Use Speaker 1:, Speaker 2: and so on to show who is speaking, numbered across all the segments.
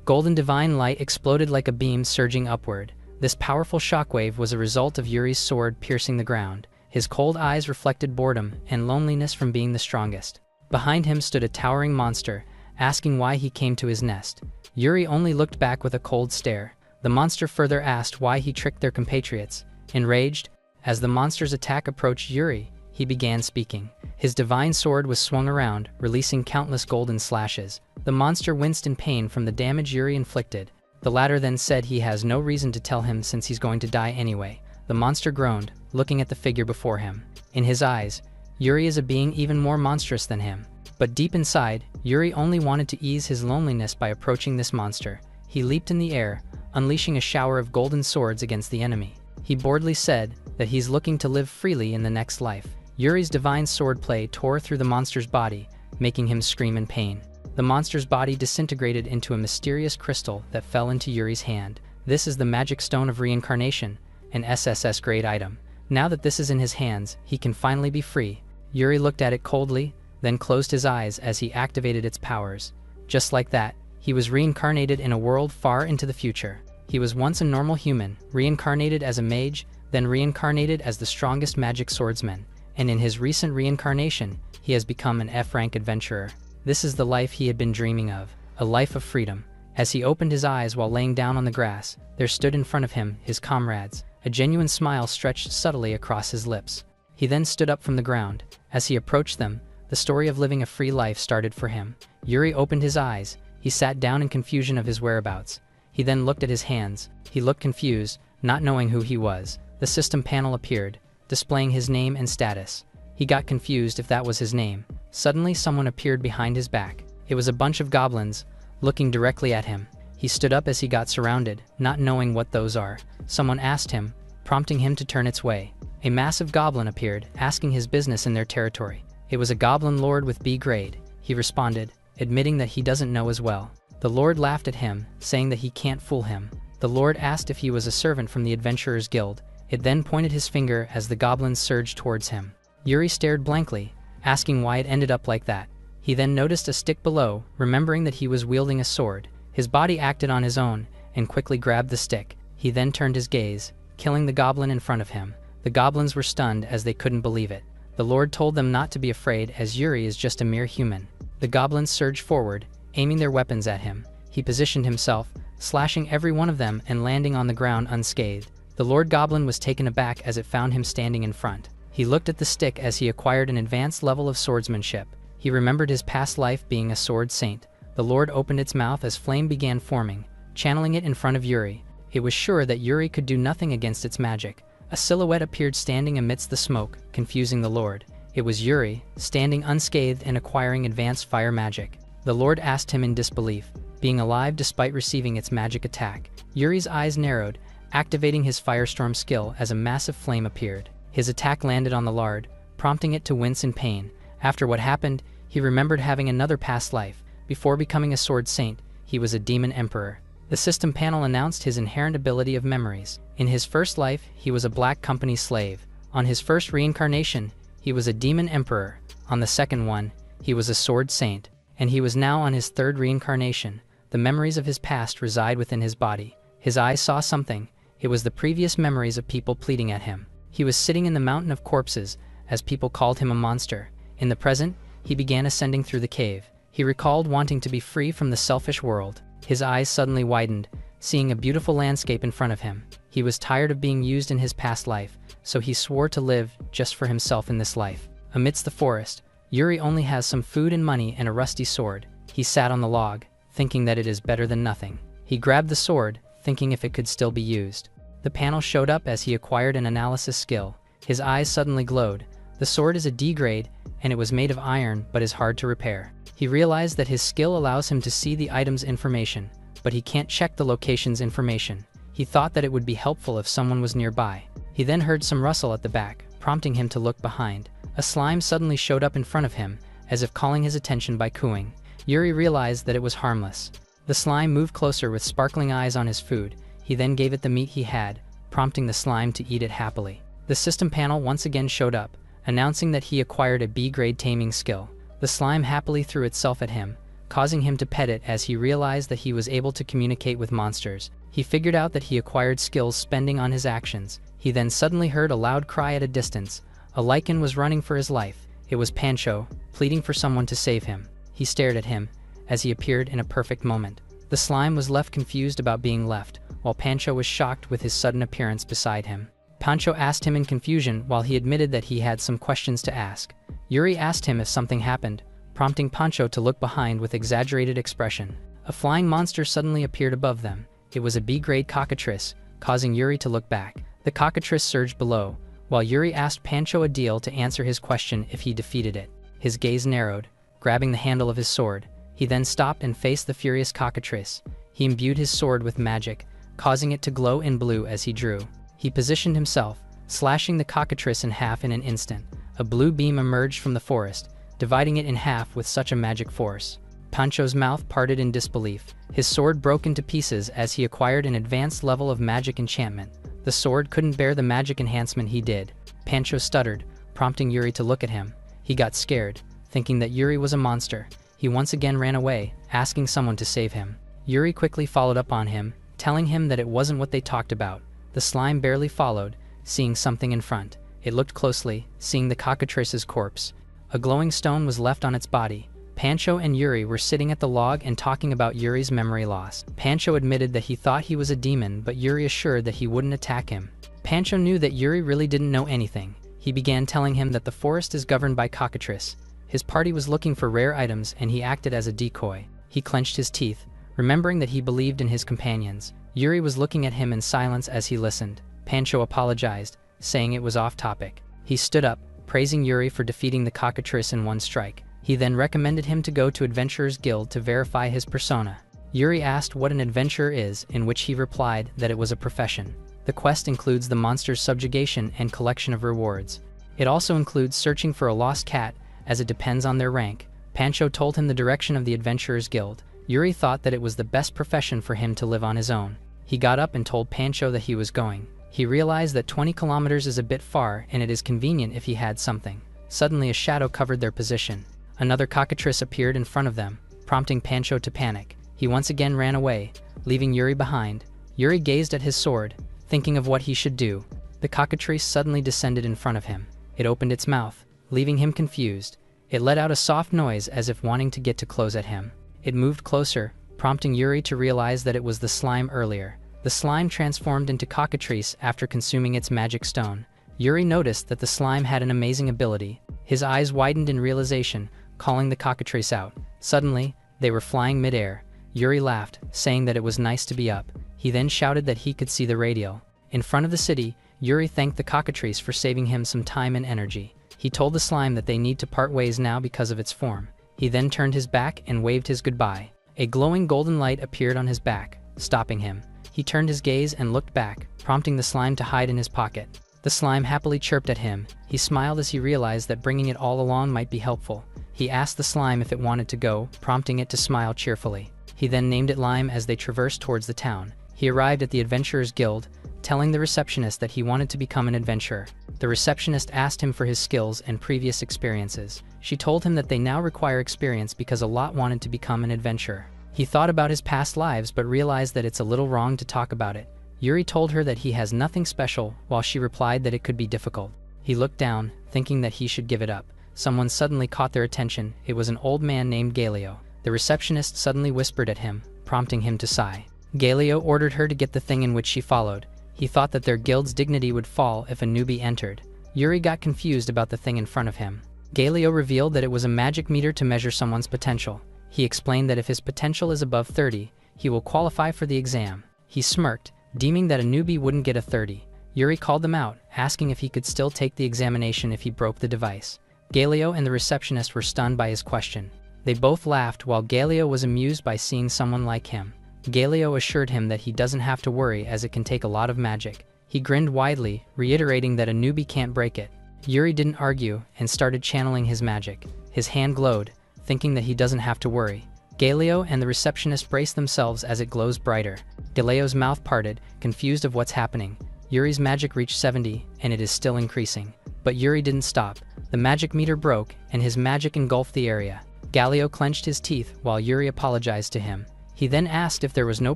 Speaker 1: Golden divine light exploded like a beam surging upward. This powerful shockwave was a result of Yuri's sword piercing the ground. His cold eyes reflected boredom and loneliness from being the strongest. Behind him stood a towering monster, asking why he came to his nest. Yuri only looked back with a cold stare. The monster further asked why he tricked their compatriots. Enraged, as the monster's attack approached Yuri, he began speaking. His divine sword was swung around, releasing countless golden slashes. The monster winced in pain from the damage Yuri inflicted. The latter then said he has no reason to tell him since he's going to die anyway. The monster groaned, looking at the figure before him. In his eyes, Yuri is a being even more monstrous than him. But deep inside, Yuri only wanted to ease his loneliness by approaching this monster. He leaped in the air, unleashing a shower of golden swords against the enemy. He boldly said that he's looking to live freely in the next life. Yuri's divine swordplay tore through the monster's body, making him scream in pain. The monster's body disintegrated into a mysterious crystal that fell into Yuri's hand. This is the magic stone of reincarnation, an SSS-grade item. Now that this is in his hands, he can finally be free. Yuri looked at it coldly, then closed his eyes as he activated its powers. Just like that, he was reincarnated in a world far into the future. He was once a normal human, reincarnated as a mage, then reincarnated as the strongest magic swordsman. And in his recent reincarnation, he has become an F-rank adventurer. This is the life he had been dreaming of, a life of freedom. As he opened his eyes while laying down on the grass, there stood in front of him his comrades. A genuine smile stretched subtly across his lips. He then stood up from the ground. As he approached them, the story of living a free life started for him. Yuri opened his eyes. He sat down in confusion of his whereabouts. He then looked at his hands. He looked confused, not knowing who he was. The system panel appeared, displaying his name and status. He got confused if that was his name. Suddenly someone appeared behind his back. It was a bunch of goblins, looking directly at him. He stood up as he got surrounded, not knowing what those are. Someone asked him, prompting him to turn its way. A massive goblin appeared, asking his business in their territory. It was a goblin lord with B grade. He responded, admitting that he doesn't know as well. The lord laughed at him, saying that he can't fool him. The lord asked if he was a servant from the Adventurers Guild. It then pointed his finger as the goblins surged towards him. Yuri stared blankly, asking why it ended up like that. He then noticed a stick below, remembering that he was wielding a sword. His body acted on his own, and quickly grabbed the stick. He then turned his gaze, killing the goblin in front of him. The goblins were stunned as they couldn't believe it. The lord told them not to be afraid as Yuri is just a mere human. The goblins surged forward, aiming their weapons at him. He positioned himself, slashing every one of them and landing on the ground unscathed. The Lord Goblin was taken aback as it found him standing in front. He looked at the stick as he acquired an advanced level of swordsmanship. He remembered his past life being a sword saint. The Lord opened its mouth as flame began forming, channeling it in front of Yuri. It was sure that Yuri could do nothing against its magic. A silhouette appeared standing amidst the smoke, confusing the Lord. It was Yuri, standing unscathed and acquiring advanced fire magic. The Lord asked him in disbelief, being alive despite receiving its magic attack. Yuri's eyes narrowed, activating his firestorm skill as a massive flame appeared. His attack landed on the Lord, prompting it to wince in pain. After what happened, he remembered having another past life. Before becoming a sword saint, he was a demon emperor. The system panel announced his inherent ability of memories. In his first life, he was a black company slave. On his first reincarnation, he was a demon emperor. On the second one, he was a sword saint. And he was now on his third reincarnation. The memories of his past reside within his body. His eyes saw something. It was the previous memories of people pleading at him. He was sitting in the mountain of corpses, as people called him a monster. In the present, he began ascending through the cave. He recalled wanting to be free from the selfish world. His eyes suddenly widened, seeing a beautiful landscape in front of him. He was tired of being used in his past life, so he swore to live just for himself in this life. Amidst the forest, Yuri only has some food and money and a rusty sword. He sat on the log, thinking that it is better than nothing. He grabbed the sword, thinking if it could still be used. The panel showed up as he acquired an analysis skill. His eyes suddenly glowed. The sword is a D grade, and it was made of iron but is hard to repair. He realized that his skill allows him to see the item's information, but he can't check the location's information. He thought that it would be helpful if someone was nearby. He then heard some rustle at the back, prompting him to look behind. A slime suddenly showed up in front of him, as if calling his attention by cooing. Yuri realized that it was harmless. The slime moved closer with sparkling eyes on his food. He then gave it the meat he had, prompting the slime to eat it happily. The system panel once again showed up, announcing that he acquired a B-grade taming skill. The slime happily threw itself at him, causing him to pet it as he realized that he was able to communicate with monsters. He figured out that he acquired skills spending on his actions. He then suddenly heard a loud cry at a distance. A lichen was running for his life. It was Pancho, pleading for someone to save him. He stared at him, as he appeared in a perfect moment. The slime was left confused about being left, while Pancho was shocked with his sudden appearance beside him. Pancho asked him in confusion while he admitted that he had some questions to ask. Yuri asked him if something happened, prompting Pancho to look behind with exaggerated expression. A flying monster suddenly appeared above them. It was a B-grade cockatrice, causing Yuri to look back. The cockatrice surged below, while Yuri asked Pancho a deal to answer his question if he defeated it. His gaze narrowed, grabbing the handle of his sword. He then stopped and faced the furious cockatrice. He imbued his sword with magic, causing it to glow in blue as he drew. He positioned himself, slashing the cockatrice in half in an instant. A blue beam emerged from the forest, dividing it in half with such a magic force. Pancho's mouth parted in disbelief. His sword broke into pieces as he acquired an advanced level of magic enchantment. The sword couldn't bear the magic enhancement he did. Pancho stuttered, prompting Yuri to look at him. He got scared, thinking that Yuri was a monster. He once again ran away, asking someone to save him. Yuri quickly followed up on him, telling him that it wasn't what they talked about. The slime barely followed, seeing something in front. It looked closely, seeing the cockatrice's corpse. A glowing stone was left on its body. Pancho and Yuri were sitting at the log and talking about Yuri's memory loss. Pancho admitted that he thought he was a demon, but Yuri assured that he wouldn't attack him. Pancho knew that Yuri really didn't know anything. He began telling him that the forest is governed by cockatrice. His party was looking for rare items and he acted as a decoy. He clenched his teeth, remembering that he believed in his companions. Yuri was looking at him in silence as he listened. Pancho apologized, saying it was off topic. He stood up, praising Yuri for defeating the cockatrice in one strike. He then recommended him to go to Adventurers Guild to verify his persona. Yuri asked what an adventurer is, in which he replied that it was a profession. The quest includes the monster's subjugation and collection of rewards. It also includes searching for a lost cat, as it depends on their rank. Pancho told him the direction of the Adventurers Guild. Yuri thought that it was the best profession for him to live on his own. He got up and told Pancho that he was going. He realized that 20 kilometers is a bit far and it is convenient if he had something. Suddenly a shadow covered their position. Another cockatrice appeared in front of them, prompting Pancho to panic. He once again ran away, leaving Yuri behind. Yuri gazed at his sword, thinking of what he should do. The cockatrice suddenly descended in front of him. It opened its mouth, leaving him confused. It let out a soft noise as if wanting to get too close at him. It moved closer, prompting Yuri to realize that it was the slime earlier. The slime transformed into cockatrice after consuming its magic stone. Yuri noticed that the slime had an amazing ability. His eyes widened in realization, calling the cockatrice out. Suddenly, they were flying mid-air. Yuri laughed, saying that it was nice to be up. He then shouted that he could see the radial. In front of the city, Yuri thanked the cockatrice for saving him some time and energy. He told the slime that they need to part ways now because of its form. He then turned his back and waved his goodbye. A glowing golden light appeared on his back, stopping him. He turned his gaze and looked back, prompting the slime to hide in his pocket. The slime happily chirped at him. He smiled as he realized that bringing it all along might be helpful. He asked the slime if it wanted to go, prompting it to smile cheerfully. He then named it Lime as they traversed towards the town. He arrived at the Adventurers Guild, telling the receptionist that he wanted to become an adventurer. The receptionist asked him for his skills and previous experiences. She told him that they now require experience because a lot wanted to become an adventurer. He thought about his past lives but realized that it's a little wrong to talk about it. Yuri told her that he has nothing special, while she replied that it could be difficult. He looked down, thinking that he should give it up. Someone suddenly caught their attention. It was an old man named Galileo. The receptionist suddenly whispered at him, prompting him to sigh. Galileo ordered her to get the thing in which she followed. He thought that their guild's dignity would fall if a newbie entered. Yuri got confused about the thing in front of him. Galileo revealed that it was a magic meter to measure someone's potential. He explained that if his potential is above 30, he will qualify for the exam. He smirked, deeming that a newbie wouldn't get a 30. Yuri called them out, asking if he could still take the examination if he broke the device. Galileo and the receptionist were stunned by his question. They both laughed while Galileo was amused by seeing someone like him. Galileo assured him that he doesn't have to worry as it can take a lot of magic. He grinned widely, reiterating that a newbie can't break it. Yuri didn't argue and started channeling his magic. His hand glowed, thinking that he doesn't have to worry. Galileo and the receptionist braced themselves as it glows brighter. Galileo's mouth parted, confused of what's happening. Yuri's magic reached 70, and it is still increasing. But Yuri didn't stop. The magic meter broke, and his magic engulfed the area. Galio clenched his teeth while Yuri apologized to him. He then asked if there was no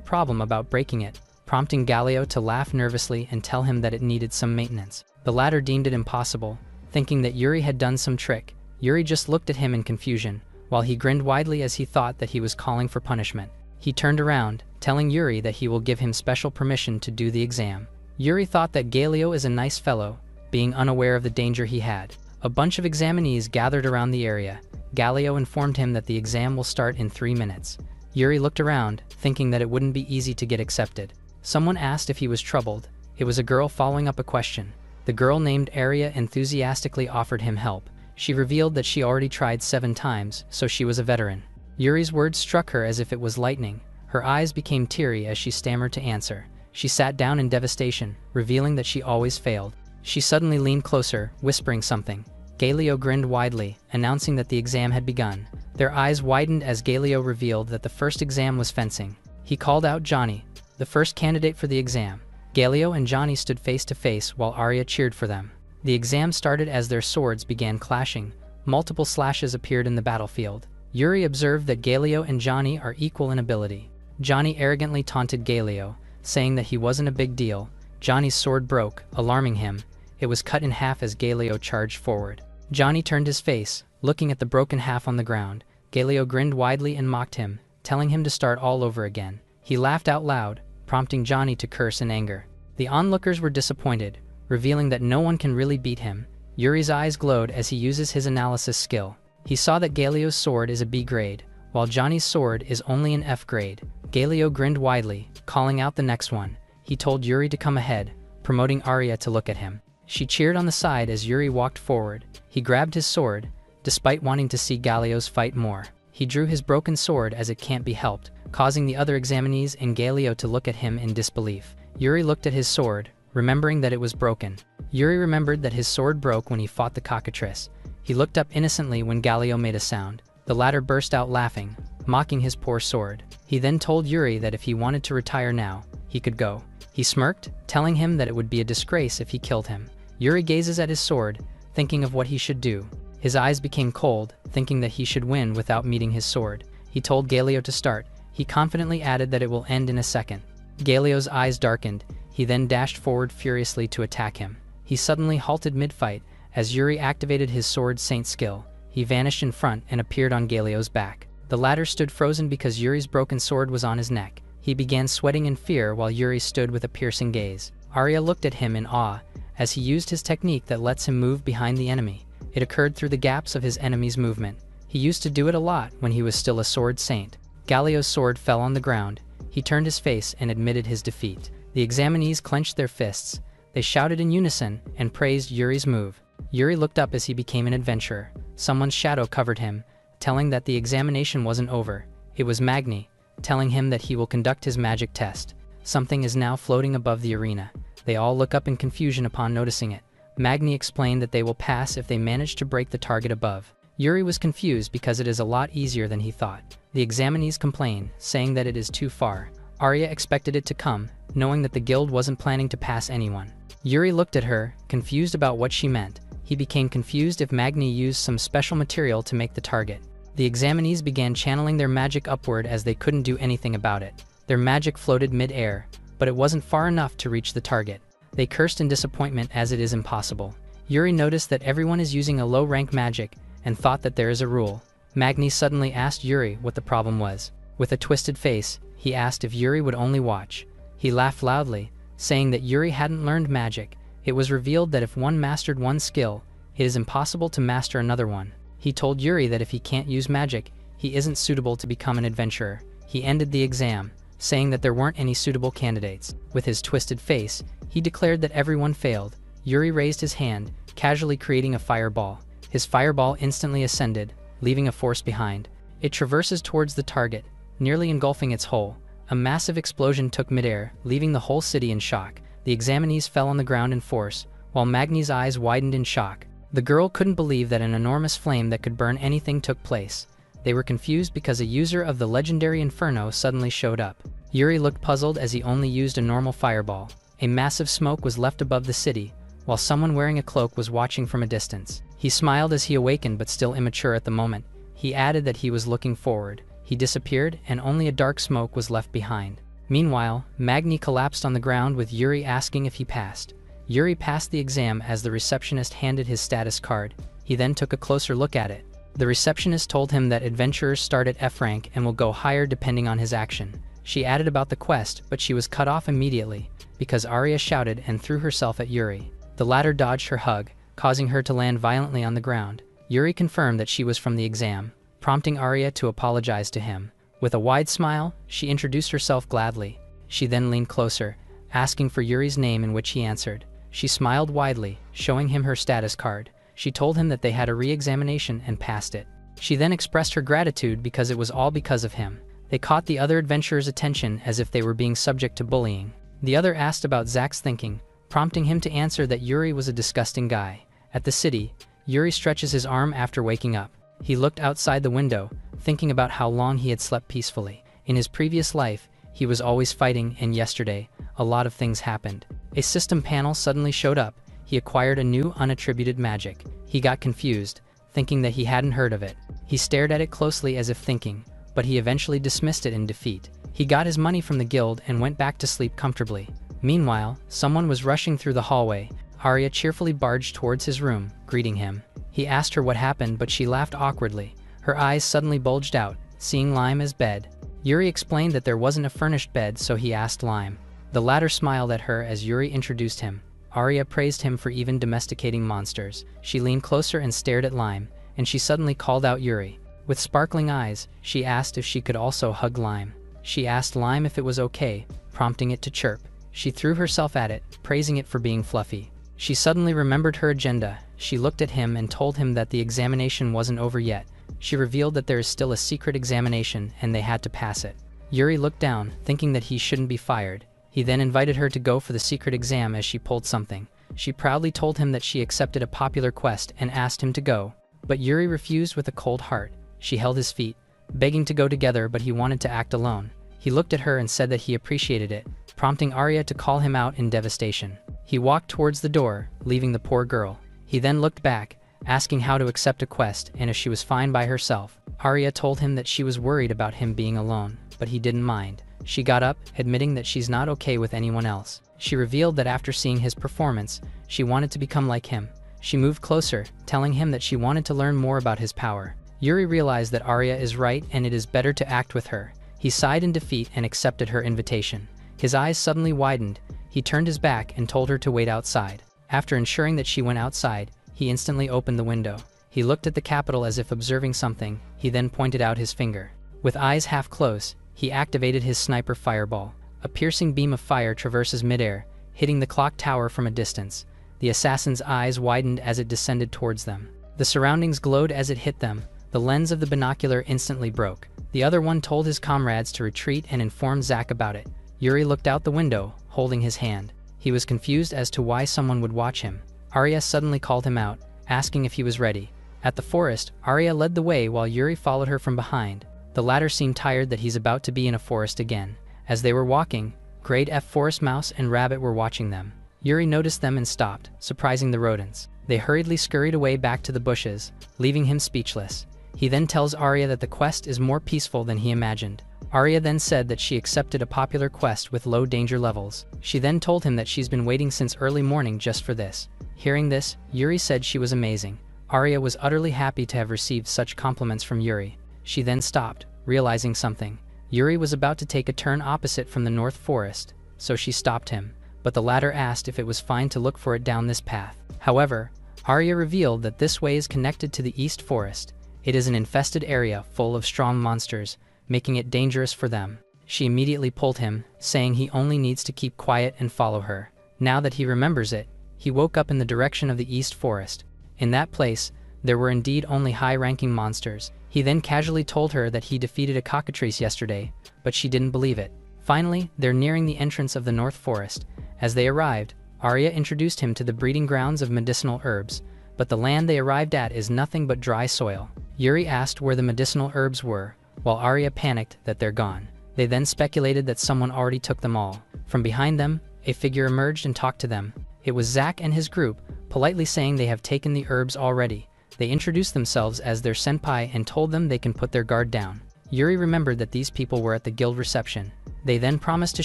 Speaker 1: problem about breaking it, prompting Galio to laugh nervously and tell him that it needed some maintenance. The latter deemed it impossible, thinking that Yuri had done some trick. Yuri just looked at him in confusion, while he grinned widely as he thought that he was calling for punishment. He turned around, telling Yuri that he will give him special permission to do the exam. Yuri thought that Galio is a nice fellow, being unaware of the danger he had. A bunch of examinees gathered around the area. Galio informed him that the exam will start in 3 minutes. Yuri looked around, thinking that it wouldn't be easy to get accepted. Someone asked if he was troubled. It was a girl following up a question. The girl named Arya enthusiastically offered him help. She revealed that she already tried 7 times, so she was a veteran. Yuri's words struck her as if it was lightning. Her eyes became teary as she stammered to answer. She sat down in devastation, revealing that she always failed. She suddenly leaned closer, whispering something. Galio grinned widely, announcing that the exam had begun. Their eyes widened as Galio revealed that the first exam was fencing. He called out Johnny, the first candidate for the exam. Galio and Johnny stood face to face while Arya cheered for them. The exam started as their swords began clashing. Multiple slashes appeared in the battlefield. Yuri observed that Galio and Johnny are equal in ability. Johnny arrogantly taunted Galio, saying that he wasn't a big deal. Johnny's sword broke, alarming him. It was cut in half as Galio charged forward. Johnny turned his face, looking at the broken half on the ground. Galio grinned widely and mocked him, telling him to start all over again. He laughed out loud, prompting Johnny to curse in anger. The onlookers were disappointed, revealing that no one can really beat him. Yuri's eyes glowed as he uses his analysis skill. He saw that Galio's sword is a B grade, while Johnny's sword is only an F grade. Galio grinned widely, calling out the next one. He told Yuri to come ahead, promoting Arya to look at him. She cheered on the side as Yuri walked forward. He grabbed his sword, despite wanting to see Galio's fight more. He drew his broken sword as it can't be helped, causing the other examinees and Galio to look at him in disbelief. Yuri looked at his sword, remembering that it was broken. Yuri remembered that his sword broke when he fought the cockatrice. He looked up innocently when Galio made a sound. The latter burst out laughing, mocking his poor sword. He then told Yuri that if he wanted to retire now, he could go. He smirked, telling him that it would be a disgrace if he killed him. Yuri gazes at his sword, thinking of what he should do. His eyes became cold, thinking that he should win without meeting his sword. He told Galio to start. He confidently added that it will end in a second. Galio's eyes darkened. He then dashed forward furiously to attack him. He suddenly halted mid-fight as Yuri activated his sword saint skill. He vanished in front and appeared on Galio's back. The latter stood frozen because Yuri's broken sword was on his neck. He began sweating in fear while Yuri stood with a piercing gaze. Arya looked at him in awe as he used his technique that lets him move behind the enemy. It occurred through the gaps of his enemy's movement. He used to do it a lot when he was still a sword saint. Galio's sword fell on the ground. He turned his face and admitted his defeat. The examinees clenched their fists. They shouted in unison and praised Yuri's move. Yuri looked up as he became an adventurer. Someone's shadow covered him, telling that the examination wasn't over. It was Magni, telling him that he will conduct his magic test. Something is now floating above the arena. They all look up in confusion upon noticing it. Magni explained that they will pass if they manage to break the target above. Yuri was confused because it is a lot easier than he thought. The examinees complain, saying that it is too far. Arya expected it to come, knowing that the guild wasn't planning to pass anyone. Yuri looked at her, confused about what she meant. He became confused if Magni used some special material to make the target. The examinees began channeling their magic upward as they couldn't do anything about it. Their magic floated mid-air, but it wasn't far enough to reach the target. They cursed in disappointment as it is impossible. Yuri noticed that everyone is using a low-rank magic and thought that there is a rule. Magni suddenly asked Yuri what the problem was. With a twisted face, he asked if Yuri would only watch. He laughed loudly, saying that Yuri hadn't learned magic. It was revealed that if one mastered one skill, it is impossible to master another one. He told Yuri that if he can't use magic, he isn't suitable to become an adventurer. He ended the exam, saying that there weren't any suitable candidates. With his twisted face, he declared that everyone failed. Yuri raised his hand, casually creating a fireball. His fireball instantly ascended, leaving a force behind. It traverses towards the target, nearly engulfing its hull. A massive explosion took midair, leaving the whole city in shock. The examinees fell on the ground in force, while Magni's eyes widened in shock. The girl couldn't believe that an enormous flame that could burn anything took place. They were confused because a user of the legendary Inferno suddenly showed up. Yuri looked puzzled as he only used a normal fireball. A massive smoke was left above the city, while someone wearing a cloak was watching from a distance. He smiled as he awakened, but still immature at the moment. He added that he was looking forward. He disappeared, and only a dark smoke was left behind. Meanwhile, Magni collapsed on the ground with Yuri asking if he passed. Yuri passed the exam as the receptionist handed his status card. He then took a closer look at it. The receptionist told him that adventurers start at F rank and will go higher depending on his action. She added about the quest, but she was cut off immediately, because Arya shouted and threw herself at Yuri. The latter dodged her hug, causing her to land violently on the ground. Yuri confirmed that she was from the exam, prompting Arya to apologize to him. With a wide smile, she introduced herself gladly. She then leaned closer, asking for Yuri's name, in which he answered. She smiled widely, showing him her status card. She told him that they had a re-examination and passed it. She then expressed her gratitude because it was all because of him. They caught the other adventurers' attention as if they were being subject to bullying. The other asked about Zack's thinking, prompting him to answer that Yuri was a disgusting guy. At the city, Yuri stretches his arm after waking up. He looked outside the window, thinking about how long he had slept peacefully. In his previous life, he was always fighting, and yesterday, a lot of things happened. A system panel suddenly showed up. He acquired a new unattributed magic. He got confused, thinking that he hadn't heard of it. He stared at it closely as if thinking, but he eventually dismissed it in defeat. He got his money from the guild and went back to sleep comfortably. Meanwhile, someone was rushing through the hallway. Arya cheerfully barged towards his room, greeting him. He asked her what happened, but she laughed awkwardly. Her eyes suddenly bulged out, seeing Lime as bed. Yuri explained that there wasn't a furnished bed, so he asked Lime. The latter smiled at her as Yuri introduced him. Arya praised him for even domesticating monsters. She leaned closer and stared at Lime, and she suddenly called out Yuri. With sparkling eyes, she asked if she could also hug Lime. She asked Lime if it was okay, prompting it to chirp. She threw herself at it, praising it for being fluffy. She suddenly remembered her agenda. She looked at him and told him that the examination wasn't over yet. She revealed that there is still a secret examination and they had to pass it. Yuri looked down, thinking that he shouldn't be fired. He then invited her to go for the secret exam as she pulled something. She proudly told him that she accepted a popular quest and asked him to go. But Yuri refused with a cold heart. She held his feet, begging to go together, but he wanted to act alone. He looked at her and said that he appreciated it, prompting Arya to call him out in devastation. He walked towards the door, leaving the poor girl. He then looked back, asking how to accept a quest and if she was fine by herself. Arya told him that she was worried about him being alone, but he didn't mind. She got up, admitting that she's not okay with anyone else. She revealed that after seeing his performance, she wanted to become like him. She moved closer, telling him that she wanted to learn more about his power. Yuri realized that Arya is right and it is better to act with her. He sighed in defeat and accepted her invitation. His eyes suddenly widened. He turned his back and told her to wait outside. After ensuring that she went outside, he instantly opened the window. He looked at the capital as if observing something. He then pointed out his finger. With eyes half closed, he activated his sniper fireball. A piercing beam of fire traverses midair, hitting the clock tower from a distance. The assassin's eyes widened as it descended towards them. The surroundings glowed as it hit them. The lens of the binocular instantly broke. The other one told his comrades to retreat and informed Zack about it. Yuri looked out the window, holding his hand. He was confused as to why someone would watch him. Arya suddenly called him out, asking if he was ready. At the forest, Arya led the way while Yuri followed her from behind. The latter seemed tired that he's about to be in a forest again. As they were walking, Grade F forest mouse and rabbit were watching them. Yuri noticed them and stopped, surprising the rodents. They hurriedly scurried away back to the bushes, leaving him speechless. He then tells Arya that the quest is more peaceful than he imagined. Arya then said that she accepted a popular quest with low danger levels. She then told him that she's been waiting since early morning just for this. Hearing this, Yuri said she was amazing. Arya was utterly happy to have received such compliments from Yuri. She then stopped, realizing something. Yuri was about to take a turn opposite from the North Forest, so she stopped him, but the latter asked if it was fine to look for it down this path. However, Arya revealed that this way is connected to the East Forest. It is an infested area full of strong monsters, making it dangerous for them. She immediately pulled him, saying he only needs to keep quiet and follow her. Now that he remembers it, he woke up in the direction of the East Forest. In that place, there were indeed only high-ranking monsters. He then casually told her that he defeated a cockatrice yesterday, but she didn't believe it. Finally, they're nearing the entrance of the North Forest. As they arrived, Arya introduced him to the breeding grounds of medicinal herbs, but the land they arrived at is nothing but dry soil. Yuri asked where the medicinal herbs were, while Arya panicked that they're gone. They then speculated that someone already took them all. From behind them, a figure emerged and talked to them. It was Zack and his group, politely saying they have taken the herbs already. They introduced themselves as their senpai and told them they can put their guard down. Yuri remembered that these people were at the guild reception. They then promised to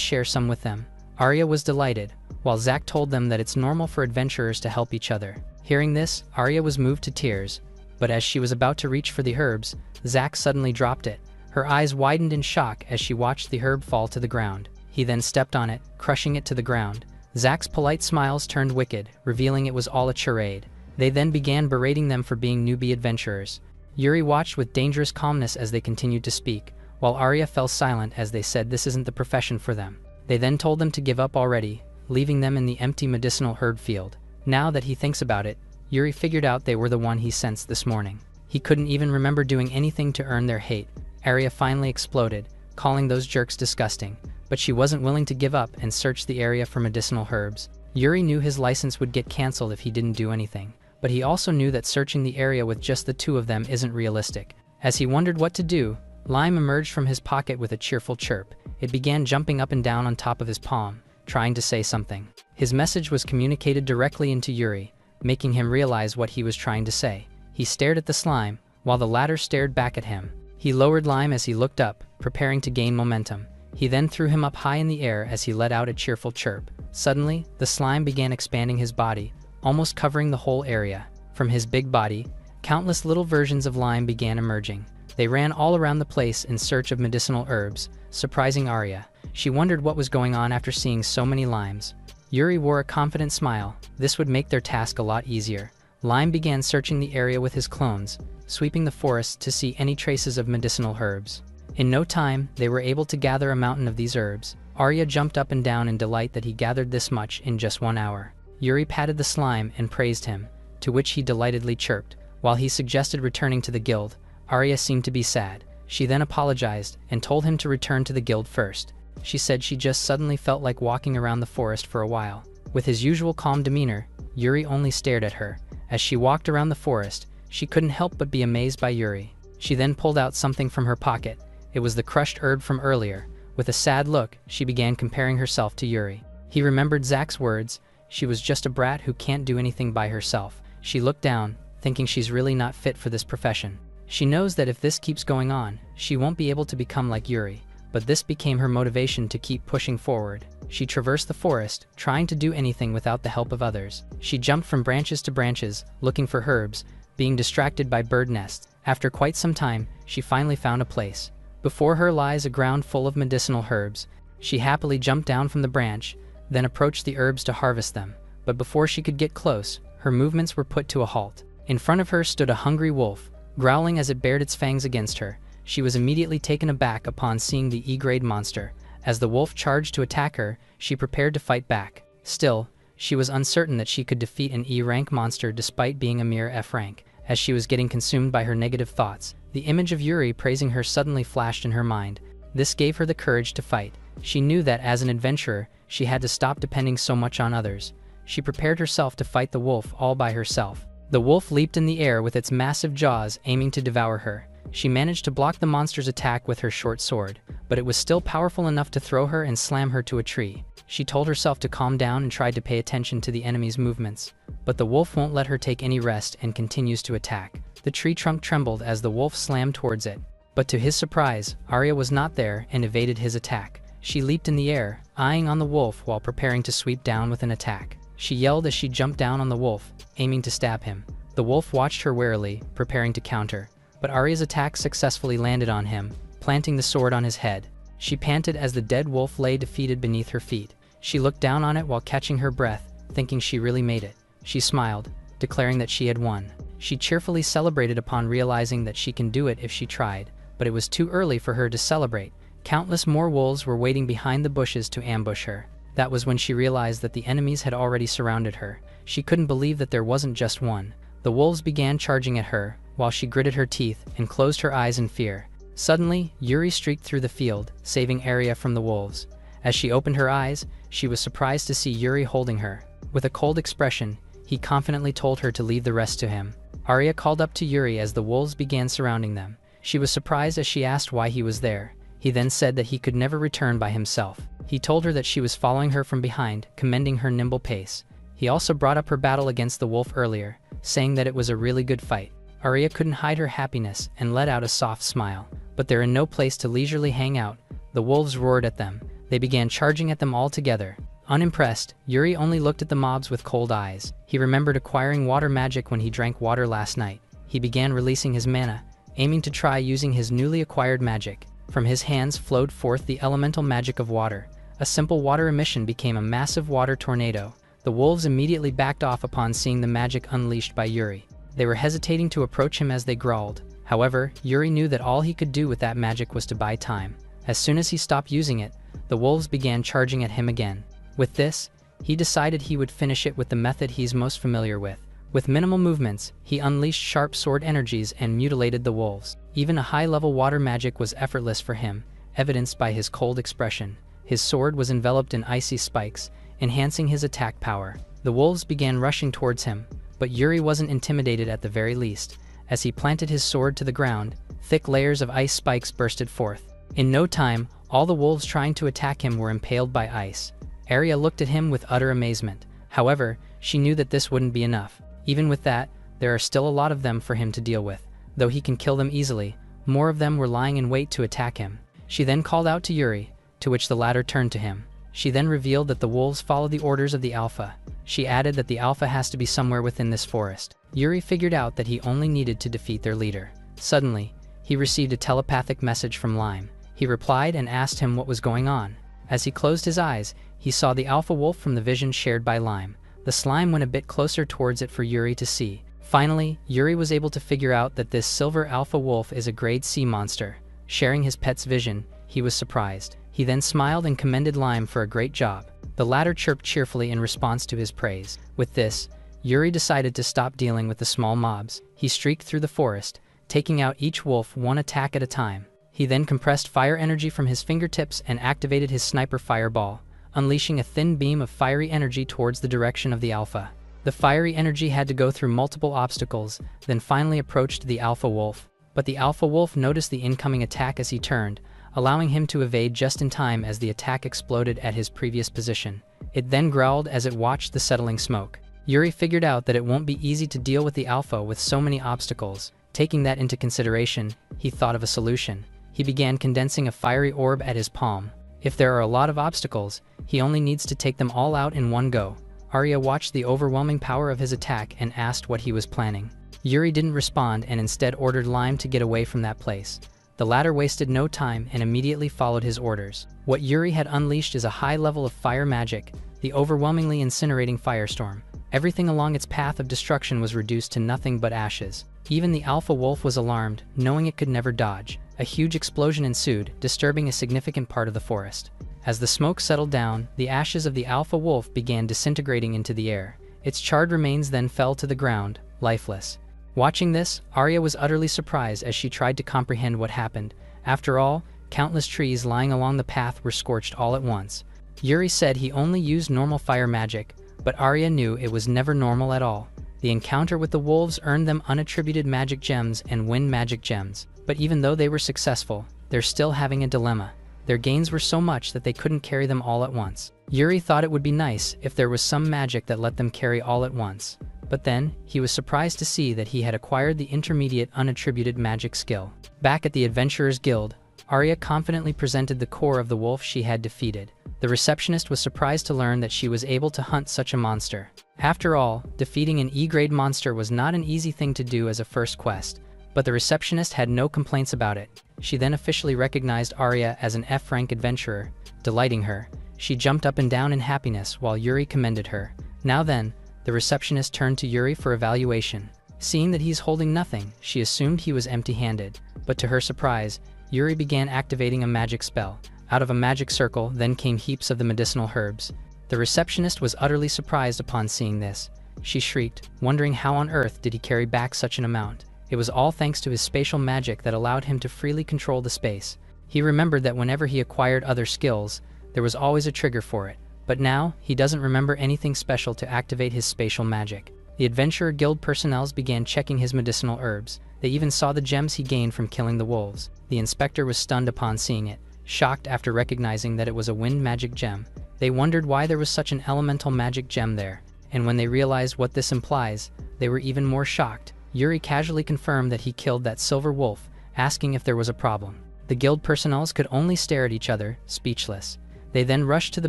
Speaker 1: share some with them. Arya was delighted, while Zack told them that it's normal for adventurers to help each other. Hearing this, Arya was moved to tears, but as she was about to reach for the herbs, Zack suddenly dropped it. Her eyes widened in shock as she watched the herb fall to the ground. He then stepped on it, crushing it to the ground. Zack's polite smiles turned wicked, revealing it was all a charade. They then began berating them for being newbie adventurers. Yuri watched with dangerous calmness as they continued to speak, while Arya fell silent as they said this isn't the profession for them. They then told them to give up already, leaving them in the empty medicinal herb field. Now that he thinks about it, Yuri figured out they were the one he sensed this morning. He couldn't even remember doing anything to earn their hate. Arya finally exploded, calling those jerks disgusting, but she wasn't willing to give up and search the area for medicinal herbs. Yuri knew his license would get cancelled if he didn't do anything, but he also knew that searching the area with just the two of them isn't realistic. As he wondered what to do, Lime emerged from his pocket with a cheerful chirp. It began jumping up and down on top of his palm, trying to say something. His message was communicated directly into Yuri, making him realize what he was trying to say. He stared at the slime, while the latter stared back at him. He lowered Lime as he looked up, preparing to gain momentum. He then threw him up high in the air as he let out a cheerful chirp. Suddenly, the slime began expanding his body, almost covering the whole area. From his big body, countless little versions of Lime began emerging. They ran all around the place in search of medicinal herbs, surprising Arya. She wondered what was going on after seeing so many limes. Yuri wore a confident smile. This would make their task a lot easier. Lime began searching the area with his clones, sweeping the forest to see any traces of medicinal herbs. In no time, they were able to gather a mountain of these herbs. Arya jumped up and down in delight that he gathered this much in just 1 hour. Yuri patted the slime and praised him, to which he delightedly chirped. While he suggested returning to the guild, Arya seemed to be sad. She then apologized and told him to return to the guild first. She said she just suddenly felt like walking around the forest for a while. With his usual calm demeanor, Yuri only stared at her. As she walked around the forest, she couldn't help but be amazed by Yuri. She then pulled out something from her pocket. It was the crushed herb from earlier. With a sad look, she began comparing herself to Yuri. He remembered Zack's words, she was just a brat who can't do anything by herself. She looked down, thinking she's really not fit for this profession. She knows that if this keeps going on, she won't be able to become like Yuri, but this became her motivation to keep pushing forward. She traversed the forest, trying to do anything without the help of others. She jumped from branches to branches, looking for herbs, being distracted by bird nests. After quite some time, she finally found a place. Before her lies a ground full of medicinal herbs. She happily jumped down from the branch, then approached the herbs to harvest them. But before she could get close, her movements were put to a halt. In front of her stood a hungry wolf, growling as it bared its fangs against her. She was immediately taken aback upon seeing the E-grade monster. As the wolf charged to attack her, she prepared to fight back. Still, she was uncertain that she could defeat an E-rank monster despite being a mere F rank. As she was getting consumed by her negative thoughts, the image of Yuri praising her suddenly flashed in her mind. This gave her the courage to fight. She knew that as an adventurer, she had to stop depending so much on others. She prepared herself to fight the wolf all by herself. The wolf leaped in the air with its massive jaws aiming to devour her. She managed to block the monster's attack with her short sword, but it was still powerful enough to throw her and slam her to a tree. She told herself to calm down and tried to pay attention to the enemy's movements, but the wolf won't let her take any rest and continues to attack. The tree trunk trembled as the wolf slammed towards it, but to his surprise, Arya was not there and evaded his attack. She leaped in the air, eyeing on the wolf while preparing to sweep down with an attack. She yelled as she jumped down on the wolf, aiming to stab him. The wolf watched her warily, preparing to counter, but Arya's attack successfully landed on him, planting the sword on his head. She panted as the dead wolf lay defeated beneath her feet. She looked down on it while catching her breath, thinking she really made it. She smiled, declaring that she had won. She cheerfully celebrated upon realizing that she can do it if she tried, but it was too early for her to celebrate. Countless more wolves were waiting behind the bushes to ambush her. That was when she realized that the enemies had already surrounded her. She couldn't believe that there wasn't just one. The wolves began charging at her, while she gritted her teeth and closed her eyes in fear. Suddenly, Yuri streaked through the field, saving Arya from the wolves. As she opened her eyes, she was surprised to see Yuri holding her. With a cold expression, he confidently told her to leave the rest to him. Arya called up to Yuri as the wolves began surrounding them. She was surprised as she asked why he was there. He then said that he could never return by himself. He told her that she was following her from behind, commending her nimble pace. He also brought up her battle against the wolf earlier, saying that it was a really good fight. Arya couldn't hide her happiness and let out a soft smile. But they're in no place to leisurely hang out. The wolves roared at them. They began charging at them all together. Unimpressed, Yuri only looked at the mobs with cold eyes. He remembered acquiring water magic when he drank water last night. He began releasing his mana, aiming to try using his newly acquired magic. From his hands flowed forth the elemental magic of water. A simple water emission became a massive water tornado. The wolves immediately backed off upon seeing the magic unleashed by Yuri. They were hesitating to approach him as they growled. However, Yuri knew that all he could do with that magic was to buy time. As soon as he stopped using it, the wolves began charging at him again. With this, he decided he would finish it with the method he's most familiar with. With minimal movements, he unleashed sharp sword energies and mutilated the wolves. Even a high-level water magic was effortless for him, evidenced by his cold expression. His sword was enveloped in icy spikes, enhancing his attack power. The wolves began rushing towards him, but Yuri wasn't intimidated at the very least. As he planted his sword to the ground, thick layers of ice spikes bursted forth. In no time, all the wolves trying to attack him were impaled by ice. Arya looked at him with utter amazement. However, she knew that this wouldn't be enough. Even with that, there are still a lot of them for him to deal with. Though he can kill them easily, more of them were lying in wait to attack him. She then called out to Yuri, to which the latter turned to him. She then revealed that the wolves follow the orders of the Alpha. She added that the Alpha has to be somewhere within this forest. Yuri figured out that he only needed to defeat their leader. Suddenly, he received a telepathic message from Lime. He replied and asked him what was going on. As he closed his eyes, he saw the Alpha Wolf from the vision shared by Lime. The slime went a bit closer towards it for Yuri to see. Finally, Yuri was able to figure out that this silver Alpha Wolf is a grade C monster. Sharing his pet's vision, he was surprised. He then smiled and commended Lime for a great job. The latter chirped cheerfully in response to his praise. With this, Yuri decided to stop dealing with the small mobs. He streaked through the forest, taking out each wolf one attack at a time. He then compressed fire energy from his fingertips and activated his sniper fireball, unleashing a thin beam of fiery energy towards the direction of the Alpha. The fiery energy had to go through multiple obstacles, then finally approached the Alpha Wolf. But the Alpha Wolf noticed the incoming attack as he turned, allowing him to evade just in time as the attack exploded at his previous position. It then growled as it watched the settling smoke. Yuri figured out that it won't be easy to deal with the Alpha with so many obstacles. Taking that into consideration, he thought of a solution. He began condensing a fiery orb at his palm. If there are a lot of obstacles, he only needs to take them all out in one go. Arya watched the overwhelming power of his attack and asked what he was planning. Yuri didn't respond and instead ordered Lime to get away from that place. The latter wasted no time and immediately followed his orders. What Yuri had unleashed is a high level of fire magic, the overwhelmingly incinerating firestorm. Everything along its path of destruction was reduced to nothing but ashes. Even the Alpha Wolf was alarmed, knowing it could never dodge. A huge explosion ensued, disturbing a significant part of the forest. As the smoke settled down, the ashes of the Alpha Wolf began disintegrating into the air. Its charred remains then fell to the ground, lifeless. Watching this, Arya was utterly surprised as she tried to comprehend what happened. After all, countless trees lying along the path were scorched all at once. Yuri said he only used normal fire magic, but Arya knew it was never normal at all. The encounter with the wolves earned them unattributed magic gems and wind magic gems. But even though they were successful, they're still having a dilemma. Their gains were so much that they couldn't carry them all at once. Yuri thought it would be nice if there was some magic that let them carry all at once. But then, he was surprised to see that he had acquired the intermediate unattributed magic skill. Back at the Adventurers Guild, Arya confidently presented the core of the wolf she had defeated. The receptionist was surprised to learn that she was able to hunt such a monster. After all, defeating an E-grade monster was not an easy thing to do as a first quest, but the receptionist had no complaints about it. She then officially recognized Arya as an F-rank adventurer. Delighting her, she jumped up and down in happiness while Yuri commended her. Now then, the receptionist turned to Yuri for evaluation. Seeing that he's holding nothing, she assumed he was empty-handed. But to her surprise, Yuri began activating a magic spell. Out of a magic circle then came heaps of the medicinal herbs. The receptionist was utterly surprised upon seeing this. She shrieked, wondering how on earth did he carry back such an amount. It was all thanks to his spatial magic that allowed him to freely control the space. He remembered that whenever he acquired other skills, there was always a trigger for it. But now, he doesn't remember anything special to activate his spatial magic. The Adventurer Guild personnel began checking his medicinal herbs. They even saw the gems he gained from killing the wolves. The inspector was stunned upon seeing it, shocked after recognizing that it was a wind magic gem. They wondered why there was such an elemental magic gem there, and when they realized what this implies, they were even more shocked. Yuri casually confirmed that he killed that silver wolf, asking if there was a problem. The guild personnel could only stare at each other, speechless. They then rushed to the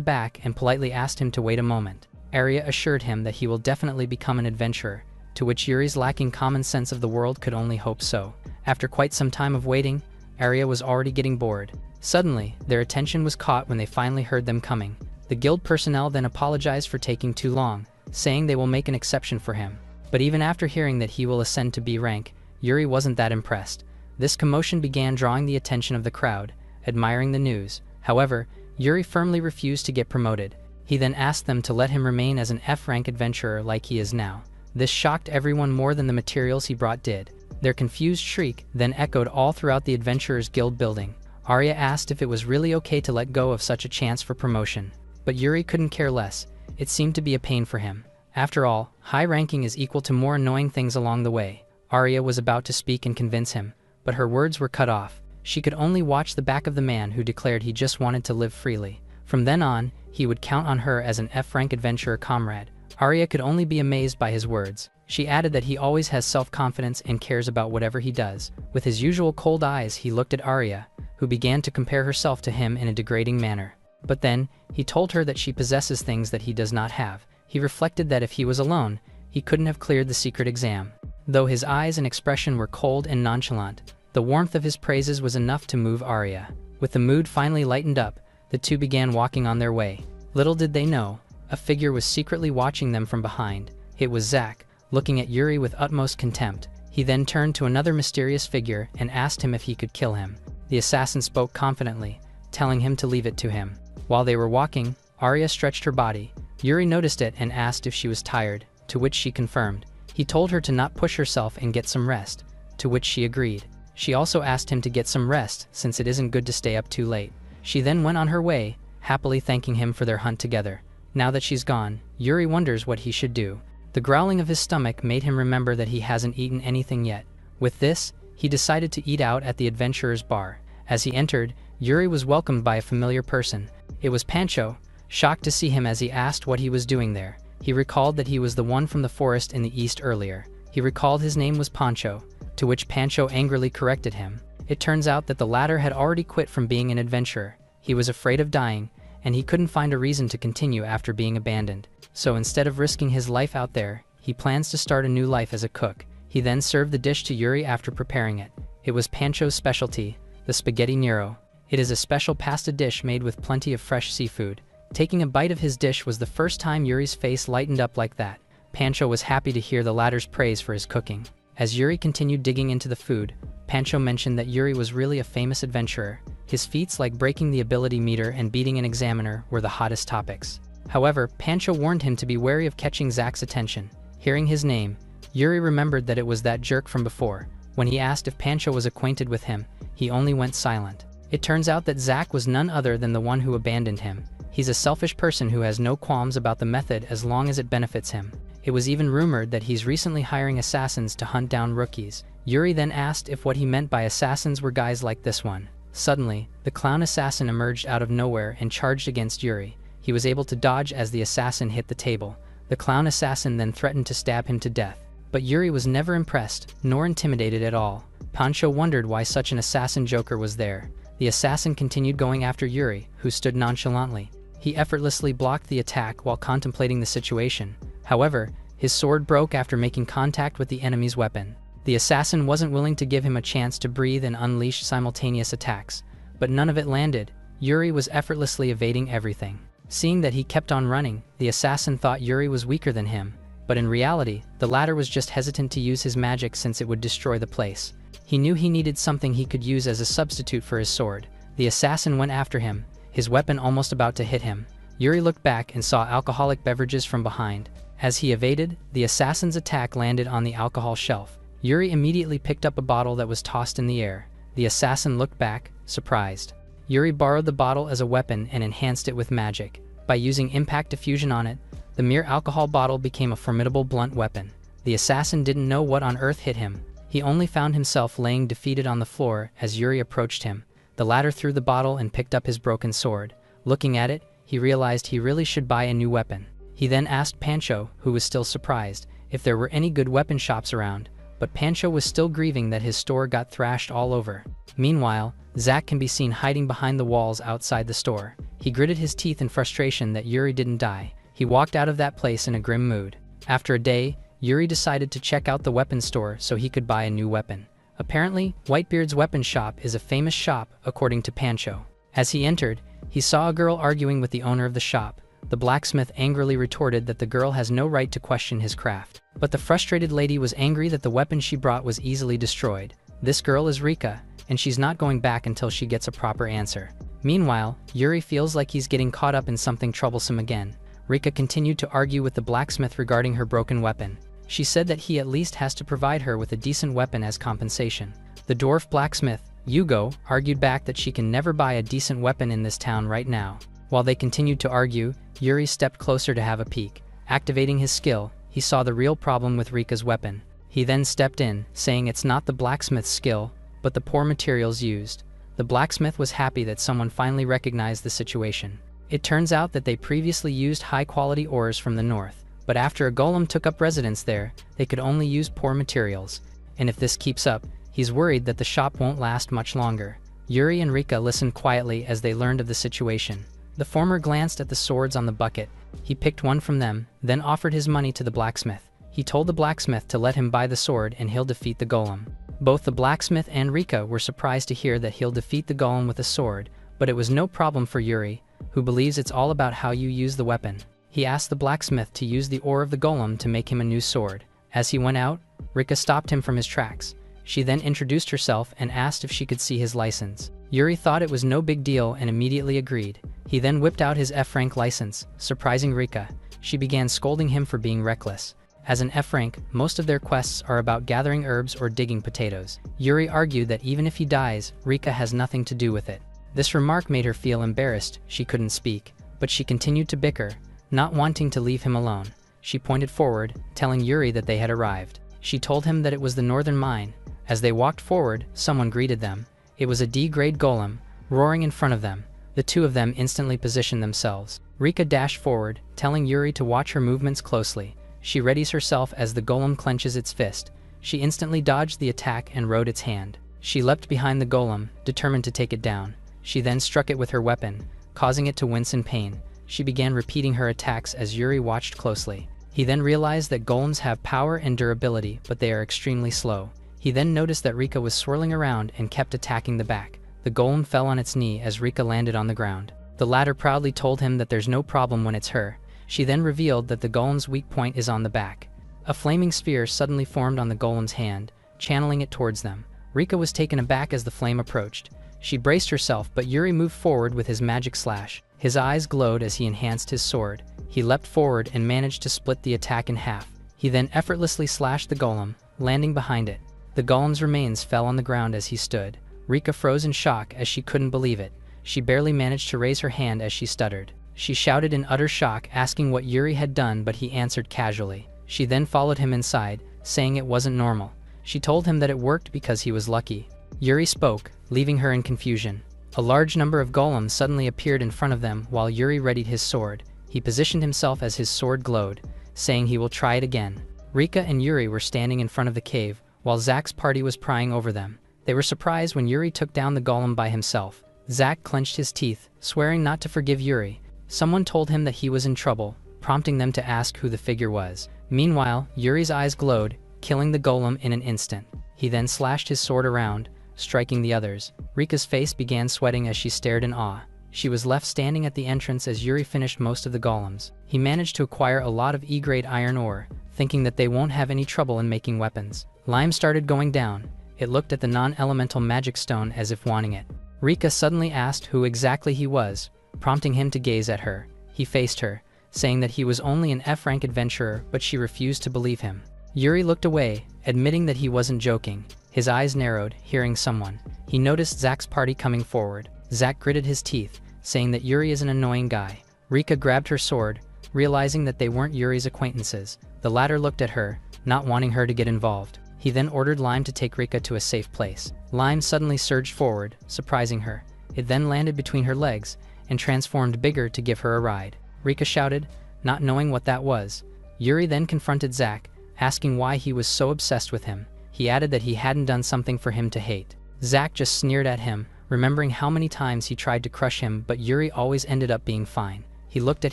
Speaker 1: back and politely asked him to wait a moment. Arya assured him that he will definitely become an adventurer, to which Yuri's lacking common sense of the world could only hope so. After quite some time of waiting, Arya was already getting bored. Suddenly, their attention was caught when they finally heard them coming. The guild personnel then apologized for taking too long, saying they will make an exception for him. But even after hearing that he will ascend to B rank, Yuri wasn't that impressed. This commotion began drawing the attention of the crowd, admiring the news. However, Yuri firmly refused to get promoted. He then asked them to let him remain as an F-rank adventurer like he is now. This shocked everyone more than the materials he brought did. Their confused shriek then echoed all throughout the Adventurers Guild building. Arya asked if it was really okay to let go of such a chance for promotion. But Yuri couldn't care less. It seemed to be a pain for him. After all, high ranking is equal to more annoying things along the way. Arya was about to speak and convince him, but her words were cut off. She could only watch the back of the man who declared he just wanted to live freely. From then on, he would count on her as an F-rank adventurer comrade. Arya could only be amazed by his words. She added that he always has self-confidence and cares about whatever he does. With his usual cold eyes, he looked at Arya, who began to compare herself to him in a degrading manner. But then, he told her that she possesses things that he does not have. He reflected that if he was alone, he couldn't have cleared the secret exam. Though his eyes and expression were cold and nonchalant, the warmth of his praises was enough to move Arya. With the mood finally lightened up, the two began walking on their way. Little did they know, a figure was secretly watching them from behind. It was Zack, looking at Yuri with utmost contempt. He then turned to another mysterious figure and asked him if he could kill him. The assassin spoke confidently, telling him to leave it to him. While they were walking, Arya stretched her body. Yuri noticed it and asked if she was tired, to which she confirmed. He told her to not push herself and get some rest, to which she agreed. She also asked him to get some rest since it isn't good to stay up too late. She then went on her way, happily thanking him for their hunt together. Now that she's gone, Yuri wonders what he should do. The growling of his stomach made him remember that he hasn't eaten anything yet. With this, he decided to eat out at the adventurer's bar. As he entered, Yuri was welcomed by a familiar person. It was Pancho, shocked to see him as he asked what he was doing there. He recalled that he was the one from the forest in the east earlier. He recalled his name was Pancho, to which Pancho angrily corrected him. It turns out that the latter had already quit from being an adventurer. He was afraid of dying, and he couldn't find a reason to continue after being abandoned. So instead of risking his life out there, he plans to start a new life as a cook. He then served the dish to Yuri after preparing it. It was Pancho's specialty, the spaghetti nero. It is a special pasta dish made with plenty of fresh seafood. Taking a bite of his dish was the first time Yuri's face lightened up like that. Pancho was happy to hear the latter's praise for his cooking. As Yuri continued digging into the food, Pancho mentioned that Yuri was really a famous adventurer. His feats like breaking the ability meter and beating an examiner were the hottest topics. However, Pancho warned him to be wary of catching Zack's attention. Hearing his name, Yuri remembered that it was that jerk from before. When he asked if Pancho was acquainted with him, he only went silent. It turns out that Zack was none other than the one who abandoned him. He's a selfish person who has no qualms about the method as long as it benefits him. It was even rumored that he's recently hiring assassins to hunt down rookies. Yuri then asked if what he meant by assassins were guys like this one. Suddenly, the clown assassin emerged out of nowhere and charged against Yuri. He was able to dodge as the assassin hit the table. The clown assassin then threatened to stab him to death. But Yuri was never impressed, nor intimidated at all. Pancho wondered why such an assassin joker was there. The assassin continued going after Yuri, who stood nonchalantly. He effortlessly blocked the attack while contemplating the situation. However, his sword broke after making contact with the enemy's weapon. The assassin wasn't willing to give him a chance to breathe and unleashed simultaneous attacks, but none of it landed. Yuri was effortlessly evading everything. Seeing that he kept on running, the assassin thought Yuri was weaker than him, but in reality, the latter was just hesitant to use his magic since it would destroy the place. He knew he needed something he could use as a substitute for his sword. The assassin went after him, his weapon almost about to hit him. Yuri looked back and saw alcoholic beverages from behind. As he evaded, the assassin's attack landed on the alcohol shelf. Yuri immediately picked up a bottle that was tossed in the air. The assassin looked back, surprised. Yuri borrowed the bottle as a weapon and enhanced it with magic. By using impact diffusion on it, the mere alcohol bottle became a formidable blunt weapon. The assassin didn't know what on earth hit him. He only found himself laying defeated on the floor as Yuri approached him. The latter threw the bottle and picked up his broken sword. Looking at it, he realized he really should buy a new weapon. He then asked Pancho, who was still surprised, if there were any good weapon shops around. but Pancho was still grieving that his store got thrashed all over. Meanwhile, Zach can be seen hiding behind the walls outside the store. He gritted his teeth in frustration that Yuri didn't die. He walked out of that place in a grim mood. After a day, Yuri decided to check out the weapons store so he could buy a new weapon. Apparently, Whitebeard's weapon shop is a famous shop, according to Pancho. As he entered, he saw a girl arguing with the owner of the shop. The blacksmith angrily retorted that the girl has no right to question his craft. But the frustrated lady was angry that the weapon she brought was easily destroyed. This girl is Rika, and she's not going back until she gets a proper answer. Meanwhile, Yuri feels like he's getting caught up in something troublesome again. Rika continued to argue with the blacksmith regarding her broken weapon. She said that he at least has to provide her with a decent weapon as compensation. The dwarf blacksmith, Yugo, argued back that she can never buy a decent weapon in this town right now. While they continued to argue, Yuri stepped closer to have a peek. Activating his skill, he saw the real problem with Rika's weapon. He then stepped in, saying it's not the blacksmith's skill, but the poor materials used. The blacksmith was happy that someone finally recognized the situation. It turns out that they previously used high-quality ores from the north, but after a golem took up residence there, they could only use poor materials. And if this keeps up, he's worried that the shop won't last much longer. Yuri and Rika listened quietly as they learned of the situation. The former glanced at the swords on the bucket. He picked one from them, then offered his money to the blacksmith. He told the blacksmith to let him buy the sword and he'll defeat the golem. Both the blacksmith and Rika were surprised to hear that he'll defeat the golem with a sword, but it was no problem for Yuri, who believes it's all about how you use the weapon. He asked the blacksmith to use the ore of the golem to make him a new sword. As he went out, Rika stopped him from his tracks. She then introduced herself and asked if she could see his license. Yuri thought it was no big deal and immediately agreed. He then whipped out his F-rank license, surprising Rika. She began scolding him for being reckless. As an F-rank, most of their quests are about gathering herbs or digging potatoes. Yuri argued that even if he dies, Rika has nothing to do with it. This remark made her feel embarrassed. She couldn't speak, but she continued to bicker, not wanting to leave him alone. She pointed forward, telling Yuri that they had arrived. She told him that it was the northern mine. As they walked forward, someone greeted them. It was a D-grade golem, roaring in front of them. The two of them instantly positioned themselves. Rika dashed forward, telling Yuri to watch her movements closely. She readies herself as the golem clenches its fist. She instantly dodged the attack and rode its hand. She leapt behind the golem, determined to take it down. She then struck it with her weapon, causing it to wince in pain. She began repeating her attacks as Yuri watched closely. He then realized that golems have power and durability, but they are extremely slow. He then noticed that Rika was swirling around and kept attacking the back. The golem fell on its knee as Rika landed on the ground. The latter proudly told him that there's no problem when it's her. She then revealed that the golem's weak point is on the back. A flaming sphere suddenly formed on the golem's hand, channeling it towards them. Rika was taken aback as the flame approached. She braced herself, but Yuri moved forward with his magic slash. His eyes glowed as he enhanced his sword. He leapt forward and managed to split the attack in half. He then effortlessly slashed the golem, landing behind it. The golem's remains fell on the ground as he stood. Rika froze in shock as she couldn't believe it. She barely managed to raise her hand as she stuttered. She shouted in utter shock, asking what Yuri had done, but he answered casually. She then followed him inside, saying it wasn't normal. She told him that it worked because he was lucky. Yuri spoke, leaving her in confusion. A large number of golems suddenly appeared in front of them while Yuri readied his sword. He positioned himself as his sword glowed, saying he will try it again. Rika and Yuri were standing in front of the cave, while Zach's party was prying over them. They were surprised when Yuri took down the golem by himself. Zach clenched his teeth, swearing not to forgive Yuri. Someone told him that he was in trouble, prompting them to ask who the figure was. Meanwhile, Yuri's eyes glowed, killing the golem in an instant. He then slashed his sword around, striking the others. Rika's face began sweating as she stared in awe. She was left standing at the entrance as Yuri finished most of the golems. He managed to acquire a lot of E-grade iron ore, thinking that they won't have any trouble in making weapons. Lime started going down. It looked at the non-elemental magic stone as if wanting it. Rika suddenly asked who exactly he was, prompting him to gaze at her. He faced her, saying that he was only an F-rank adventurer, but she refused to believe him. Yuri looked away, admitting that he wasn't joking. His eyes narrowed, hearing someone. He noticed Zach's party coming forward. Zach gritted his teeth, saying that Yuri is an annoying guy. Rika grabbed her sword, realizing that they weren't Yuri's acquaintances. The latter looked at her, not wanting her to get involved. He then ordered Lime to take Rika to a safe place. Lime suddenly surged forward, surprising her. It then landed between her legs, and transformed bigger to give her a ride. Rika shouted, not knowing what that was. Yuri then confronted Zach, asking why he was so obsessed with him. He added that he hadn't done something for him to hate. Zach just sneered at him, remembering how many times he tried to crush him, but Yuri always ended up being fine. He looked at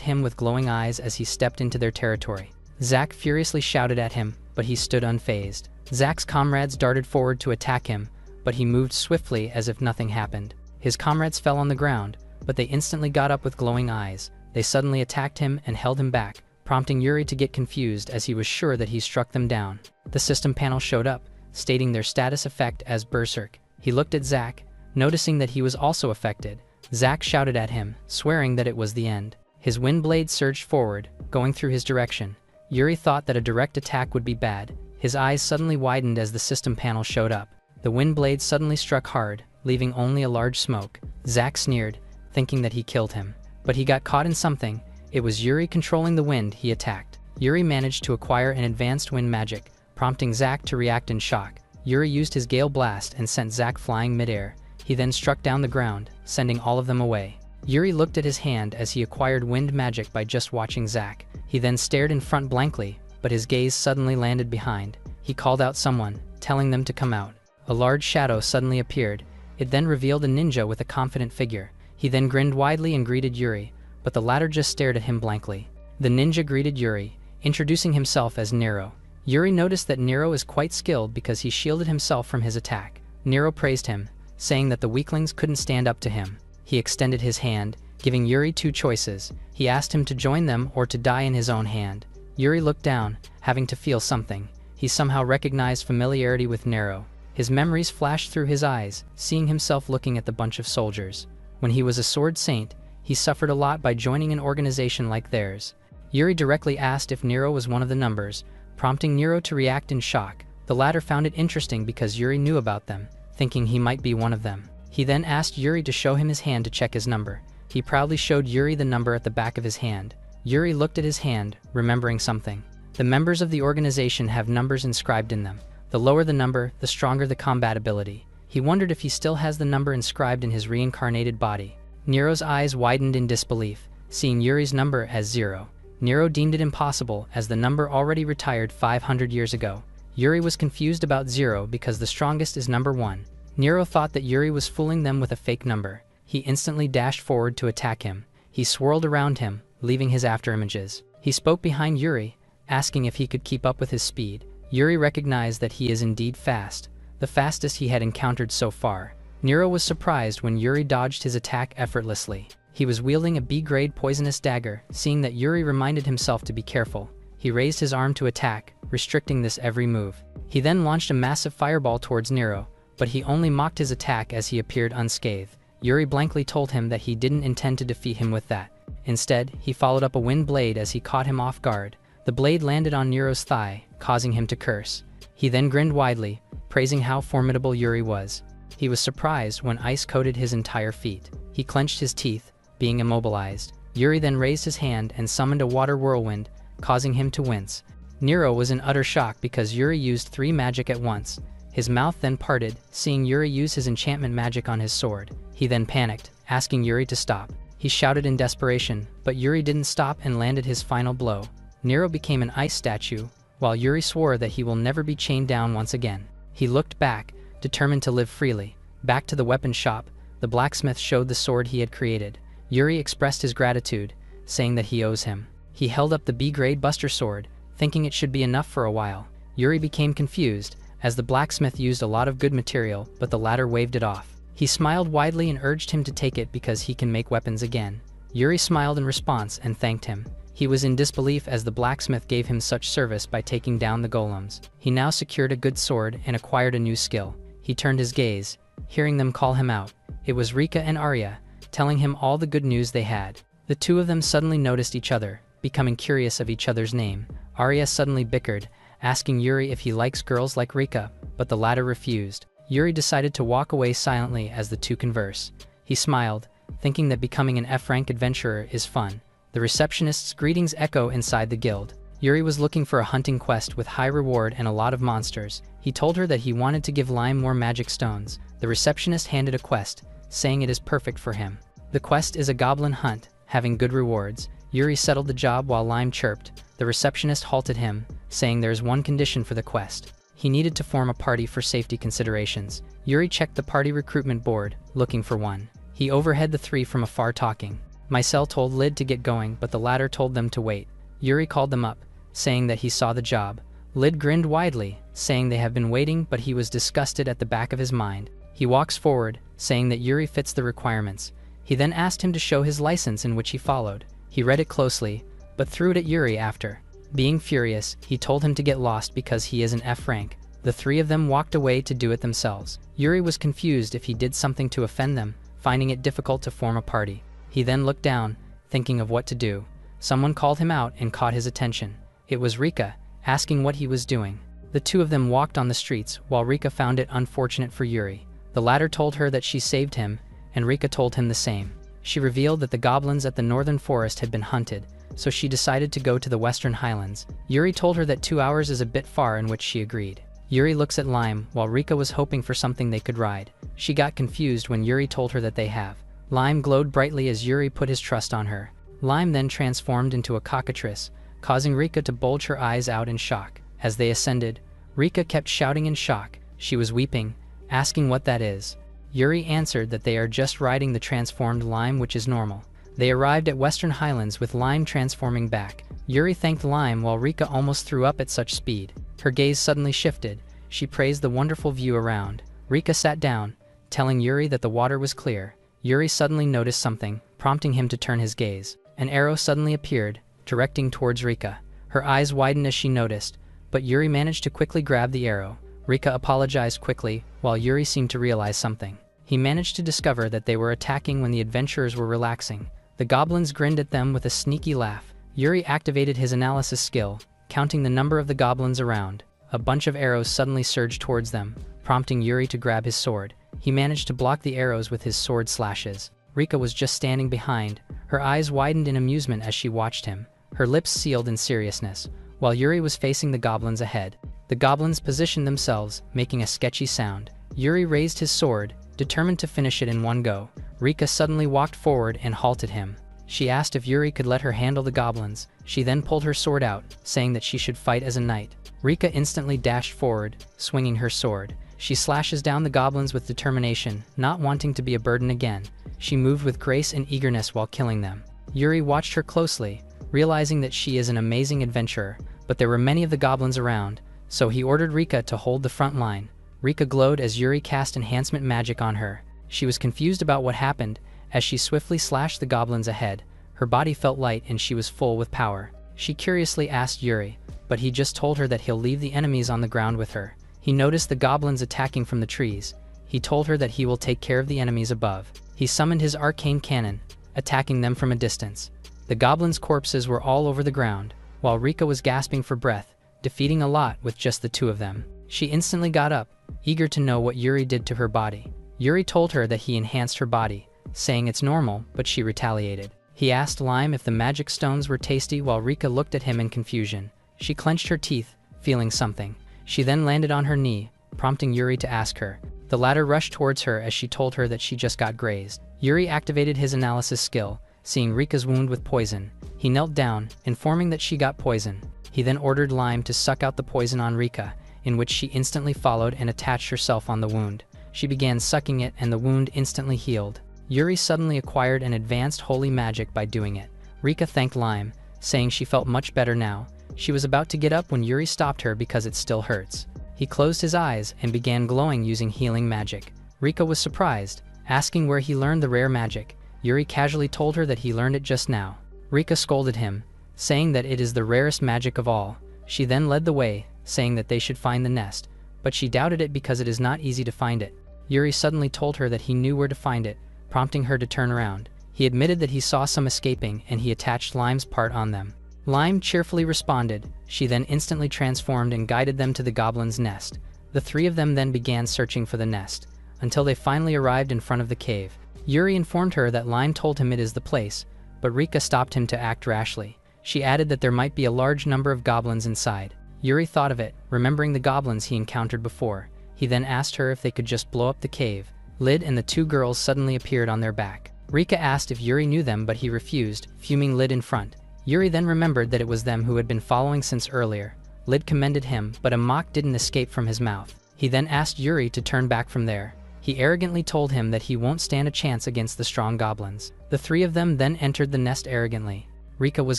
Speaker 1: him with glowing eyes as he stepped into their territory. Zach furiously shouted at him, but he stood unfazed. Zach's comrades darted forward to attack him, but he moved swiftly as if nothing happened. His comrades fell on the ground, but they instantly got up with glowing eyes. They suddenly attacked him and held him back, prompting Yuri to get confused as he was sure that he struck them down. The system panel showed up, stating their status effect as Berserk. He looked at Zach, noticing that he was also affected. Zach shouted at him, swearing that it was the end. His wind blade surged forward, going through his direction. Yuri thought that a direct attack would be bad. His eyes suddenly widened as the system panel showed up. The wind blade suddenly struck hard, leaving only a large smoke. Zach sneered, thinking that he killed him. But he got caught in something. It was Yuri controlling the wind he attacked. Yuri managed to acquire an advanced wind magic, prompting Zach to react in shock. Yuri used his Gale Blast and sent Zach flying midair. He then struck down the ground, sending all of them away. Yuri looked at his hand as he acquired wind magic by just watching Zach. He then stared in front blankly, but his gaze suddenly landed behind. He called out someone, telling them to come out. A large shadow suddenly appeared. It then revealed a ninja with a confident figure. He then grinned widely and greeted Yuri, but the latter just stared at him blankly. The ninja greeted Yuri, introducing himself as Nero. Yuri noticed that Nero is quite skilled because he shielded himself from his attack. Nero praised him, saying that the weaklings couldn't stand up to him. He extended his hand, giving Yuri two choices. He asked him to join them or to die in his own hand. Yuri looked down, having to feel something. He somehow recognized familiarity with Nero. His memories flashed through his eyes, seeing himself looking at the bunch of soldiers. When he was a sword saint, he suffered a lot by joining an organization like theirs. Yuri directly asked if Nero was one of the numbers, prompting Nero to react in shock. The latter found it interesting because Yuri knew about them, thinking he might be one of them. He then asked Yuri to show him his hand to check his number. He proudly showed Yuri the number at the back of his hand. Yuri looked at his hand, remembering something. The members of the organization have numbers inscribed in them. The lower the number, the stronger the combat ability. He wondered if he still has the number inscribed in his reincarnated body. Nero's eyes widened in disbelief, seeing Yuri's number as 0. Nero deemed it impossible, as the number already retired 500 years ago. Yuri was confused about 0 because the strongest is number 1. Nero thought that Yuri was fooling them with a fake number. He instantly dashed forward to attack him. He swirled around him, leaving his afterimages. He spoke behind Yuri, asking if he could keep up with his speed. Yuri recognized that he is indeed fast, the fastest he had encountered so far. Nero was surprised when Yuri dodged his attack effortlessly. He was wielding a B-grade poisonous dagger. Seeing that Yuri reminded himself to be careful, he raised his arm to attack, restricting this every move. He then launched a massive fireball towards Nero, but he only mocked his attack as he appeared unscathed. Yuri blankly told him that he didn't intend to defeat him with that. Instead, he followed up a wind blade as he caught him off guard. The blade landed on Nero's thigh, causing him to curse. He then grinned widely, praising how formidable Yuri was. He was surprised when ice coated his entire feet. He clenched his teeth, being immobilized. Yuri then raised his hand and summoned a water whirlwind, causing him to wince. Nero was in utter shock because Yuri used 3 magic at once. His mouth then parted, seeing Yuri use his enchantment magic on his sword. He then panicked, asking Yuri to stop. He shouted in desperation, but Yuri didn't stop and landed his final blow. Nero became an ice statue, while Yuri swore that he will never be chained down once again. He looked back, determined to live freely. Back to the weapon shop, the blacksmith showed the sword he had created. Yuri expressed his gratitude, saying that he owes him. He held up the B-grade Buster sword, thinking it should be enough for a while. Yuri became confused, as the blacksmith used a lot of good material, but the latter waved it off. He smiled widely and urged him to take it because he can make weapons again. Yuri smiled in response and thanked him. He was in disbelief as the blacksmith gave him such service by taking down the golems. He now secured a good sword and acquired a new skill. He turned his gaze, hearing them call him out. It was Rika and Arya, telling him all the good news they had. The two of them suddenly noticed each other, becoming curious of each other's name. Arya suddenly bickered, asking Yuri if he likes girls like Rika, but the latter refused. Yuri decided to walk away silently as the two converse. He smiled, thinking that becoming an F-rank adventurer is fun. The receptionist's greetings echo inside the guild. Yuri was looking for a hunting quest with high reward and a lot of monsters. He told her that he wanted to give Lime more magic stones. The receptionist handed a quest, saying it is perfect for him. The quest is a goblin hunt, having good rewards. Yuri settled the job while Lime chirped. The receptionist halted him, saying there is one condition for the quest. He needed to form a party for safety considerations. Yuri checked the party recruitment board, looking for one. He overheard the three from afar talking. Micelle told Lid to get going, but the latter told them to wait. Yuri called them up, saying that he saw the job. Lid grinned widely, saying they have been waiting, but he was disgusted at the back of his mind. He walks forward, saying that Yuri fits the requirements. He then asked him to show his license, in which he followed. He read it closely, but threw it at Yuri after. Being furious, he told him to get lost because he is an F rank. The three of them walked away to do it themselves. Yuri was confused if he did something to offend them, finding it difficult to form a party. He then looked down, thinking of what to do. Someone called him out and caught his attention. It was Rika, asking what he was doing. The two of them walked on the streets, while Rika found it unfortunate for Yuri. The latter told her that she saved him, and Rika told him the same. She revealed that the goblins at the northern forest had been hunted, so she decided to go to the western highlands. Yuri told her that 2 hours is a bit far, in which she agreed. Yuri looks at Lime, while Rika was hoping for something they could ride. She got confused when Yuri told her that they have. Lime glowed brightly as Yuri put his trust on her. Lime then transformed into a cockatrice, causing Rika to bulge her eyes out in shock. As they ascended, Rika kept shouting in shock. She was weeping, asking what that is. Yuri answered that they are just riding the transformed Lime, which is normal. They arrived at Western Highlands with Lime transforming back. Yuri thanked Lime while Rika almost threw up at such speed. Her gaze suddenly shifted. She praised the wonderful view around. Rika sat down, telling Yuri that the water was clear. Yuri suddenly noticed something, prompting him to turn his gaze. An arrow suddenly appeared, directing towards Rika. Her eyes widened as she noticed, but Yuri managed to quickly grab the arrow. Rika apologized quickly, while Yuri seemed to realize something. He managed to discover that they were attacking when the adventurers were relaxing. The goblins grinned at them with a sneaky laugh. Yuri activated his analysis skill, counting the number of the goblins around. A bunch of arrows suddenly surged towards them, prompting Yuri to grab his sword. He managed to block the arrows with his sword slashes. Rika was just standing behind. Her eyes widened in amusement as she watched him, her lips sealed in seriousness, while Yuri was facing the goblins ahead. The goblins positioned themselves, making a sketchy sound. Yuri raised his sword, determined to finish it in one go. Rika suddenly walked forward and halted him. She asked if Yuri could let her handle the goblins. She then pulled her sword out, saying that she should fight as a knight. Rika instantly dashed forward, swinging her sword. She slashes down the goblins with determination, not wanting to be a burden again. She moved with grace and eagerness while killing them. Yuri watched her closely, realizing that she is an amazing adventurer, but there were many of the goblins around, so he ordered Rika to hold the front line. Rika glowed as Yuri cast enhancement magic on her. She was confused about what happened. As she swiftly slashed the goblins ahead, her body felt light and she was full with power. She curiously asked Yuri, but he just told her that he'll leave the enemies on the ground with her. He noticed the goblins attacking from the trees. He told her that he will take care of the enemies above. He summoned his arcane cannon, attacking them from a distance. The goblins' corpses were all over the ground, while Rika was gasping for breath, defeating a lot with just the two of them. She instantly got up, eager to know what Yuri did to her body. Yuri told her that he enhanced her body, saying it's normal, but she retaliated. He asked Lime if the magic stones were tasty while Rika looked at him in confusion. She clenched her teeth, feeling something. She then landed on her knee, prompting Yuri to ask her. The latter rushed towards her as she told her that she just got grazed. Yuri activated his analysis skill, seeing Rika's wound with poison. He knelt down, informing that she got poison. He then ordered Lime to suck out the poison on Rika, in which she instantly followed and attached herself on the wound. She began sucking it and the wound instantly healed. Yuri suddenly acquired an advanced holy magic by doing it. Rika thanked Lime, saying she felt much better now. She was about to get up when Yuri stopped her because it still hurts. He closed his eyes and began glowing using healing magic. Rika was surprised, asking where he learned the rare magic. Yuri casually told her that he learned it just now. Rika scolded him, saying that it is the rarest magic of all. She then led the way, saying that they should find the nest, but she doubted it because it is not easy to find it. Yuri suddenly told her that he knew where to find it, prompting her to turn around. He admitted that he saw some escaping and he attached Lime's part on them. Lime cheerfully responded. She then instantly transformed and guided them to the goblin's nest. The three of them then began searching for the nest, until they finally arrived in front of the cave. Yuri informed her that Lime told him it is the place, but Rika stopped him to act rashly. She added that there might be a large number of goblins inside. Yuri thought of it, remembering the goblins he encountered before. He then asked her if they could just blow up the cave. Lid and the two girls suddenly appeared on their back. Rika asked if Yuri knew them, but he refused, fuming Lid in front. Yuri then remembered that it was them who had been following since earlier. Lid commended him, but a mock didn't escape from his mouth. He then asked Yuri to turn back from there. He arrogantly told him that he won't stand a chance against the strong goblins. The three of them then entered the nest arrogantly. Rika was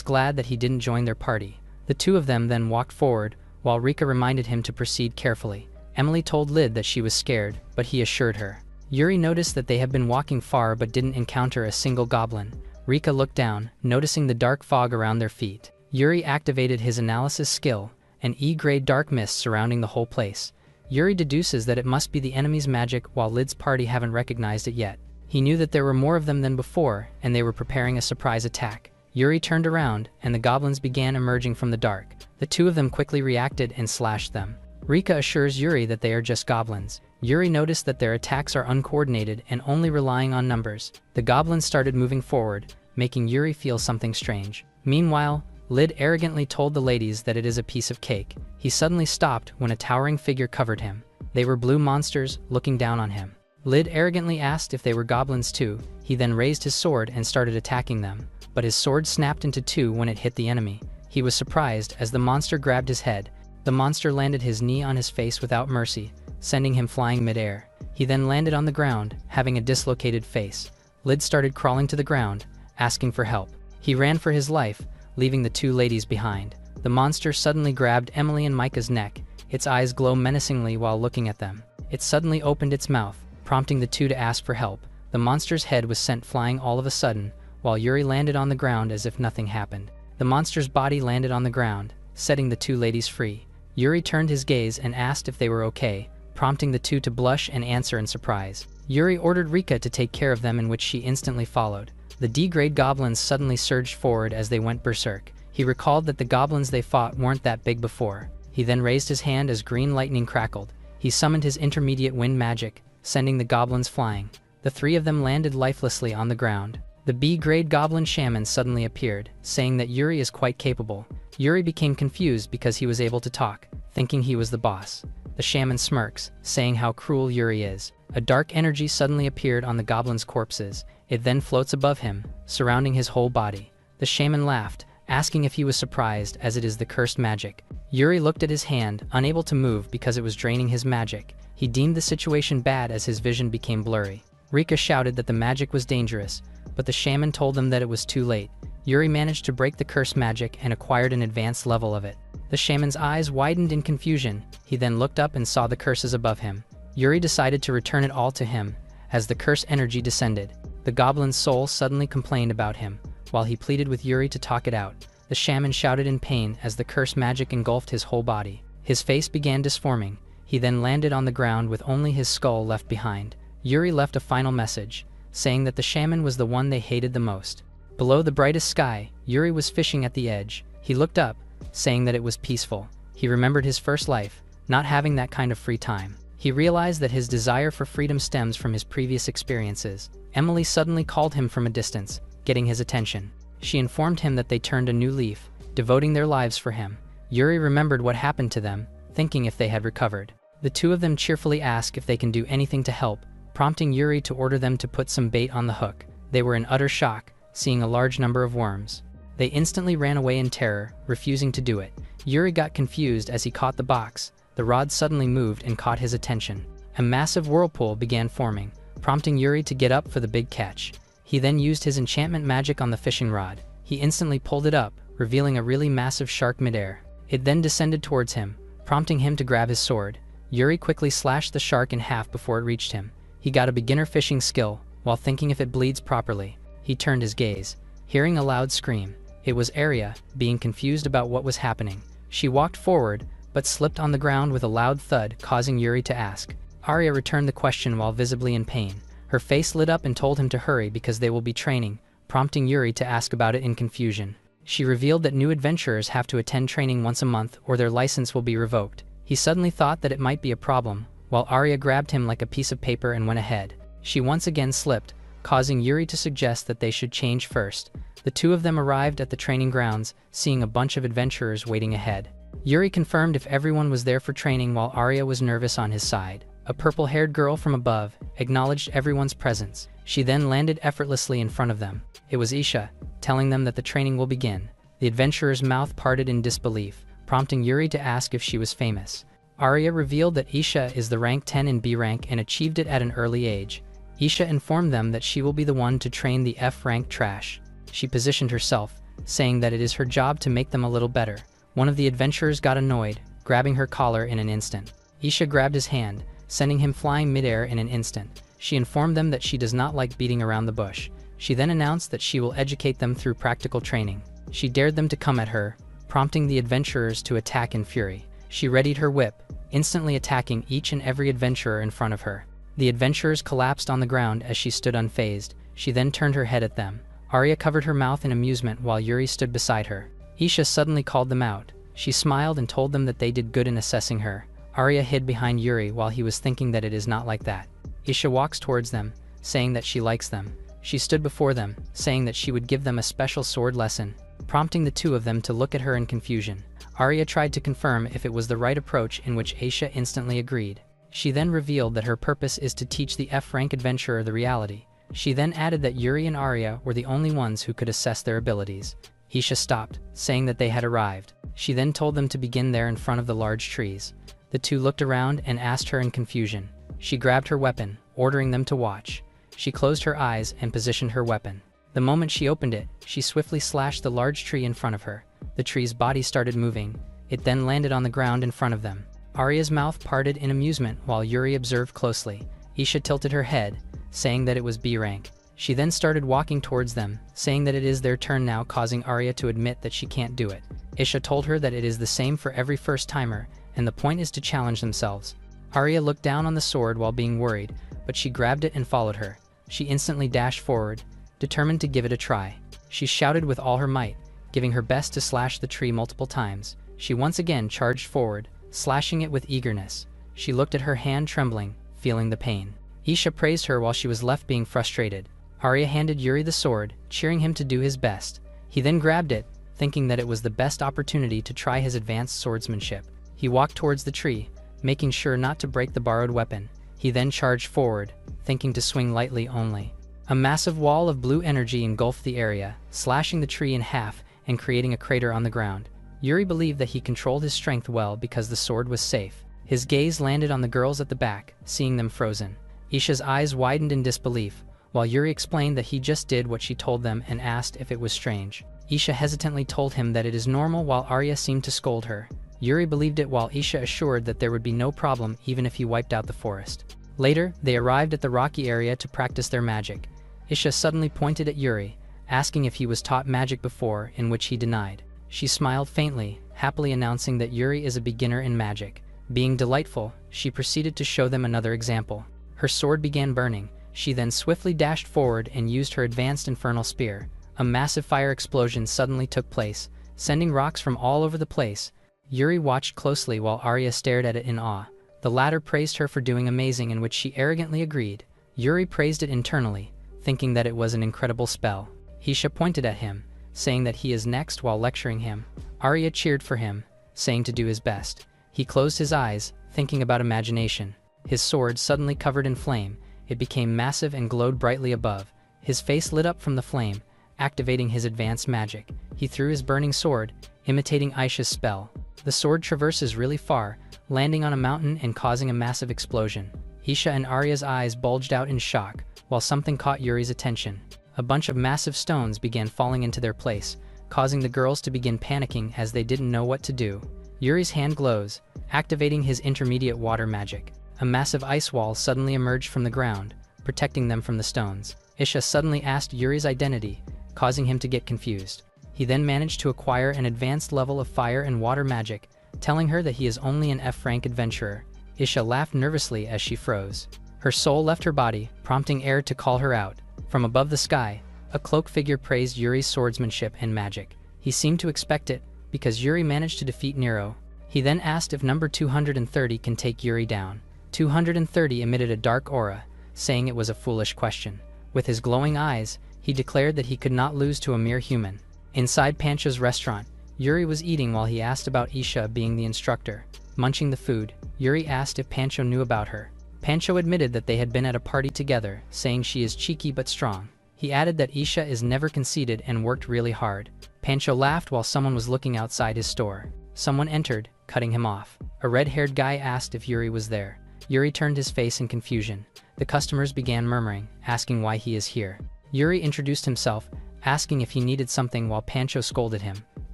Speaker 1: glad that he didn't join their party. The two of them then walked forward, while Rika reminded him to proceed carefully. Emily told Lid that she was scared, but he assured her. Yuri noticed that they had been walking far but didn't encounter a single goblin. Rika looked down, noticing the dark fog around their feet. Yuri activated his analysis skill, an E-grade dark mist surrounding the whole place. Yuri deduces that it must be the enemy's magic, while Lid's party haven't recognized it yet. He knew that there were more of them than before, and they were preparing a surprise attack. Yuri turned around, and the goblins began emerging from the dark. The two of them quickly reacted and slashed them. Rika assures Yuri that they are just goblins. Yuri noticed that their attacks are uncoordinated and only relying on numbers. The goblins started moving forward, making Yuri feel something strange. Meanwhile, Lid arrogantly told the ladies that it is a piece of cake. He suddenly stopped when a towering figure covered him. They were blue monsters, looking down on him. Lid arrogantly asked if they were goblins too. He then raised his sword and started attacking them, but his sword snapped into two when it hit the enemy. He was surprised as the monster grabbed his head. The monster landed his knee on his face without mercy, sending him flying mid-air. He then landed on the ground, having a dislocated face. Lid started crawling to the ground, asking for help. He ran for his life, leaving the two ladies behind. The monster suddenly grabbed Emily and Micah's neck. Its eyes glow menacingly while looking at them. It suddenly opened its mouth, prompting the two to ask for help. The monster's head was sent flying all of a sudden, while Yuri landed on the ground as if nothing happened. The monster's body landed on the ground, setting the two ladies free. Yuri turned his gaze and asked if they were okay, prompting the two to blush and answer in surprise. Yuri ordered Rika to take care of them, in which she instantly followed. The D-grade goblins suddenly surged forward as they went berserk. He recalled that the goblins they fought weren't that big before. He then raised his hand as green lightning crackled. He summoned his intermediate wind magic, sending the goblins flying. The three of them landed lifelessly on the ground. The B-grade goblin shaman suddenly appeared, saying that Yuri is quite capable. Yuri became confused because he was able to talk, thinking he was the boss. The shaman smirks, saying how cruel Yuri is. A dark energy suddenly appeared on the goblins' corpses. It then floats above him, surrounding his whole body. The shaman laughed, asking if he was surprised, as it is the cursed magic. Yuri looked at his hand, unable to move because it was draining his magic. He deemed the situation bad as his vision became blurry. Rika shouted that the magic was dangerous, but the shaman told them that it was too late. Yuri managed to break the cursed magic and acquired an advanced level of it. The shaman's eyes widened in confusion. He then looked up and saw the curses above him. Yuri decided to return it all to him, as the curse energy descended. The goblin's soul suddenly complained about him. While he pleaded with Yuri to talk it out, the shaman shouted in pain as the cursed magic engulfed his whole body. His face began disforming. He then landed on the ground with only his skull left behind. Yuri left a final message, saying that the shaman was the one they hated the most. Below the brightest sky, Yuri was fishing at the edge. He looked up, saying that it was peaceful. He remembered his first life, not having that kind of free time. He realized that his desire for freedom stems from his previous experiences. Emily suddenly called him from a distance, getting his attention. She informed him that they turned a new leaf, devoting their lives for him. Yuri remembered what happened to them, thinking if they had recovered. The two of them cheerfully ask if they can do anything to help, prompting Yuri to order them to put some bait on the hook. They were in utter shock, seeing a large number of worms. They instantly ran away in terror, refusing to do it. Yuri got confused as he caught the box. The rod suddenly moved and caught his attention. A massive whirlpool began forming, prompting Yuri to get up for the big catch. He then used his enchantment magic on the fishing rod. He instantly pulled it up, revealing a really massive shark midair. It then descended towards him, prompting him to grab his sword. Yuri quickly slashed the shark in half before it reached him. He got a beginner fishing skill, while thinking if it bleeds properly. He turned his gaze, hearing a loud scream. It was Arya, being confused about what was happening. She walked forward, but slipped on the ground with a loud thud, causing Yuri to ask. Arya returned the question while visibly in pain. Her face lit up and told him to hurry because they will be training, prompting Yuri to ask about it in confusion. She revealed that new adventurers have to attend training once a month or their license will be revoked. He suddenly thought that it might be a problem, while Arya grabbed him like a piece of paper and went ahead. She once again slipped, causing Yuri to suggest that they should change first. The two of them arrived at the training grounds, seeing a bunch of adventurers waiting ahead. Yuri confirmed if everyone was there for training while Arya was nervous on his side. A purple-haired girl from above acknowledged everyone's presence. She then landed effortlessly in front of them. It was Isha, telling them that the training will begin. The adventurer's mouth parted in disbelief, prompting Yuri to ask if she was famous. Arya revealed that Isha is the rank 10 in B rank and achieved it at an early age. Isha informed them that she will be the one to train the F rank trash. She positioned herself, saying that it is her job to make them a little better. One of the adventurers got annoyed, grabbing her collar in an instant. Isha grabbed his hand, sending him flying midair in an instant. She informed them that she does not like beating around the bush. She then announced that she will educate them through practical training. She dared them to come at her, prompting the adventurers to attack in fury. She readied her whip, instantly attacking each and every adventurer in front of her. The adventurers collapsed on the ground as she stood unfazed. She then turned her head at them. Arya covered her mouth in amusement while Yuri stood beside her. Isha suddenly called them out. She smiled and told them that they did good in assessing her. Arya hid behind Yuri while he was thinking that it is not like that. Isha walks towards them, saying that she likes them. She stood before them, saying that she would give them a special sword lesson, prompting the two of them to look at her in confusion. Arya tried to confirm if it was the right approach, in which Isha instantly agreed. She then revealed that her purpose is to teach the F-rank adventurer the reality. She then added that Yuri and Arya were the only ones who could assess their abilities. Isha stopped, saying that they had arrived. She then told them to begin there in front of the large trees. The two looked around and asked her in confusion. She grabbed her weapon, ordering them to watch. She closed her eyes and positioned her weapon. The moment she opened it, she swiftly slashed the large tree in front of her. The tree's body started moving. It then landed on the ground in front of them. Arya's mouth parted in amusement while Yuri observed closely. Isha tilted her head, saying that it was B rank. She then started walking towards them, saying that it is their turn now, causing Arya to admit that she can't do it. Isha told her that it is the same for every first-timer, and the point is to challenge themselves. Arya looked down on the sword while being worried, but she grabbed it and followed her. She instantly dashed forward, determined to give it a try. She shouted with all her might, giving her best to slash the tree multiple times. She once again charged forward, slashing it with eagerness. She looked at her hand trembling, feeling the pain. Isha praised her while she was left being frustrated. Arya handed Yuri the sword, cheering him to do his best. He then grabbed it, thinking that it was the best opportunity to try his advanced swordsmanship. He walked towards the tree, making sure not to break the borrowed weapon. He then charged forward, thinking to swing lightly only. A massive wall of blue energy engulfed the area, slashing the tree in half and creating a crater on the ground. Yuri believed that he controlled his strength well because the sword was safe. His gaze landed on the girls at the back, seeing them frozen. Isha's eyes widened in disbelief, while Yuri explained that he just did what she told them and asked if it was strange. Isha hesitantly told him that it is normal while Arya seemed to scold her. Yuri believed it while Isha assured that there would be no problem even if he wiped out the forest. Later, they arrived at the rocky area to practice their magic. Isha suddenly pointed at Yuri, asking if he was taught magic before, in which he denied. She smiled faintly, happily announcing that Yuri is a beginner in magic. Being delightful, she proceeded to show them another example. Her sword began burning. She then swiftly dashed forward and used her advanced infernal spear. A massive fire explosion suddenly took place, sending rocks from all over the place. Yuri watched closely while Arya stared at it in awe. The latter praised her for doing amazing, in which she arrogantly agreed. Yuri praised it internally, thinking that it was an incredible spell. Isha pointed at him, saying that he is next while lecturing him. Arya cheered for him, saying to do his best. He closed his eyes, thinking about imagination. His sword suddenly covered in flame. It became massive and glowed brightly above. His face lit up from the flame, activating his advanced magic. He threw his burning sword, imitating Isha's spell. The sword traverses really far, landing on a mountain and causing a massive explosion. Isha and Arya's eyes bulged out in shock, while something caught Yuri's attention. A bunch of massive stones began falling into their place, causing the girls to begin panicking as they didn't know what to do. Yuri's hand glows, activating his intermediate water magic. A massive ice wall suddenly emerged from the ground, protecting them from the stones. Isha suddenly asked Yuri's identity, causing him to get confused. He then managed to acquire an advanced level of fire and water magic, telling her that he is only an F-rank adventurer. Isha laughed nervously as she froze. Her soul left her body, prompting air to call her out. From above the sky, a cloaked figure praised Yuri's swordsmanship and magic. He seemed to expect it, because Yuri managed to defeat Nero. He then asked if number 230 can take Yuri down. 230 emitted a dark aura, saying it was a foolish question. With his glowing eyes, he declared that he could not lose to a mere human. Inside Pancho's restaurant, Yuri was eating while he asked about Isha being the instructor. Munching the food, Yuri asked if Pancho knew about her. Pancho admitted that they had been at a party together, saying she is cheeky but strong. He added that Isha is never conceited and worked really hard. Pancho laughed while someone was looking outside his store. someone entered, cutting him off. A red-haired guy asked if Yuri was there. Yuri turned his face in confusion. The customers began murmuring, asking why he is here. Yuri introduced himself, asking if he needed something while Pancho scolded him.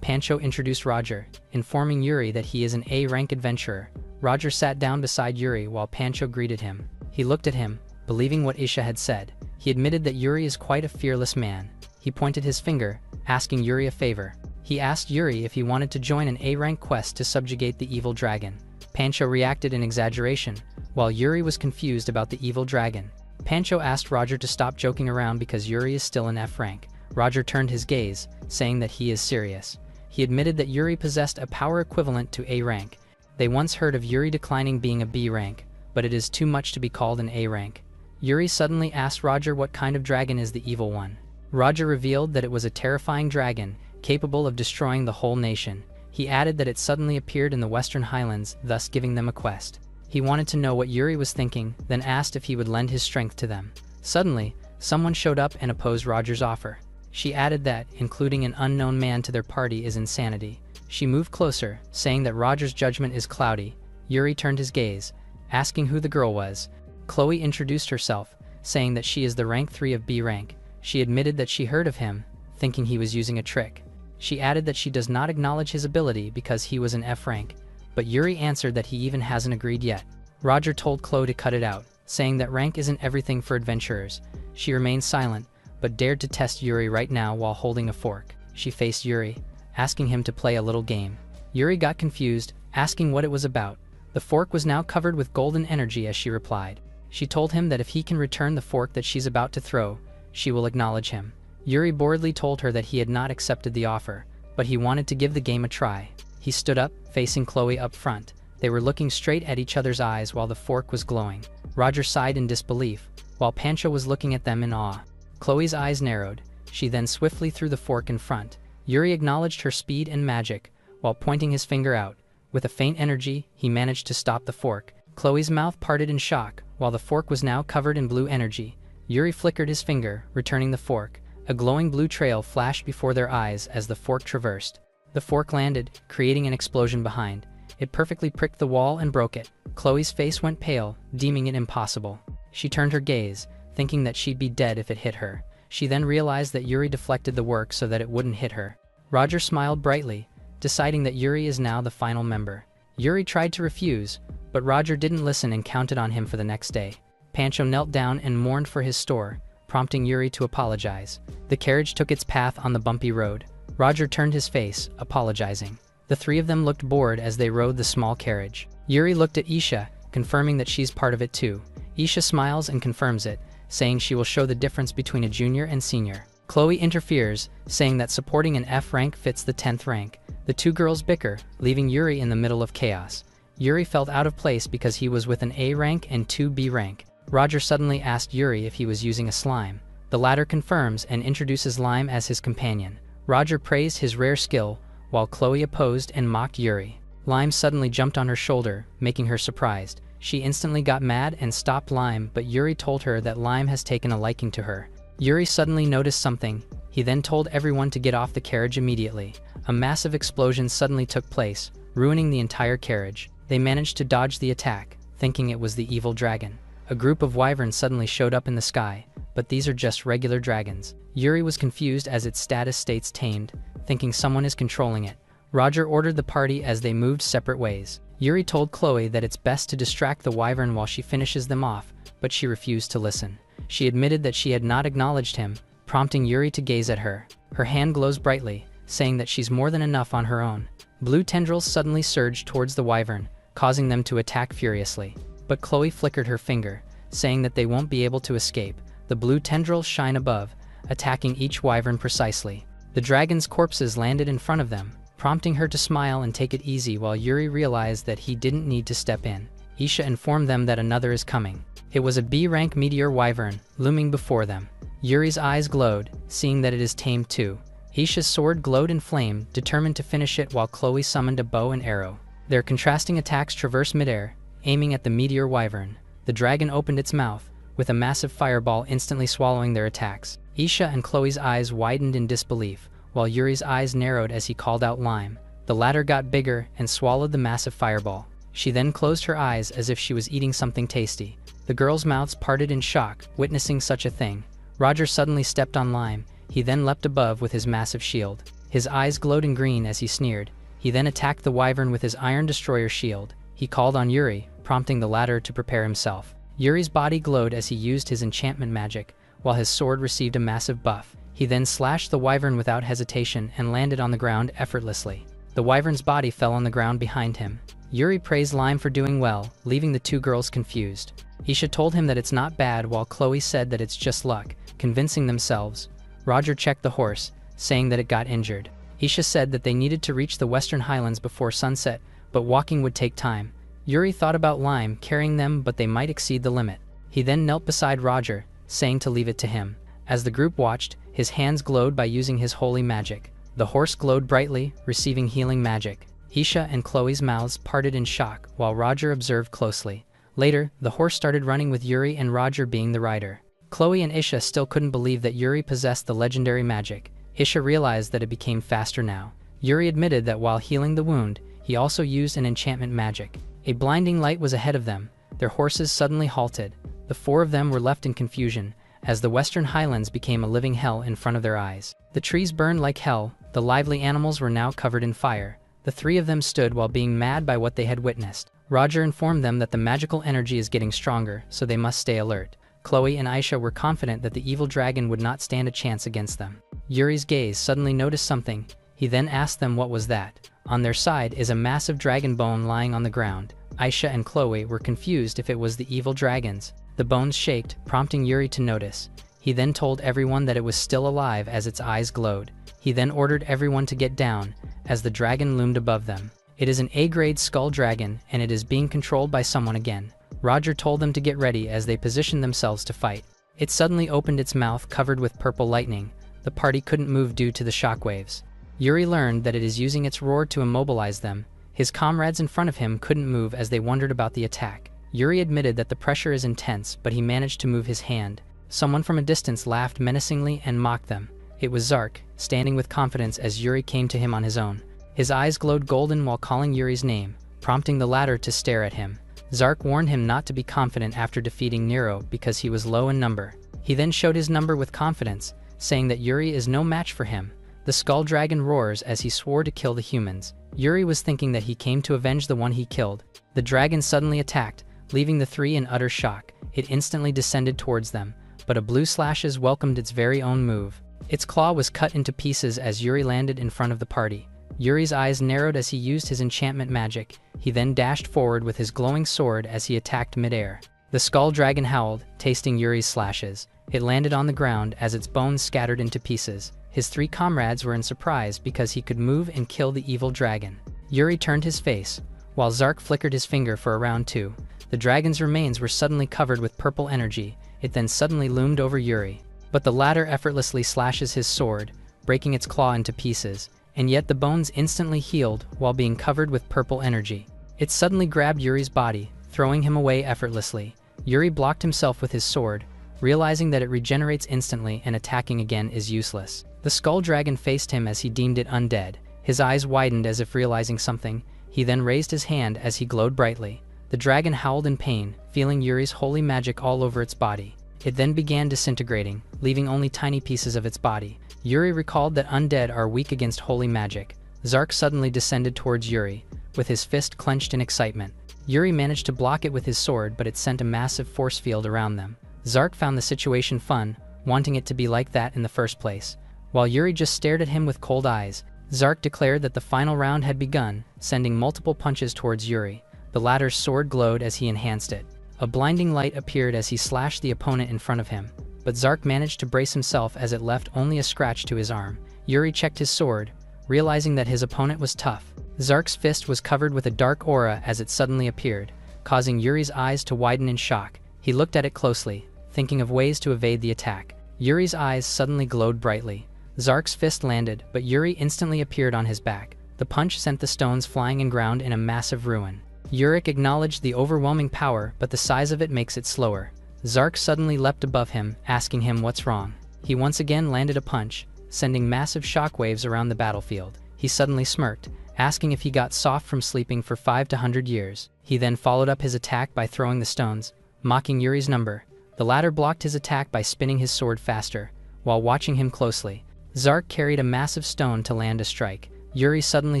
Speaker 1: Pancho introduced Roger, informing Yuri that he is an A-rank adventurer. Roger sat down beside Yuri while Pancho greeted him. He looked at him, believing what Isha had said. He admitted that Yuri is quite a fearless man. He pointed his finger, asking Yuri a favor. He asked Yuri if he wanted to join an A-rank quest to subjugate the evil dragon. Pancho reacted in exaggeration, while Yuri was confused about the evil dragon. Pancho asked Roger to stop joking around because Yuri is still an F rank. Roger turned his gaze, saying that he is serious. He admitted that Yuri possessed a power equivalent to A rank. They once heard of Yuri declining being a B rank, but it is too much to be called an A rank. Yuri suddenly asked Roger what kind of dragon is the evil one. Roger revealed that it was a terrifying dragon, capable of destroying the whole nation. He added that it suddenly appeared in the Western Highlands, thus giving them a quest. He wanted to know what Yuri was thinking, then asked if he would lend his strength to them. Suddenly, someone showed up and opposed Roger's offer. She added that, including an unknown man to their party is insanity. She moved closer, saying that Roger's judgment is cloudy. Yuri turned his gaze, asking who the girl was. Chloe introduced herself, saying that she is the rank 3 of B rank. She admitted that she heard of him, thinking he was using a trick. She added that she does not acknowledge his ability because he was an F rank, but Yuri answered that he even hasn't agreed yet. Roger told Chloe to cut it out, saying that rank isn't everything for adventurers. She remained silent, but dared to test Yuri right now while holding a fork. She faced Yuri, asking him to play a little game. Yuri got confused, asking what it was about. The fork was now covered with golden energy as she replied. She told him that if he can return the fork that she's about to throw, she will acknowledge him. Yuri boredly told her that he had not accepted the offer, but he wanted to give the game a try. He stood up, facing Chloe up front. They were looking straight at each other's eyes while the fork was glowing. Roger sighed in disbelief, while Pancho was looking at them in awe. Chloe's eyes narrowed. She then swiftly threw the fork in front. Yuri acknowledged her speed and magic, while pointing his finger out. With a faint energy, he managed to stop the fork. Chloe's mouth parted in shock, while the fork was now covered in blue energy. Yuri flickered his finger, returning the fork. A glowing blue trail flashed before their eyes as the fork traversed. The fork landed, creating an explosion behind. It perfectly pricked the wall and broke it. Chloe's face went pale, deeming it impossible. She turned her gaze, thinking that she'd be dead if it hit her. She then realized that Yuri deflected the work so that it wouldn't hit her. Roger smiled brightly, deciding that Yuri is now the final member. Yuri tried to refuse, but Roger didn't listen and counted on him for the next day. Pancho knelt down and mourned for his store, prompting Yuri to apologize. The carriage took its path on the bumpy road. Roger turned his face, apologizing. The three of them looked bored as they rode the small carriage. Yuri looked at Isha, confirming that she's part of it too. Isha smiles and confirms it, saying she will show the difference between a junior and senior. Chloe interferes, saying that supporting an F rank fits the 10th rank. The two girls bicker, leaving Yuri in the middle of chaos. Yuri felt out of place because he was with an A rank and 2 B rank. Roger suddenly asked Yuri if he was using a slime. The latter confirms and introduces Lime as his companion. Roger praised his rare skill, while Chloe opposed and mocked Yuri. Lime suddenly jumped on her shoulder, making her surprised. She instantly got mad and stopped Lime, but Yuri told her that Lime has taken a liking to her. Yuri suddenly noticed something. He then told everyone to get off the carriage immediately. A massive explosion suddenly took place, ruining the entire carriage. They managed to dodge the attack, thinking it was the evil dragon. A group of wyverns suddenly showed up in the sky, but these are just regular dragons. Yuri was confused as its status states tamed, thinking someone is controlling it. Roger ordered the party as they moved separate ways. Yuri told Chloe that it's best to distract the wyvern while she finishes them off, but she refused to listen. She admitted that she had not acknowledged him, prompting Yuri to gaze at her. Her hand glows brightly, saying that she's more than enough on her own. Blue tendrils suddenly surged towards the wyvern, causing them to attack furiously. But Chloe flickered her finger, saying that they won't be able to escape. The blue tendrils shine above, attacking each wyvern precisely. The dragon's corpses landed in front of them, prompting her to smile and take it easy while Yuri realized that he didn't need to step in. Isha informed them that another is coming. It was a B-rank meteor wyvern, looming before them. Yuri's eyes glowed, seeing that it is tamed too. Isha's sword glowed in flame, determined to finish it while Chloe summoned a bow and arrow. Their contrasting attacks traversed midair, aiming at the meteor wyvern. The dragon opened its mouth, with a massive fireball instantly swallowing their attacks. Isha and Chloe's eyes widened in disbelief, while Yuri's eyes narrowed as he called out Lime. The latter got bigger and swallowed the massive fireball. She then closed her eyes as if she was eating something tasty. The girls' mouths parted in shock, witnessing such a thing. Roger suddenly stepped on Lime. He then leapt above with his massive shield. His eyes glowed in green as he sneered. He then attacked the wyvern with his Iron Destroyer shield. He called on Yuri, prompting the latter to prepare himself. Yuri's body glowed as he used his enchantment magic, while his sword received a massive buff. He then slashed the wyvern without hesitation and landed on the ground effortlessly. The wyvern's body fell on the ground behind him. Yuri praised Lime for doing well, leaving the two girls confused. Isha told him that it's not bad, while Chloe said that it's just luck, convincing themselves. Roger checked the horse, saying that it got injured. Isha said that they needed to reach the Western Highlands before sunset, but walking would take time. Yuri thought about Lime carrying them, but they might exceed the limit. He then knelt beside Roger, saying to leave it to him. As the group watched, his hands glowed by using his holy magic. The horse glowed brightly, receiving healing magic. Isha and Chloe's mouths parted in shock, while Roger observed closely. Later, the horse started running with Yuri and Roger being the rider. Chloe and Isha still couldn't believe that Yuri possessed the legendary magic. Isha realized that it became faster now. Yuri admitted that while healing the wound, he also used an enchantment magic. A blinding light was ahead of them. Their horses suddenly halted. The four of them were left in confusion, as the Western Highlands became a living hell in front of their eyes. The trees burned like hell. The lively animals were now covered in fire. The three of them stood while being mad by what they had witnessed. Roger informed them that the magical energy is getting stronger, so they must stay alert. Chloe and Isha were confident that the evil dragon would not stand a chance against them. Yuri's gaze suddenly noticed something. He then asked them what was that. On their side is a massive dragon bone lying on the ground. Isha and Chloe were confused if it was the evil dragons. The bones shaked, prompting Yuri to notice. He then told everyone that it was still alive as its eyes glowed. He then ordered everyone to get down, as the dragon loomed above them. It is an A-grade skull dragon, and it is being controlled by someone again. Roger told them to get ready as they positioned themselves to fight. It suddenly opened its mouth covered with purple lightning. The party couldn't move due to the shockwaves. Yuri learned that it is using its roar to immobilize them. His comrades in front of him couldn't move as they wondered about the attack. Yuri admitted that the pressure is intense, but he managed to move his hand. Someone from a distance laughed menacingly and mocked them. It was Zark, standing with confidence as Yuri came to him on his own. His eyes glowed golden while calling Yuri's name, prompting the latter to stare at him. Zark warned him not to be confident after defeating Nero because he was low in number. He then showed his number with confidence, saying that Yuri is no match for him. The skull dragon roars as he swore to kill the humans. Yuri was thinking that he came to avenge the one he killed. The dragon suddenly attacked, leaving the three in utter shock. It instantly descended towards them, but a blue slashes welcomed its very own move. Its claw was cut into pieces as Yuri landed in front of the party. Yuri's eyes narrowed as he used his enchantment magic. He then dashed forward with his glowing sword as he attacked midair. The skull dragon howled, tasting Yuri's slashes. It landed on the ground as its bones scattered into pieces. His three comrades were in surprise because he could move and kill the evil dragon. Yuri turned his face, while Zark flickered his finger for a round two. The dragon's remains were suddenly covered with purple energy. It then suddenly loomed over Yuri. But the latter effortlessly slashes his sword, breaking its claw into pieces, and yet the bones instantly healed while being covered with purple energy. It suddenly grabbed Yuri's body, throwing him away effortlessly. Yuri blocked himself with his sword, realizing that it regenerates instantly and attacking again is useless. The skull dragon faced him as he deemed it undead. His eyes widened as if realizing something. He then raised his hand as he glowed brightly. The dragon howled in pain, feeling Yuri's holy magic all over its body. It then began disintegrating, leaving only tiny pieces of its body. Yuri recalled that undead are weak against holy magic. Zark suddenly descended towards Yuri, with his fist clenched in excitement. Yuri managed to block it with his sword, but it sent a massive force field around them. Zark found the situation fun, wanting it to be like that in the first place. While Yuri just stared at him with cold eyes, Zark declared that the final round had begun, sending multiple punches towards Yuri. The latter's sword glowed as he enhanced it. A blinding light appeared as he slashed the opponent in front of him, but Zark managed to brace himself as it left only a scratch to his arm. Yuri checked his sword, realizing that his opponent was tough. Zark's fist was covered with a dark aura as it suddenly appeared, causing Yuri's eyes to widen in shock. He looked at it closely, thinking of ways to evade the attack. Yuri's eyes suddenly glowed brightly. Zark's fist landed, but Yuri instantly appeared on his back. The punch sent the stones flying and ground in a massive ruin. Yurik acknowledged the overwhelming power, but the size of it makes it slower. Zark suddenly leapt above him, asking him what's wrong. He once again landed a punch, sending massive shockwaves around the battlefield. he suddenly smirked, asking if he got soft from sleeping for 5 to 100 years. He then followed up his attack by throwing the stones, mocking Yuri's number. The latter blocked his attack by spinning his sword faster, while watching him closely. Zark carried a massive stone to land a strike. Yuri suddenly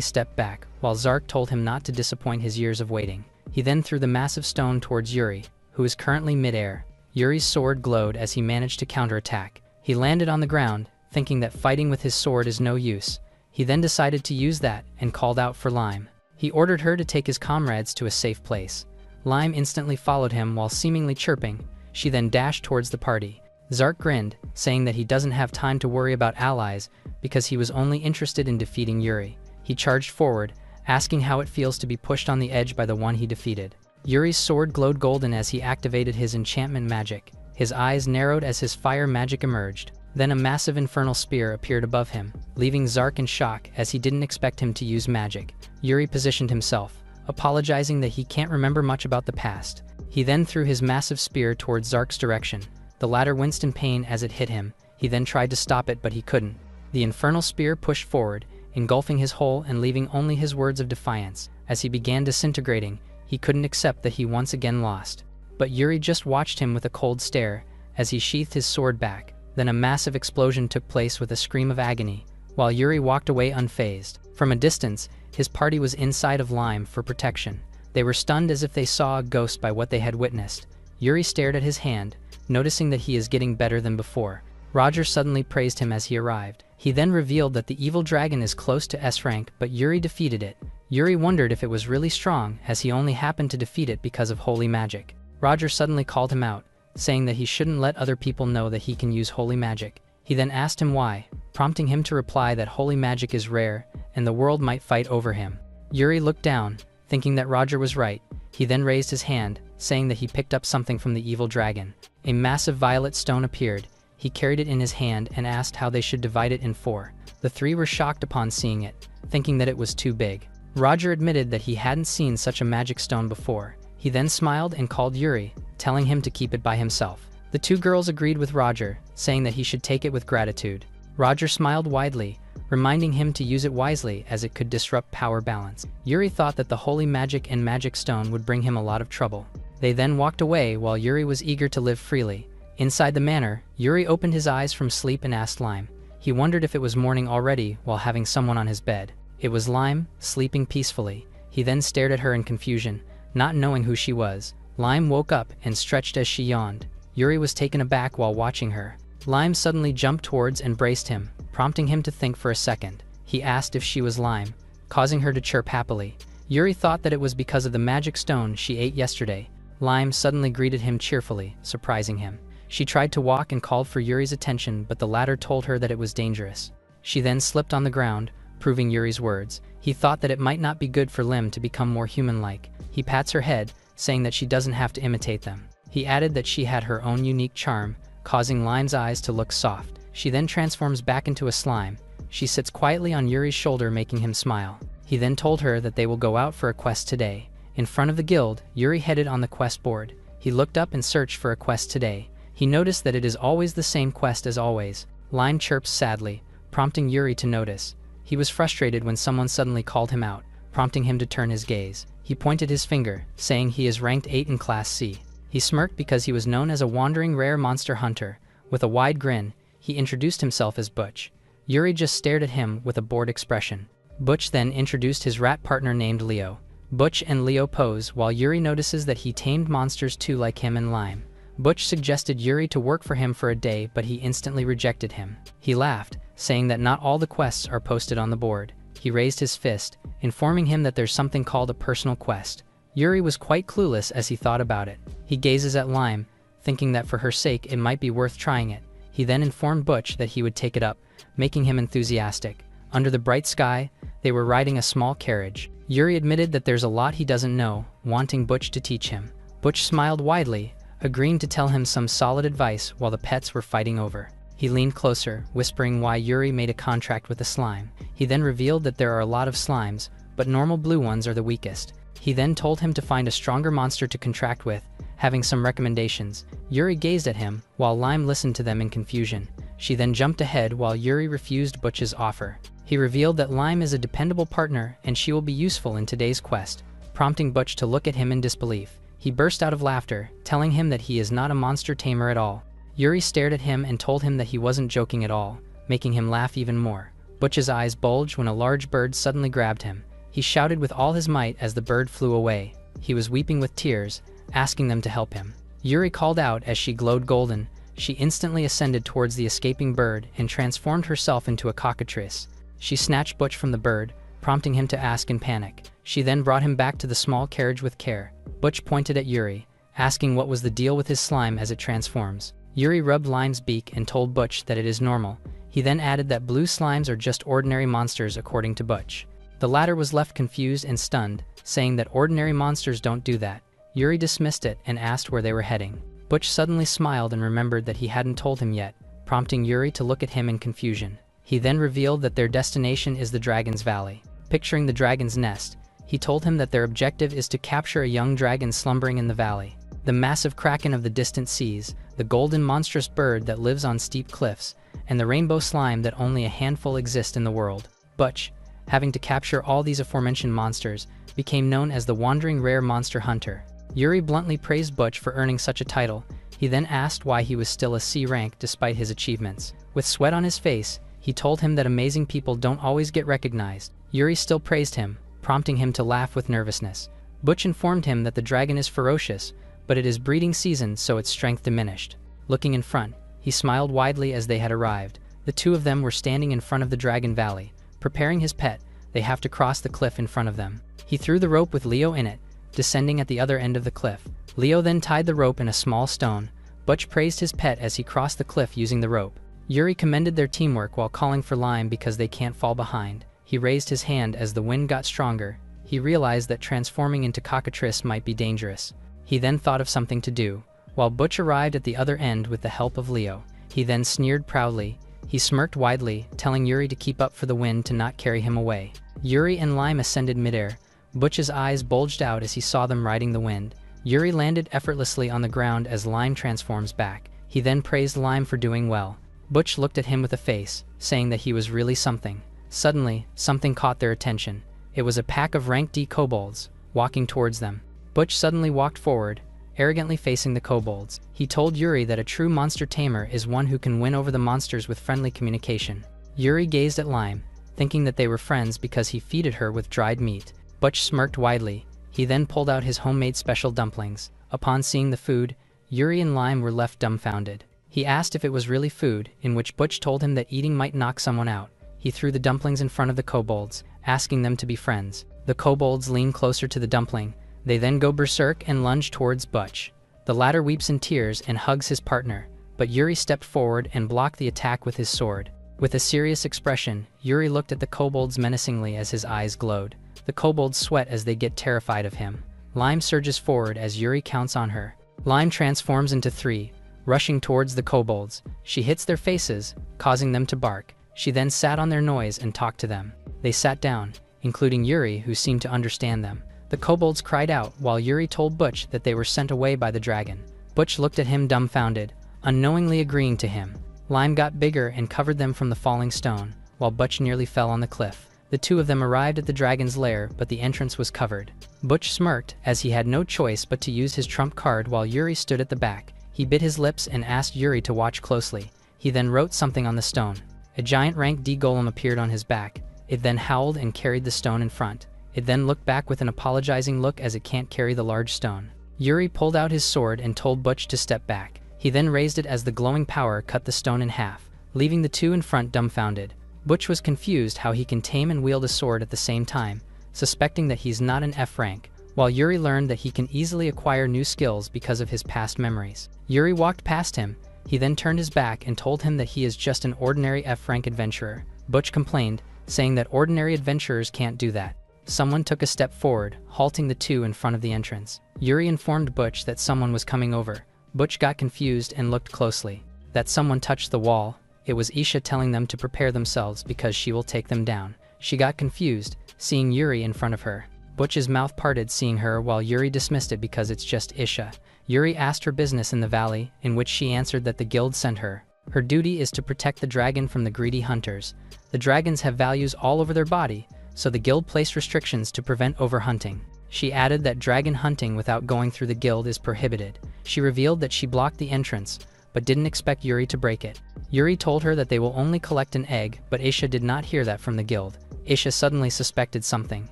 Speaker 1: stepped back, while Zark told him not to disappoint his years of waiting. He then threw the massive stone towards Yuri, who is currently mid-air. Yuri's sword glowed as he managed to counterattack. He landed on the ground, thinking that fighting with his sword is no use. He then decided to use that and called out for Lime. He ordered her to take his comrades to a safe place. Lime instantly followed him while seemingly chirping. She then dashed towards the party. Zark grinned, saying that he doesn't have time to worry about allies because he was only interested in defeating Yuri. He charged forward, asking how it feels to be pushed on the edge by the one he defeated. Yuri's sword glowed golden as he activated his enchantment magic. His eyes narrowed as his fire magic emerged. Then a massive infernal spear appeared above him, leaving Zark in shock as he didn't expect him to use magic. Yuri positioned himself, apologizing that he can't remember much about the past. He then threw his massive spear towards Zark's direction. The latter winced in pain as it hit him. He then tried to stop it, but he couldn't. The infernal spear pushed forward, engulfing his whole and leaving only his words of defiance. As he began disintegrating, he couldn't accept that he once again lost. But Yuri just watched him with a cold stare as he sheathed his sword back. Then a massive explosion took place with a scream of agony, while Yuri walked away unfazed. From a distance, his party was inside of Lime for protection. They were stunned as if they saw a ghost by what they had witnessed. Yuri stared at his hand, noticing that he is getting better than before. Roger suddenly praised him as he arrived. He then revealed that the evil dragon is close to S rank, but Yuri defeated it. Yuri wondered if it was really strong, as he only happened to defeat it because of holy magic. Roger suddenly called him out, saying that he shouldn't let other people know that he can use holy magic. He then asked him why, prompting him to reply that holy magic is rare and the world might fight over him. Yuri looked down, thinking that Roger was right. He then raised his hand, saying that he picked up something from the evil dragon. A massive violet stone appeared. He carried it in his hand and asked how they should divide it in 4. The 3 were shocked upon seeing it, thinking that it was too big. Roger admitted that he hadn't seen such a magic stone before. He then smiled and called Yuri, telling him to keep it by himself. The 2 girls agreed with Roger, saying that he should take it with gratitude. Roger smiled widely, reminding him to use it wisely as it could disrupt power balance. Yuri thought that the holy magic and magic stone would bring him a lot of trouble. They then walked away while Yuri was eager to live freely. Inside the manor, Yuri opened his eyes from sleep and asked Lime. He wondered if it was morning already while having someone on his bed. It was Lime, sleeping peacefully. He then stared at her in confusion, not knowing who she was. Lime woke up and stretched as she yawned. Yuri was taken aback while watching her. Lime suddenly jumped towards and braced him, prompting him to think for a second. He asked if she was Lime, causing her to chirp happily. Yuri thought that it was because of the magic stone she ate yesterday. Lime suddenly greeted him cheerfully, surprising him. She tried to walk and called for Yuri's attention, but the latter told her that it was dangerous. She then slipped on the ground, proving Yuri's words. He thought that it might not be good for Lim to become more human-like. He pats her head, saying that she doesn't have to imitate them. He added that she had her own unique charm, causing Lime's eyes to look soft. She then transforms back into a slime. She sits quietly on Yuri's shoulder, making him smile. He then told her that they will go out for a quest today. In front of the guild, Yuri headed on the quest board. He looked up and searched for a quest today. He noticed that it is always the same quest as always. Lime chirps sadly, prompting Yuri to notice. He was frustrated when someone suddenly called him out, prompting him to turn his gaze. He pointed his finger, saying he is ranked 8 in Class C. He smirked because he was known as a wandering rare monster hunter. With a wide grin, he introduced himself as Butch. Yuri just stared at him with a bored expression. Butch then introduced his rat partner named Leo. Butch and Leo pose while Yuri notices that he tamed monsters too like him and Lime. Butch suggested Yuri to work for him for a day, but he instantly rejected him. He laughed, saying that not all the quests are posted on the board. He raised his fist, informing him that there's something called a personal quest. Yuri was quite clueless as he thought about it. He gazes at Lime, thinking that for her sake it might be worth trying it. He then informed Butch that he would take it up, making him enthusiastic. Under the bright sky, they were riding a small carriage. Yuri admitted that there's a lot he doesn't know, wanting Butch to teach him. Butch smiled widely, agreeing to tell him some solid advice while the pets were fighting over. He leaned closer, whispering why Yuri made a contract with a slime. He then revealed that there are a lot of slimes, but normal blue ones are the weakest. He then told him to find a stronger monster to contract with, having some recommendations. Yuri gazed at him, while Lime listened to them in confusion. She then jumped ahead while Yuri refused Butch's offer. He revealed that Lime is a dependable partner and she will be useful in today's quest, prompting Butch to look at him in disbelief. He burst out of laughter, telling him that he is not a monster tamer at all. Yuri stared at him and told him that he wasn't joking at all, making him laugh even more. Butch's eyes bulged when a large bird suddenly grabbed him. He shouted with all his might as the bird flew away. He was weeping with tears, asking them to help him. Yuri called out as she glowed golden. She instantly ascended towards the escaping bird and transformed herself into a cockatrice. She snatched Butch from the bird, prompting him to ask in panic. She then brought him back to the small carriage with care. Butch pointed at Yuri, asking what was the deal with his slime as it transforms. Yuri rubbed Lime's beak and told Butch that it is normal. He then added that blue slimes are just ordinary monsters according to Butch. The latter was left confused and stunned, saying that ordinary monsters don't do that. Yuri dismissed it and asked where they were heading. Butch suddenly smiled and remembered that he hadn't told him yet, prompting Yuri to look at him in confusion. He then revealed that their destination is the Dragon's Valley. Picturing the dragon's nest, he told him that their objective is to capture a young dragon slumbering in the valley. The massive kraken of the distant seas, the golden monstrous bird that lives on steep cliffs, and the rainbow slime that only a handful exist in the world. Butch, having to capture all these aforementioned monsters, became known as the Wandering Rare Monster Hunter. Yuri bluntly praised Butch for earning such a title. He then asked why he was still a C rank despite his achievements. With sweat on his face, he told him that amazing people don't always get recognized. Yuri still praised him, prompting him to laugh with nervousness. Butch informed him that the dragon is ferocious, but it is breeding season so its strength diminished. Looking in front, he smiled widely as they had arrived. The two of them were standing in front of the Dragon Valley, preparing his pet. They have to cross the cliff in front of them. He threw the rope with Leo in it, descending at the other end of the cliff. Leo then tied the rope in a small stone. Butch praised his pet as he crossed the cliff using the rope. Yuri commended their teamwork while calling for Lime because they can't fall behind. He raised his hand as the wind got stronger. He realized that transforming into cockatrice might be dangerous. He then thought of something to do. While Butch arrived at the other end with the help of Leo, he then sneered proudly. He smirked widely, telling Yuri to keep up for the wind to not carry him away. Yuri and Lime ascended midair. Butch's eyes bulged out as he saw them riding the wind. Yuri landed effortlessly on the ground as Lime transforms back. He then praised Lime for doing well. Butch looked at him with a face, saying that he was really something. Suddenly, something caught their attention. It was a pack of rank D kobolds, walking towards them. Butch suddenly walked forward, arrogantly facing the kobolds. He told Yuri that a true monster tamer is one who can win over the monsters with friendly communication. Yuri gazed at Lime, thinking that they were friends because he feeded her with dried meat. Butch smirked widely. He then pulled out his homemade special dumplings. Upon seeing the food, Yuri and Lime were left dumbfounded. He asked if it was really food, in which Butch told him that eating might knock someone out. He threw the dumplings in front of the kobolds, asking them to be friends. The kobolds lean closer to the dumpling. They then go berserk and lunge towards Butch. The latter weeps in tears and hugs his partner, but Yuri stepped forward and blocked the attack with his sword. With a serious expression, Yuri looked at the kobolds menacingly as his eyes glowed. The kobolds sweat as they get terrified of him. Lime surges forward as Yuri counts on her. Lime transforms into 3, rushing towards the kobolds. She hits their faces, causing them to bark. She then sat on their noise and talked to them. They sat down, including Yuri, who seemed to understand them. The kobolds cried out while Yuri told Butch that they were sent away by the dragon. Butch looked at him dumbfounded, unknowingly agreeing to him. Lime got bigger and covered them from the falling stone, while Butch nearly fell on the cliff. The two of them arrived at the dragon's lair, but the entrance was covered. Butch smirked as he had no choice but to use his trump card while Yuri stood at the back. He bit his lips and asked Yuri to watch closely. He then wrote something on the stone. A giant rank D golem appeared on his back. It then howled and carried the stone in front. It then looked back with an apologizing look as it can't carry the large stone. Yuri pulled out his sword and told Butch to step back. He then raised it as the glowing power cut the stone in half, leaving the two in front dumbfounded. Butch was confused how he can tame and wield a sword at the same time, suspecting that he's not an F rank, while Yuri learned that he can easily acquire new skills because of his past memories. Yuri walked past him. He then turned his back and told him that he is just an ordinary F rank adventurer. Butch complained, saying that ordinary adventurers can't do that. Someone took a step forward, halting the two in front of the entrance. Yuri informed Butch that someone was coming over. Butch got confused and looked closely. That someone touched the wall. It was Isha telling them to prepare themselves because she will take them down. She got confused, seeing Yuri in front of her. Butch's mouth parted seeing her while Yuri dismissed it because it's just Isha. Yuri asked her business in the valley, in which she answered that the guild sent her. Her duty is to protect the dragon from the greedy hunters. The dragons have values all over their body, so the guild placed restrictions to prevent overhunting. She added that dragon hunting without going through the guild is prohibited. She revealed that she blocked the entrance, but didn't expect Yuri to break it. Yuri told her that they will only collect an egg, but Aisha did not hear that from the guild. Aisha suddenly suspected something.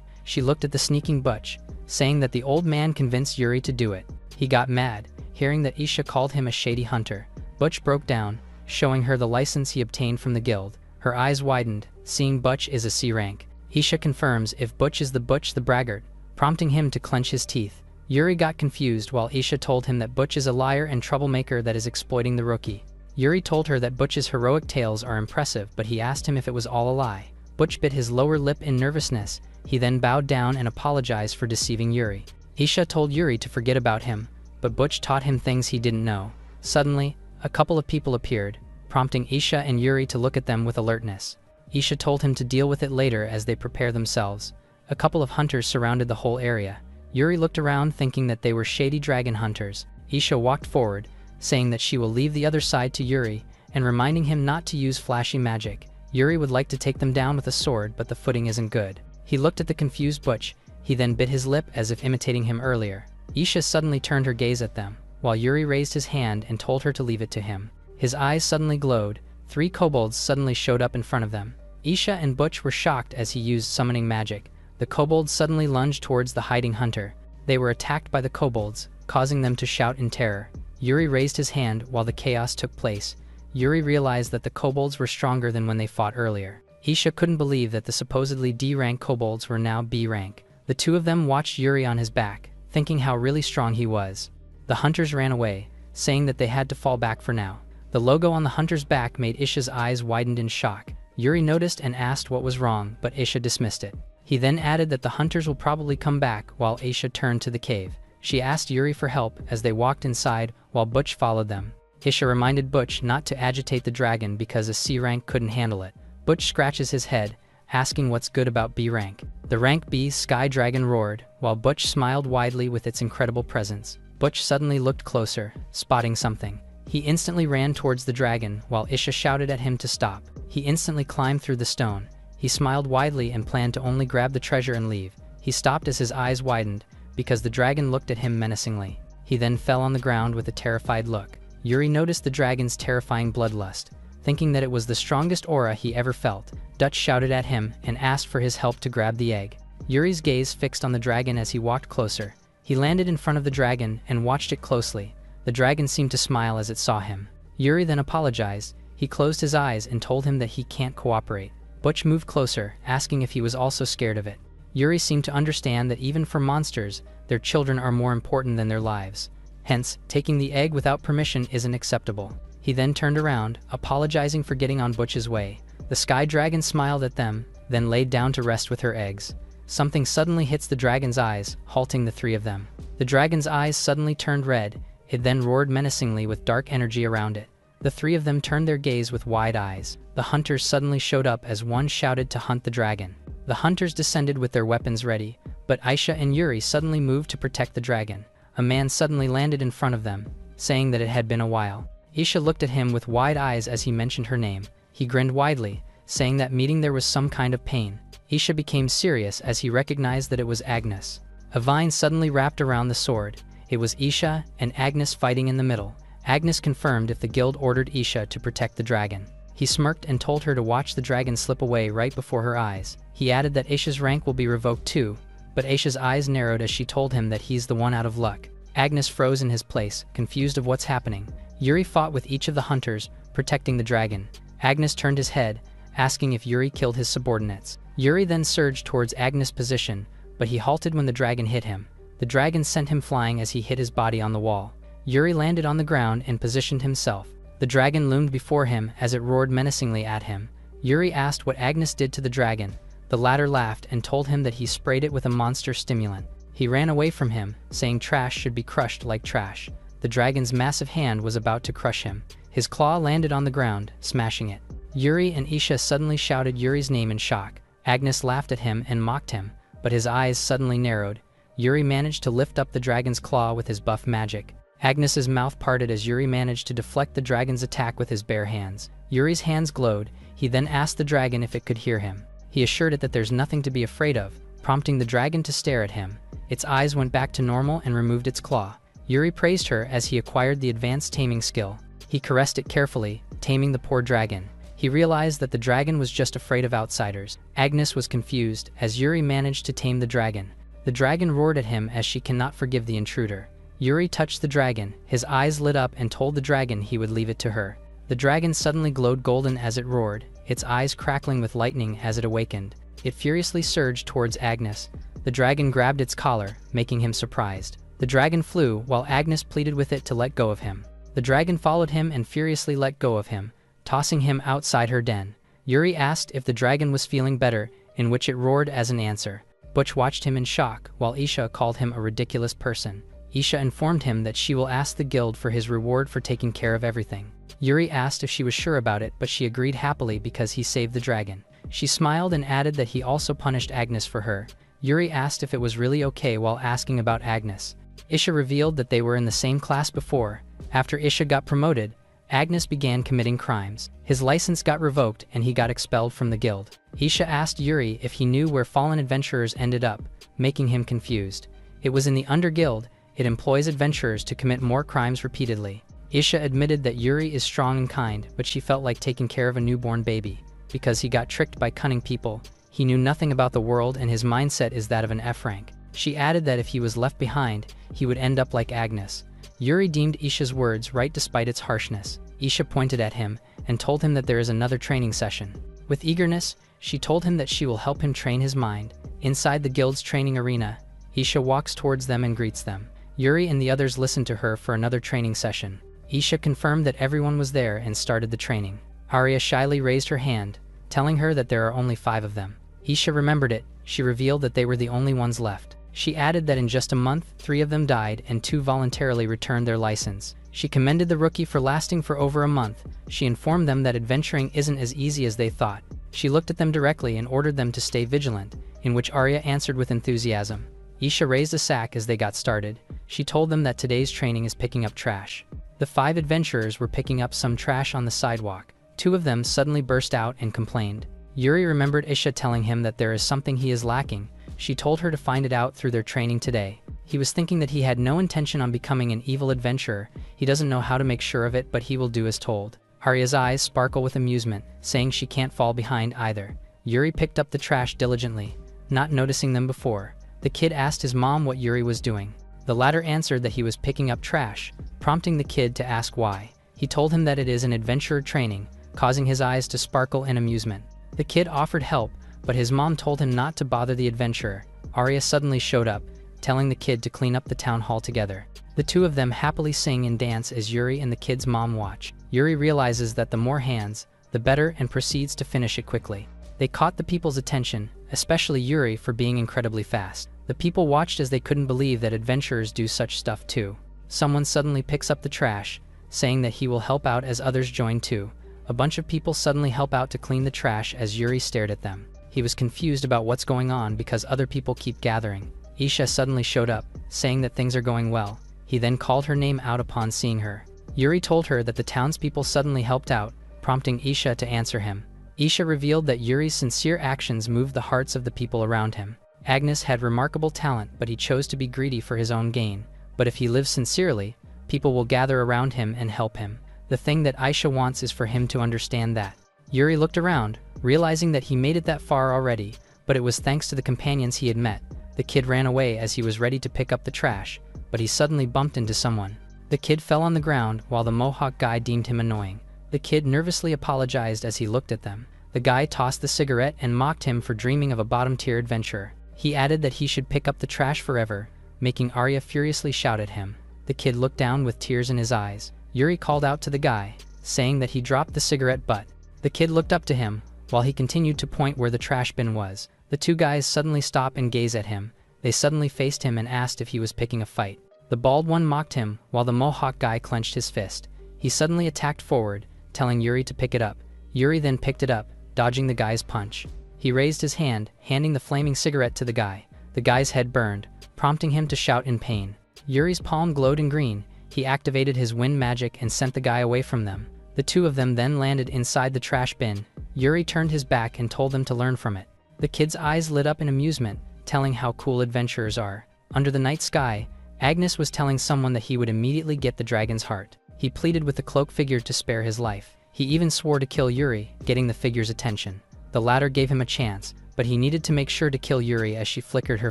Speaker 1: She looked at the sneaking Butch, saying that the old man convinced Yuri to do it. He got mad, hearing that Aisha called him a shady hunter. Butch broke down, showing her the license he obtained from the guild. Her eyes widened, seeing Butch is a C rank. Aisha confirms if Butch is the Butch the braggart, prompting him to clench his teeth. Yuri got confused while Aisha told him that Butch is a liar and troublemaker that is exploiting the rookie. Yuri told her that Butch's heroic tales are impressive, but he asked him if it was all a lie. Butch bit his lower lip in nervousness. He then bowed down and apologized for deceiving Yuri. Aisha told Yuri to forget about him, but Butch taught him things he didn't know. Suddenly, a couple of people appeared, prompting Aisha and Yuri to look at them with alertness. Aisha told him to deal with it later as they prepare themselves. A couple of hunters surrounded the whole area. Yuri looked around thinking that they were shady dragon hunters. Aisha walked forward, saying that she will leave the other side to Yuri, and reminding him not to use flashy magic. Yuri would like to take them down with a sword, but the footing isn't good. He looked at the confused Butch. He then bit his lip as if imitating him earlier. Aisha suddenly turned her gaze at them, while Yuri raised his hand and told her to leave it to him. His eyes suddenly glowed. 3 kobolds suddenly showed up in front of them. Aisha and Butch were shocked as he used summoning magic. The kobolds suddenly lunged towards the hiding hunter. They were attacked by the kobolds, causing them to shout in terror. Yuri raised his hand while the chaos took place. Yuri realized that the kobolds were stronger than when they fought earlier. Aisha couldn't believe that the supposedly D-rank kobolds were now B-rank. The two of them watched Yuri on his back, thinking how really strong he was. The hunters ran away, saying that they had to fall back for now. The logo on the hunter's back made Aisha's eyes widened in shock. Yuri noticed and asked what was wrong, but Aisha dismissed it. He then added that the hunters will probably come back while Aisha turned to the cave. She asked Yuri for help as they walked inside while Butch followed them. Aisha reminded Butch not to agitate the dragon because a C rank couldn't handle it. Butch scratches his head, asking what's good about B rank. The rank B sky dragon roared, while Butch smiled widely with its incredible presence. Butch suddenly looked closer, spotting something. He instantly ran towards the dragon while Aisha shouted at him to stop. He instantly climbed through the stone. He smiled widely and planned to only grab the treasure and leave. He stopped as his eyes widened, because the dragon looked at him menacingly. He then fell on the ground with a terrified look. Yuri noticed the dragon's terrifying bloodlust. Thinking that it was the strongest aura he ever felt, Dutch shouted at him and asked for his help to grab the egg. Yuri's gaze fixed on the dragon as he walked closer. He landed in front of the dragon and watched it closely. The dragon seemed to smile as it saw him. Yuri then apologized. He closed his eyes and told him that he can't cooperate. Butch moved closer, asking if he was also scared of it. Yuri seemed to understand that even for monsters, their children are more important than their lives. Hence, taking the egg without permission isn't acceptable. He then turned around, apologizing for getting on Butch's way. The sky dragon smiled at them, then laid down to rest with her eggs. Something suddenly hits the dragon's eyes, halting the 3 of them. The dragon's eyes suddenly turned red. It then roared menacingly with dark energy around it. The 3 of them turned their gaze with wide eyes. The hunters suddenly showed up as one shouted to hunt the dragon. The hunters descended with their weapons ready, but Aisha and Yuri suddenly moved to protect the dragon. A man suddenly landed in front of them, saying that it had been a while. Aisha looked at him with wide eyes as he mentioned her name. He grinned widely, saying that meeting there was some kind of pain. Aisha became serious as he recognized that it was Agnes. A vine suddenly wrapped around the sword. It was Aisha and Agnes fighting in the middle. Agnes confirmed if the guild ordered Aisha to protect the dragon. He smirked and told her to watch the dragon slip away right before her eyes. He added that Aisha's rank will be revoked too, but Aisha's eyes narrowed as she told him that he's the one out of luck. Agnes froze in his place, confused of what's happening. Yuri fought with each of the hunters, protecting the dragon. Agnes turned his head, asking if Yuri killed his subordinates. Yuri then surged towards Agnes' position, but he halted when the dragon hit him. The dragon sent him flying as he hit his body on the wall. Yuri landed on the ground and positioned himself. The dragon loomed before him as it roared menacingly at him. Yuri asked what Agnes did to the dragon. The latter laughed and told him that he sprayed it with a monster stimulant. He ran away from him, saying trash should be crushed like trash. The dragon's massive hand was about to crush him. His claw landed on the ground, smashing it. Yuri and Aisha suddenly shouted Yuri's name in shock. Agnes laughed at him and mocked him, but his eyes suddenly narrowed. Yuri managed to lift up the dragon's claw with his buff magic. Agnes's mouth parted as Yuri managed to deflect the dragon's attack with his bare hands. Yuri's hands glowed. He then asked the dragon if it could hear him. He assured it that there's nothing to be afraid of, prompting the dragon to stare at him. Its eyes went back to normal and removed its claw. Yuri praised her as he acquired the advanced taming skill. He caressed it carefully, taming the poor dragon. He realized that the dragon was just afraid of outsiders. Agnes was confused as Yuri managed to tame the dragon. The dragon roared at him as she cannot forgive the intruder. Yuri touched the dragon. His eyes lit up and told the dragon he would leave it to her. The dragon suddenly glowed golden as it roared, its eyes crackling with lightning as it awakened. It furiously surged towards Agnes. The dragon grabbed its collar, making him surprised. The dragon flew while Agnes pleaded with it to let go of him. The dragon followed him and furiously let go of him, tossing him outside her den. Yuri asked if the dragon was feeling better, in which it roared as an answer. Butch watched him in shock, while Isha called him a ridiculous person. Isha informed him that she will ask the guild for his reward for taking care of everything. Yuri asked if she was sure about it, but she agreed happily because he saved the dragon. She smiled and added that he also punished Agnes for her. Yuri asked if it was really okay while asking about Agnes. Isha revealed that they were in the same class before. After Isha got promoted, Agnes began committing crimes. His license got revoked and he got expelled from the guild. Isha asked Yuri if he knew where fallen adventurers ended up, making him confused. It was in the Under Guild. It employs adventurers to commit more crimes repeatedly. Isha admitted that Yuri is strong and kind, but she felt like taking care of a newborn baby. Because he got tricked by cunning people, he knew nothing about the world and his mindset is that of an F rank. She added that if he was left behind, he would end up like Agnes. Yuri deemed Isha's words right despite its harshness. Isha pointed at him and told him that there is another training session. With eagerness, she told him that she will help him train his mind. Inside the guild's training arena, Isha walks towards them and greets them. Yuri and the others listened to her for another training session. Isha confirmed that everyone was there and started the training. Arya shyly raised her hand, telling her that there are only 5 of them. Isha remembered it. She revealed that they were the only ones left. She added that in just a month, 3 of them died and 2 voluntarily returned their license. She commended the rookie for lasting for over a month. She informed them that adventuring isn't as easy as they thought. She looked at them directly and ordered them to stay vigilant, in which Arya answered with enthusiasm. Isha raised a sack as they got started. She told them that today's training is picking up trash. The 5 adventurers were picking up some trash on the sidewalk. 2 of them suddenly burst out and complained. Yuri remembered Isha telling him that there is something he is lacking. She told her to find it out through their training today. He was thinking that he had no intention on becoming an evil adventurer. He doesn't know how to make sure of it, but he will do as told. Arya's eyes sparkle with amusement, saying she can't fall behind either. Yuri picked up the trash diligently, not noticing them before. The kid asked his mom what Yuri was doing. The latter answered that he was picking up trash, prompting the kid to ask why. He told him that it is an adventurer training, causing his eyes to sparkle in amusement. The kid offered help, but his mom told him not to bother the adventurer. Arya suddenly showed up, telling the kid to clean up the town hall together. The 2 of them happily sing and dance as Yuri and the kid's mom watch. Yuri realizes that the more hands, the better, and proceeds to finish it quickly. They caught the people's attention, especially Yuri for being incredibly fast. The people watched as they couldn't believe that adventurers do such stuff too. Someone suddenly picks up the trash, saying that he will help out as others join too. A bunch of people suddenly help out to clean the trash as Yuri stared at them. He was confused about what's going on because other people keep gathering. Isha suddenly showed up, saying that things are going well. He then called her name out upon seeing her. Yuri told her that the townspeople suddenly helped out, prompting Isha to answer him. Isha revealed that Yuri's sincere actions moved the hearts of the people around him. Agnes had remarkable talent, but he chose to be greedy for his own gain. But if he lives sincerely, people will gather around him and help him. The thing that Isha wants is for him to understand that. Yuri looked around, realizing that he made it that far already, but it was thanks to the companions he had met. The kid ran away as he was ready to pick up the trash, but he suddenly bumped into someone. The kid fell on the ground while the Mohawk guy deemed him annoying. The kid nervously apologized as he looked at them. The guy tossed the cigarette and mocked him for dreaming of a bottom-tier adventurer. He added that he should pick up the trash forever, making Arya furiously shout at him. The kid looked down with tears in his eyes. Yuri called out to the guy, saying that he dropped the cigarette butt. The kid looked up to him, while he continued to point where the trash bin was. The 2 guys suddenly stop and gaze at him. They suddenly faced him and asked if he was picking a fight. The bald one mocked him, while the Mohawk guy clenched his fist. He suddenly attacked forward, telling Yuri to pick it up. Yuri then picked it up, dodging the guy's punch. He raised his hand, handing the flaming cigarette to the guy. The guy's head burned, prompting him to shout in pain. Yuri's palm glowed in green. He activated his wind magic and sent the guy away from them. The two of them then landed inside the trash bin. Yuri turned his back and told them to learn from it. The kids' eyes lit up in amusement, telling how cool adventurers are. Under the night sky, Agnes was telling someone that he would immediately get the dragon's heart. He pleaded with the cloak figure to spare his life. He even swore to kill Yuri, getting the figure's attention. The latter gave him a chance, but he needed to make sure to kill Yuri as she flickered her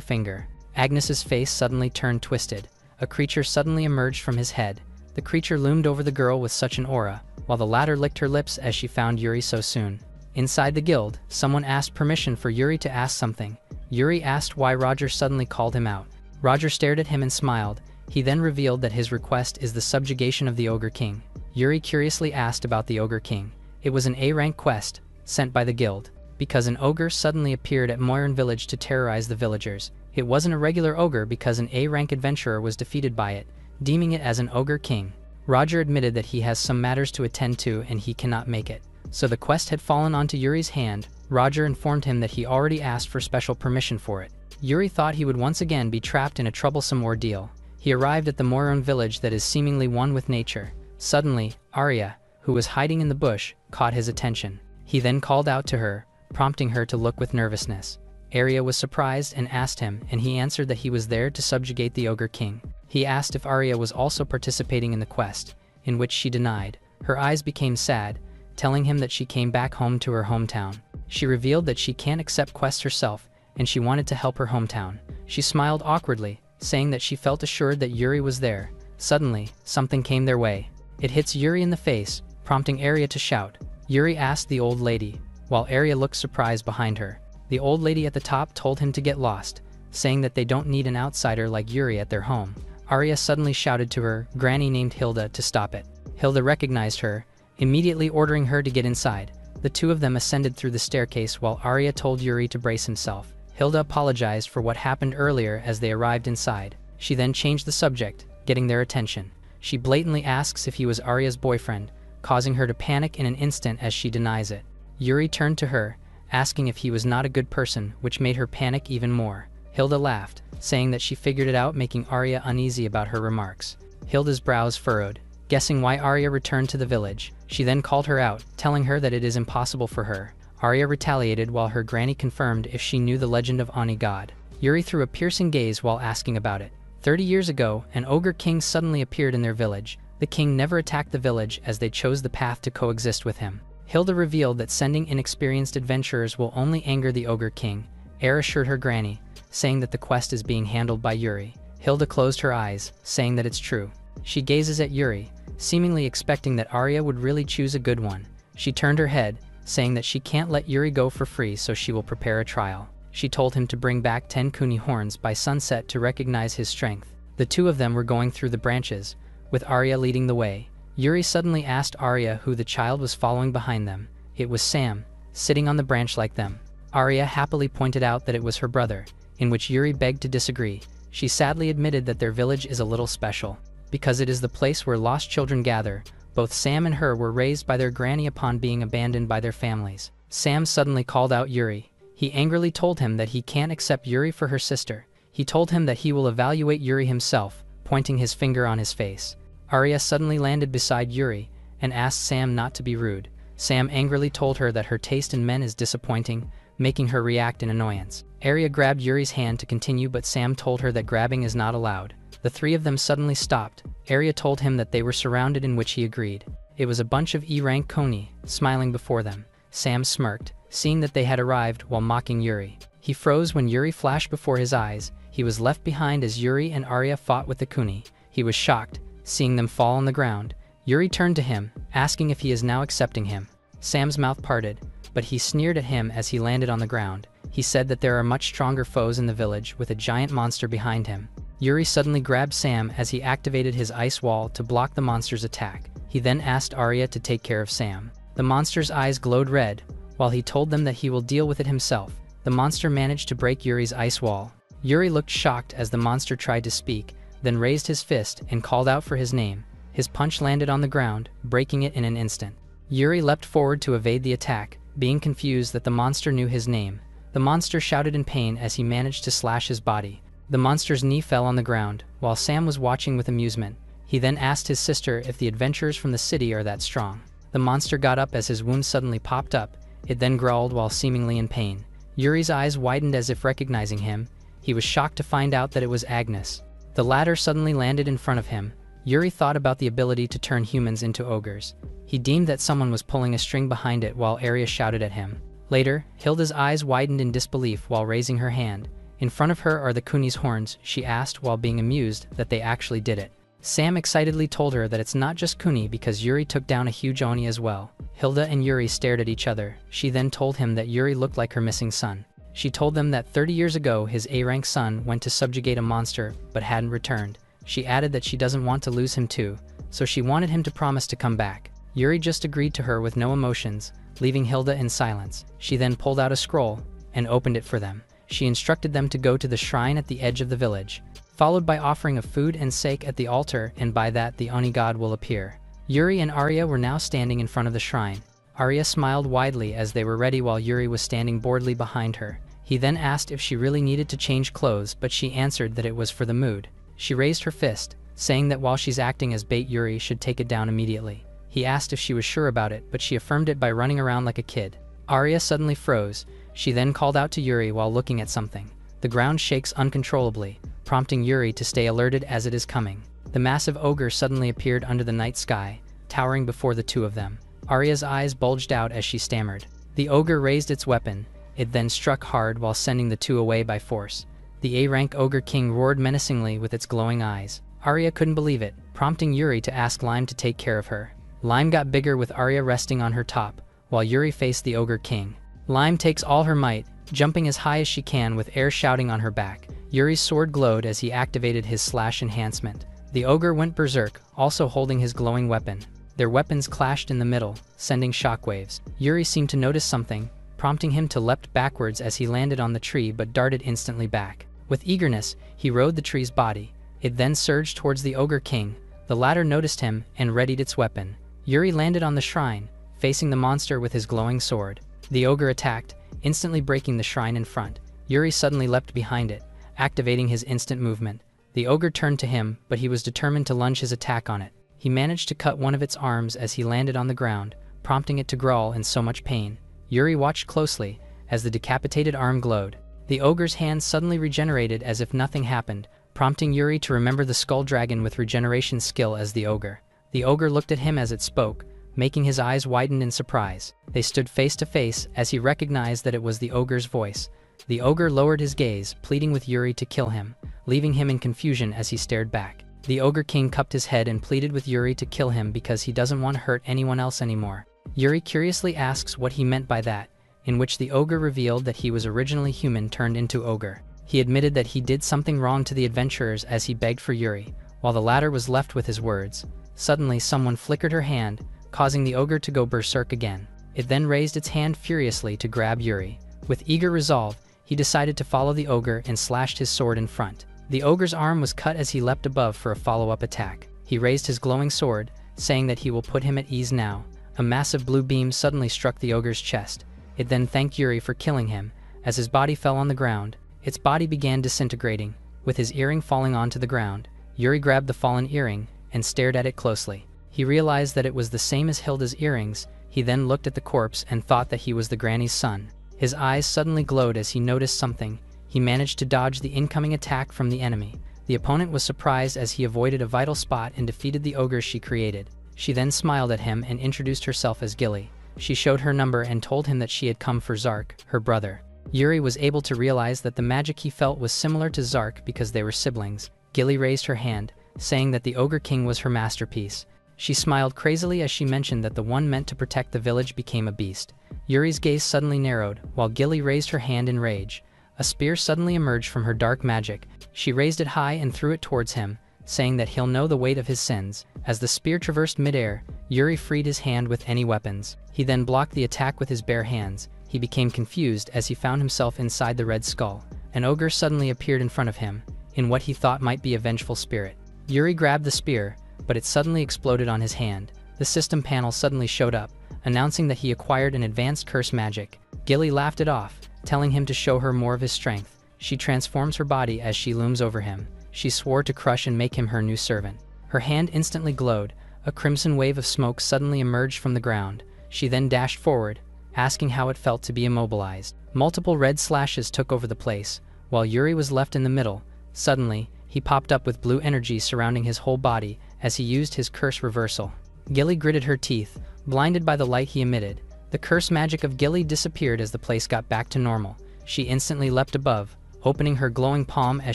Speaker 1: finger. Agnes's face suddenly turned twisted. A creature suddenly emerged from his head. The creature loomed over the girl with such an aura, while the latter licked her lips as she found Yuri so soon. Inside the guild, someone asked permission for Yuri to ask something. Yuri asked why Roger suddenly called him out. Roger stared at him and smiled. He then revealed that his request is the subjugation of the Ogre King. Yuri curiously asked about the Ogre King. It was an A-rank quest, sent by the guild, because an ogre suddenly appeared at Moiran village to terrorize the villagers. It wasn't a regular ogre because an A-rank adventurer was defeated by it, deeming it as an Ogre King. Roger admitted that he has some matters to attend to and he cannot make it. So the quest had fallen onto Yuri's hand. Roger informed him that he already asked for special permission for it. Yuri thought he would once again be trapped in a troublesome ordeal. He arrived at the Moiran village that is seemingly one with nature. Suddenly, Arya, who was hiding in the bush, caught his attention. He then called out to her, prompting her to look with nervousness. Arya was surprised and asked him, and he answered that he was there to subjugate the Ogre King. He asked if Arya was also participating in the quest, in which she denied. Her eyes became sad, telling him that she came back home to her hometown. She revealed that she can't accept quests herself, and she wanted to help her hometown. She smiled awkwardly, saying that she felt assured that Yuri was there. Suddenly, something came their way. It hits Yuri in the face, prompting Arya to shout. Yuri asked the old lady, while Arya looked surprised behind her. The old lady at the top told him to get lost, saying that they don't need an outsider like Yuri at their home. Arya suddenly shouted to her granny named Hilda to stop it. Hilda recognized her, immediately ordering her to get inside. The two of them ascended through the staircase while Arya told Yuri to brace himself. Hilda apologized for what happened earlier as they arrived inside. She then changed the subject, getting their attention. She blatantly asks if he was Arya's boyfriend, causing her to panic in an instant as she denies it. Yuri turned to her, asking if he was not a good person, which made her panic even more. Hilda laughed, saying that she figured it out, making Arya uneasy about her remarks. Hilda's brows furrowed, guessing why Arya returned to the village. She then called her out, telling her that it is impossible for her. Arya retaliated while her granny confirmed if she knew the legend of Ani God. Yuri threw a piercing gaze while asking about it. 30 years ago, an Ogre King suddenly appeared in their village. The king never attacked the village as they chose the path to coexist with him. Hilda revealed that sending inexperienced adventurers will only anger the Ogre King. Air assured her granny, saying that the quest is being handled by Yuri. Hilda closed her eyes, saying that it's true. She gazes at Yuri, seemingly expecting that Arya would really choose a good one. She turned her head, saying that she can't let Yuri go for free, so she will prepare a trial. She told him to bring back 10 kuni horns by sunset to recognize his strength. The two of them were going through the branches, with Arya leading the way. Yuri suddenly asked Arya who the child was following behind them. It was Sam, sitting on the branch like them. Arya happily pointed out that it was her brother, in which Yuri begged to disagree. She sadly admitted that their village is a little special, because it is the place where lost children gather. Both Sam and her were raised by their granny upon being abandoned by their families. Sam suddenly called out Yuri. He angrily told him that he can't accept Yuri for her sister. He told him that he will evaluate Yuri himself, pointing his finger on his face. Arya suddenly landed beside Yuri and asked Sam not to be rude. Sam angrily told her that her taste in men is disappointing, making her react in annoyance. Arya grabbed Yuri's hand to continue, but Sam told her that grabbing is not allowed. The three of them suddenly stopped. Arya told him that they were surrounded, in which he agreed. It was a bunch of E-rank Koni, smiling before them. Sam smirked, seeing that they had arrived, while mocking Yuri. He froze when Yuri flashed before his eyes. He was left behind as Yuri and Arya fought with the Kuni. He was shocked, seeing them fall on the ground. Yuri turned to him, asking if he is now accepting him. Sam's mouth parted, but he sneered at him as he landed on the ground. He said that there are much stronger foes in the village, with a giant monster behind him. Yuri suddenly grabbed Sam as he activated his ice wall to block the monster's attack. He then asked Arya to take care of Sam. The monster's eyes glowed red, while he told them that he will deal with it himself. The monster managed to break Yuri's ice wall. Yuri looked shocked as the monster tried to speak, then raised his fist and called out for his name. His punch landed on the ground, breaking it in an instant. Yuri leapt forward to evade the attack, being confused that the monster knew his name. The monster shouted in pain as he managed to slash his body. The monster's knee fell on the ground, while Sam was watching with amusement. He then asked his sister if the adventurers from the city are that strong. The monster got up as his wound suddenly popped up. It then growled while seemingly in pain. Yuri's eyes widened as if recognizing him. He was shocked to find out that it was Agnes. The latter suddenly landed in front of him. Yuri thought about the ability to turn humans into ogres. He deemed that someone was pulling a string behind it while Arya shouted at him. Later, Hilda's eyes widened in disbelief while raising her hand. In front of her are the Kuni's horns, she asked while being amused that they actually did it. Sam excitedly told her that it's not just Kuni because Yuri took down a huge Oni as well. Hilda and Yuri stared at each other. She then told him that Yuri looked like her missing son. She told them that 30 years ago his A-rank son went to subjugate a monster but hadn't returned. She added that she doesn't want to lose him too, so she wanted him to promise to come back. Yuri just agreed to her with no emotions, leaving Hilda in silence. She then pulled out a scroll and opened it for them. She instructed them to go to the shrine at the edge of the village, followed by offering of food and sake at the altar, and by that the Oni god will appear. Yuri and Arya were now standing in front of the shrine. Arya smiled widely as they were ready while Yuri was standing boredly behind her. He then asked if she really needed to change clothes, but she answered that it was for the mood. She raised her fist, saying that while she's acting as bait, Yuri should take it down immediately. He asked if she was sure about it, but she affirmed it by running around like a kid. Arya suddenly froze. She then called out to Yuri while looking at something. The ground shakes uncontrollably, prompting Yuri to stay alerted as it is coming. The massive ogre suddenly appeared under the night sky, towering before the two of them. Arya's eyes bulged out as she stammered. The ogre raised its weapon. It then struck hard while sending the two away by force. The A-rank ogre king roared menacingly with its glowing eyes. Arya couldn't believe it, prompting Yuri to ask Lime to take care of her. Lime got bigger with Arya resting on her top, while Yuri faced the ogre king. Lime takes all her might, jumping as high as she can with air shouting on her back. Yuri's sword glowed as he activated his slash enhancement. The ogre went berserk, also holding his glowing weapon. Their weapons clashed in the middle, sending shockwaves. Yuri seemed to notice something, prompting him to leapt backwards as he landed on the tree but darted instantly back. With eagerness, he rode the tree's body. It then surged towards the ogre king. The latter noticed him and readied its weapon. Yuri landed on the shrine, facing the monster with his glowing sword. The ogre attacked, instantly breaking the shrine in front. Yuri suddenly leapt behind it, activating his instant movement. The ogre turned to him, but he was determined to lunge his attack on it. He managed to cut one of its arms as he landed on the ground, prompting it to growl in so much pain. Yuri watched closely as the decapitated arm glowed. The ogre's hand suddenly regenerated as if nothing happened, prompting Yuri to remember the skull dragon with regeneration skill as the ogre. The ogre looked at him as it spoke, making his eyes widen in surprise. They stood face to face as he recognized that it was the ogre's voice. The ogre lowered his gaze, pleading with Yuri to kill him, leaving him in confusion as he stared back. The ogre king cupped his head and pleaded with Yuri to kill him because he doesn't want to hurt anyone else anymore. Yuri curiously asks what he meant by that, in which the ogre revealed that he was originally human turned into ogre. He admitted that he did something wrong to the adventurers as he begged for Yuri, while the latter was left with his words. Suddenly someone flickered her hand, causing the ogre to go berserk again. It then raised its hand furiously to grab Yuri. With eager resolve, he decided to follow the ogre and slashed his sword in front. The ogre's arm was cut as he leapt above for a follow-up attack. He raised his glowing sword, saying that he will put him at ease now. A massive blue beam suddenly struck the ogre's chest. It then thanked Yuri for killing him. As his body fell on the ground, its body began disintegrating. With his earring falling onto the ground, Yuri grabbed the fallen earring and stared at it closely. He realized that it was the same as Hilda's earrings. He then looked at the corpse and thought that he was the granny's son. His eyes suddenly glowed as he noticed something. He managed to dodge the incoming attack from the enemy. The opponent was surprised as he avoided a vital spot and defeated the ogre she created. She then smiled at him and introduced herself as Gilly. She showed her number and told him that she had come for Zark, her brother. Yuri was able to realize that the magic he felt was similar to Zark because they were siblings. Gilly raised her hand, saying that the ogre king was her masterpiece. She smiled crazily as she mentioned that the one meant to protect the village became a beast. Yuri's gaze suddenly narrowed, while Gilly raised her hand in rage. A spear suddenly emerged from her dark magic. She raised it high and threw it towards him, saying that he'll know the weight of his sins. As the spear traversed midair, Yuri freed his hand with any weapons. He then blocked the attack with his bare hands. He became confused as he found himself inside the red skull. An ogre suddenly appeared in front of him, in what he thought might be a vengeful spirit. Yuri grabbed the spear, but it suddenly exploded on his hand. The system panel suddenly showed up, announcing that he acquired an advanced curse magic. Gilly laughed it off, telling him to show her more of his strength. She transforms her body as she looms over him. She swore to crush and make him her new servant. Her hand instantly glowed. A crimson wave of smoke suddenly emerged from the ground. She then dashed forward, asking how it felt to be immobilized. Multiple red slashes took over the place, while Yuri was left in the middle. Suddenly, he popped up with blue energy surrounding his whole body as he used his curse reversal. Gilly gritted her teeth, blinded by the light he emitted. The curse magic of Gilly disappeared as the place got back to normal. She instantly leapt above, opening her glowing palm as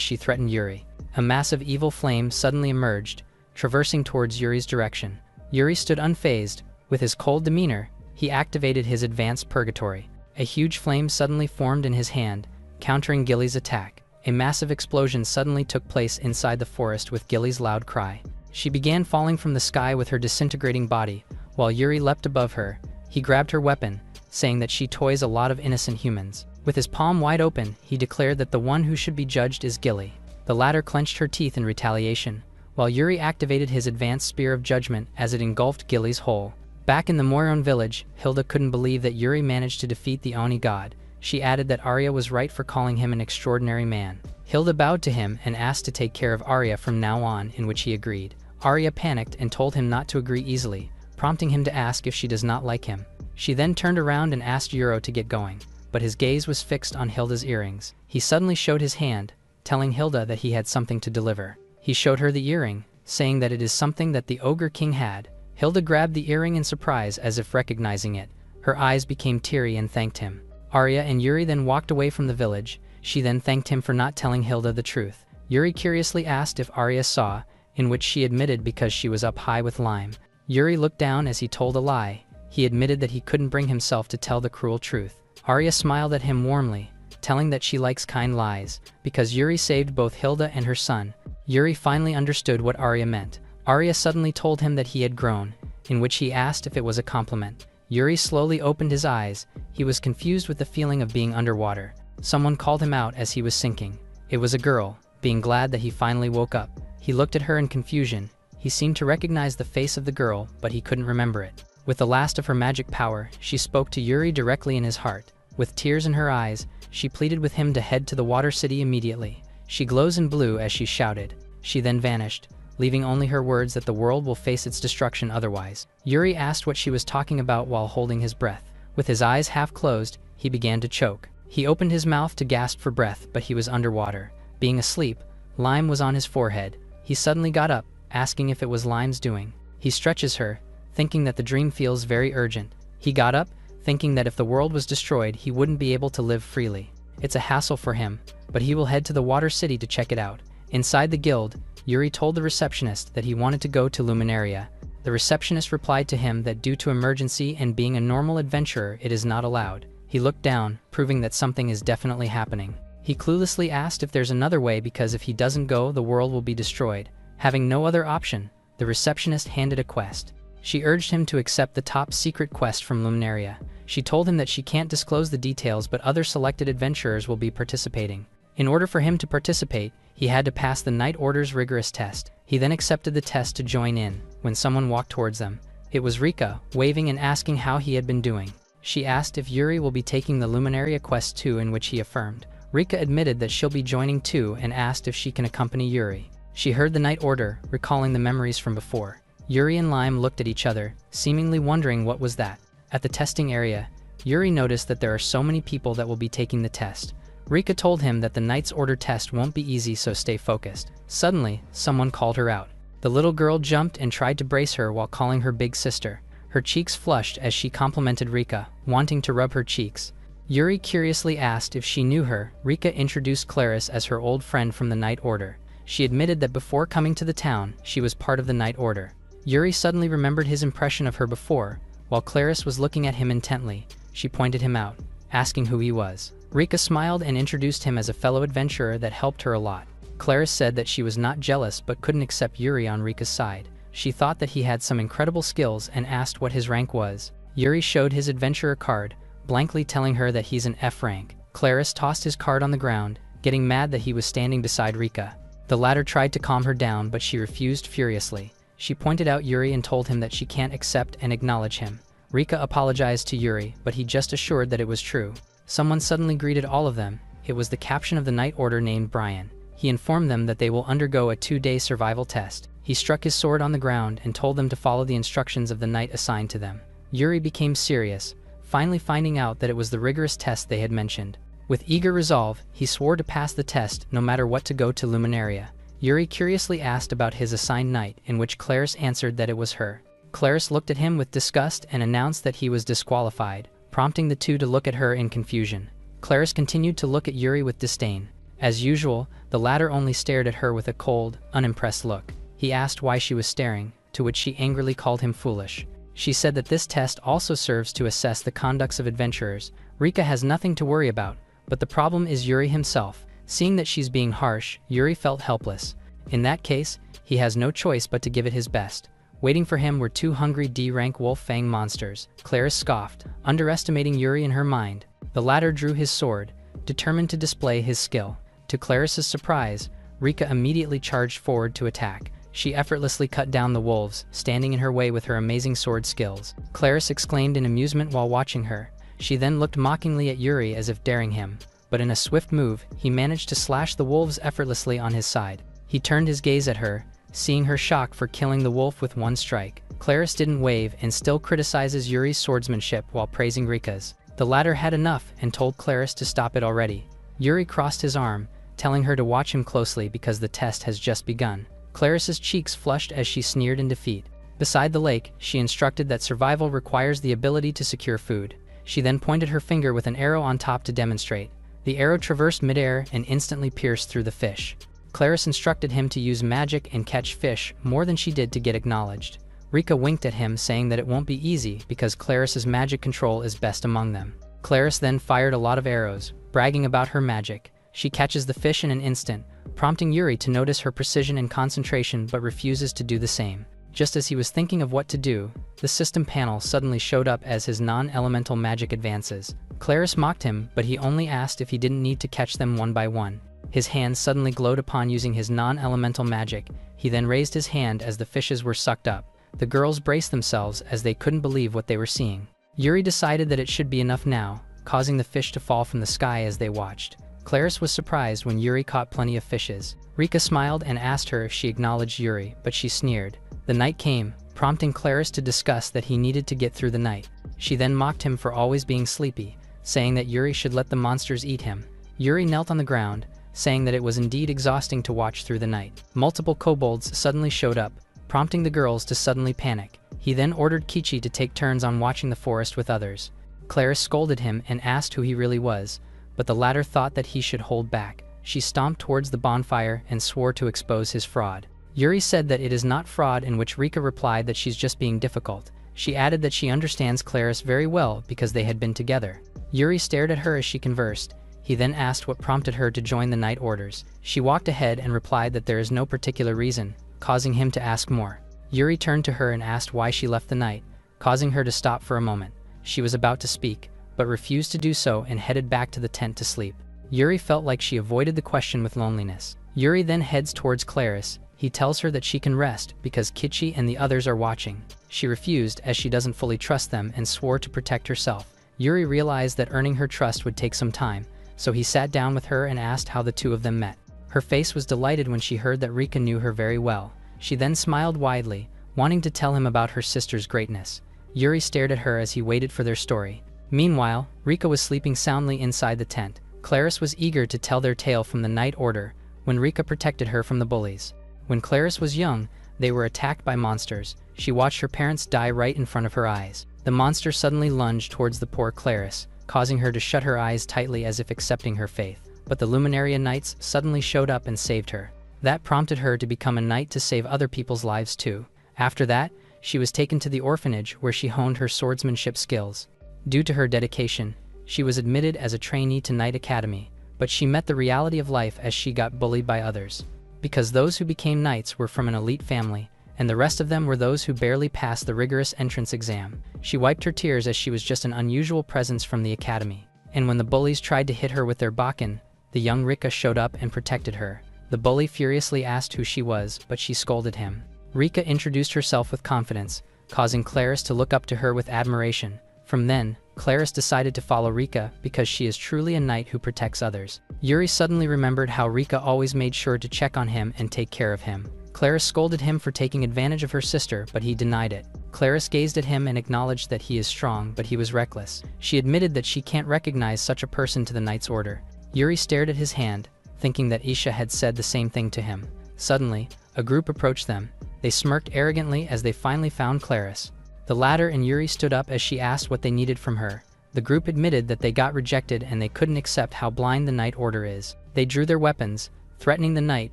Speaker 1: she threatened Yuri. A massive evil flame suddenly emerged, traversing towards Yuri's direction. Yuri stood unfazed. With his cold demeanor, he activated his advanced purgatory. A huge flame suddenly formed in his hand, countering Gilly's attack. A massive explosion suddenly took place inside the forest with Gilly's loud cry. She began falling from the sky with her disintegrating body, while Yuri leapt above her. He grabbed her weapon, saying that she toys a lot of innocent humans. With his palm wide open, he declared that the one who should be judged is Gilly. The latter clenched her teeth in retaliation, while Yuri activated his advanced spear of judgment as it engulfed Gilly's whole. Back in the Moiron village, Hilda couldn't believe that Yuri managed to defeat the Oni god. She added that Arya was right for calling him an extraordinary man. Hilda bowed to him and asked to take care of Arya from now on, in which he agreed. Arya panicked and told him not to agree easily, prompting him to ask if she does not like him. She then turned around and asked Yuro to get going, but his gaze was fixed on Hilda's earrings. He suddenly showed his hand, telling Hilda that he had something to deliver. He showed her the earring, saying that it is something that the Ogre King had. Hilda grabbed the earring in surprise as if recognizing it. Her eyes became teary and thanked him. Arya and Yuri then walked away from the village. She then thanked him for not telling Hilda the truth. Yuri curiously asked if Arya saw, in which she admitted because she was up high with Lime. Yuri looked down as he told a lie. He admitted that he couldn't bring himself to tell the cruel truth. Arya smiled at him warmly, telling that she likes kind lies, because Yuri saved both Hilda and her son. Yuri finally understood what Arya meant. Arya suddenly told him that he had grown, in which he asked if it was a compliment. Yuri slowly opened his eyes. He was confused with the feeling of being underwater. Someone called him out as he was sinking. It was a girl. Being glad that he finally woke up, he looked at her in confusion. He seemed to recognize the face of the girl, but he couldn't remember it. With the last of her magic power, she spoke to Yuri directly in his heart. With tears in her eyes, she pleaded with him to head to the Water City immediately. She glows in blue as she shouted. She then vanished, leaving only her words that the world will face its destruction otherwise. Yuri asked what she was talking about while holding his breath. With his eyes half closed, he began to choke. He opened his mouth to gasp for breath, but he was underwater. Being asleep, Lime was on his forehead. He suddenly got up, asking if it was Lime's doing. He stretches her, thinking that the dream feels very urgent. He got up, thinking that if the world was destroyed, he wouldn't be able to live freely. It's a hassle for him, but he will head to the Water City to check it out. Inside the guild, Yuri told the receptionist that he wanted to go to Luminaria. The receptionist replied to him that due to emergency and being a normal adventurer, it is not allowed. He looked down, proving that something is definitely happening. He cluelessly asked if there's another way because if he doesn't go, the world will be destroyed. Having no other option, the receptionist handed a quest. She urged him to accept the top secret quest from Luminaria. She told him that she can't disclose the details, but other selected adventurers will be participating. In order for him to participate, he had to pass the Night Order's rigorous test. He then accepted the test to join in, when someone walked towards them. It was Rika, waving and asking how he had been doing. She asked if Yuri will be taking the Luminaria quest too, in which he affirmed. Rika admitted that she'll be joining too and asked if she can accompany Yuri. She heard the Night Order, recalling the memories from before. Yuri and Lime looked at each other, seemingly wondering what was that. At the testing area, Yuri noticed that there are so many people that will be taking the test. Rika told him that the Knight's Order test won't be easy, so stay focused. Suddenly, someone called her out. The little girl jumped and tried to brace her while calling her big sister. Her cheeks flushed as she complimented Rika, wanting to rub her cheeks. Yuri curiously asked if she knew her. Rika introduced Claris as her old friend from the Night Order. She admitted that before coming to the town, she was part of the Night Order. Yuri suddenly remembered his impression of her before. While Claris was looking at him intently, she pointed him out, asking who he was. Rika smiled and introduced him as a fellow adventurer that helped her a lot. Claris said that she was not jealous but couldn't accept Yuri on Rika's side. She thought that he had some incredible skills and asked what his rank was. Yuri showed his adventurer card, blankly telling her that he's an F rank. Claris tossed his card on the ground, getting mad that he was standing beside Rika. The latter tried to calm her down, but she refused furiously. She pointed out Yuri and told him that she can't accept and acknowledge him. Rika apologized to Yuri, but he just assured that it was true. Someone suddenly greeted all of them. It was the captain of the Night Order named Brian. He informed them that they will undergo a 2-day survival test. He struck his sword on the ground and told them to follow the instructions of the knight assigned to them. Yuri became serious, finally finding out that it was the rigorous test they had mentioned. With eager resolve, he swore to pass the test no matter what to go to Luminaria. Yuri curiously asked about his assigned knight, in which Claris answered that it was her. Claris looked at him with disgust and announced that he was disqualified, prompting the two to look at her in confusion. Claris continued to look at Yuri with disdain. As usual, the latter only stared at her with a cold, unimpressed look. He asked why she was staring, to which she angrily called him foolish. She said that this test also serves to assess the conducts of adventurers. Rika has nothing to worry about, but the problem is Yuri himself. Seeing that she's being harsh, Yuri felt helpless. In that case, he has no choice but to give it his best. Waiting for him were two hungry D-rank wolf fang monsters. Claris scoffed, underestimating Yuri in her mind. The latter drew his sword, determined to display his skill. To Claris's surprise, Rika immediately charged forward to attack. She effortlessly cut down the wolves, standing in her way with her amazing sword skills. Claris exclaimed in amusement while watching her. She then looked mockingly at Yuri as if daring him, but in a swift move, he managed to slash the wolves effortlessly on his side. He turned his gaze at her, seeing her shock for killing the wolf with one strike. Claris didn't wave and still criticizes Yuri's swordsmanship while praising Rika's. The latter had enough and told Claris to stop it already. Yuri crossed his arm, telling her to watch him closely because the test has just begun. Claris's cheeks flushed as she sneered in defeat. Beside the lake, she instructed that survival requires the ability to secure food. She then pointed her finger with an arrow on top to demonstrate. The arrow traversed midair and instantly pierced through the fish. Claris instructed him to use magic and catch fish more than she did to get acknowledged. Rika winked at him, saying that it won't be easy because Claris's magic control is best among them. Claris then fired a lot of arrows, bragging about her magic. She catches the fish in an instant, prompting Yuri to notice her precision and concentration, but refuses to do the same. Just as he was thinking of what to do, the system panel suddenly showed up as his non-elemental magic advances. Claris mocked him, but he only asked if he didn't need to catch them one by one. His hand suddenly glowed upon using his non-elemental magic. He then raised his hand as the fishes were sucked up. The girls braced themselves as they couldn't believe what they were seeing. Yuri decided that it should be enough now, causing the fish to fall from the sky as they watched. Claris was surprised when Yuri caught plenty of fishes. Rika smiled and asked her if she acknowledged Yuri, but she sneered. The night came, prompting Claris to discuss that he needed to get through the night. She then mocked him for always being sleepy, saying that Yuri should let the monsters eat him. Yuri knelt on the ground, saying that it was indeed exhausting to watch through the night. Multiple kobolds suddenly showed up, prompting the girls to suddenly panic. He then ordered Kichi to take turns on watching the forest with others. Claris scolded him and asked who he really was, but the latter thought that he should hold back. She stomped towards the bonfire and swore to expose his fraud. Yuri said that it is not fraud, in which Rika replied that she's just being difficult. She added that she understands Claris very well because they had been together. Yuri stared at her as she conversed. He then asked what prompted her to join the night orders. She walked ahead and replied that there is no particular reason, causing him to ask more. Yuri turned to her and asked why she left the night, causing her to stop for a moment. She was about to speak, but refused to do so and headed back to the tent to sleep. Yuri felt like she avoided the question with loneliness. Yuri then heads towards Claris. He tells her that she can rest because Kichi and the others are watching. She refused as she doesn't fully trust them and swore to protect herself. Yuri realized that earning her trust would take some time, so he sat down with her and asked how the two of them met. Her face was delighted when she heard that Rika knew her very well. She then smiled widely, wanting to tell him about her sister's greatness. Yuri stared at her as he waited for their story. Meanwhile, Rika was sleeping soundly inside the tent. Claris was eager to tell their tale from the night order, when Rika protected her from the bullies. When Claris was young, they were attacked by monsters. She watched her parents die right in front of her eyes. The monster suddenly lunged towards the poor Claris, causing her to shut her eyes tightly as if accepting her fate. But the Luminaria Knights suddenly showed up and saved her. That prompted her to become a knight to save other people's lives too. After that, she was taken to the orphanage where she honed her swordsmanship skills. Due to her dedication, she was admitted as a trainee to Knight Academy, but she met the reality of life as she got bullied by others. Because those who became knights were from an elite family, and the rest of them were those who barely passed the rigorous entrance exam. She wiped her tears as she was just an unusual presence from the academy. And when the bullies tried to hit her with their bakken, the young Rika showed up and protected her. The bully furiously asked who she was, but she scolded him. Rika introduced herself with confidence, causing Claris to look up to her with admiration. From then, Claris decided to follow Rika because she is truly a knight who protects others. Yuri suddenly remembered how Rika always made sure to check on him and take care of him. Claris scolded him for taking advantage of her sister, but he denied it. Claris gazed at him and acknowledged that he is strong, but he was reckless. She admitted that she can't recognize such a person to the knight's order. Yuri stared at his hand, thinking that Isha had said the same thing to him. Suddenly, a group approached them. They smirked arrogantly as they finally found Claris. The latter and Yuri stood up as she asked what they needed from her. The group admitted that they got rejected and they couldn't accept how blind the knight order is. They drew their weapons, threatening the knight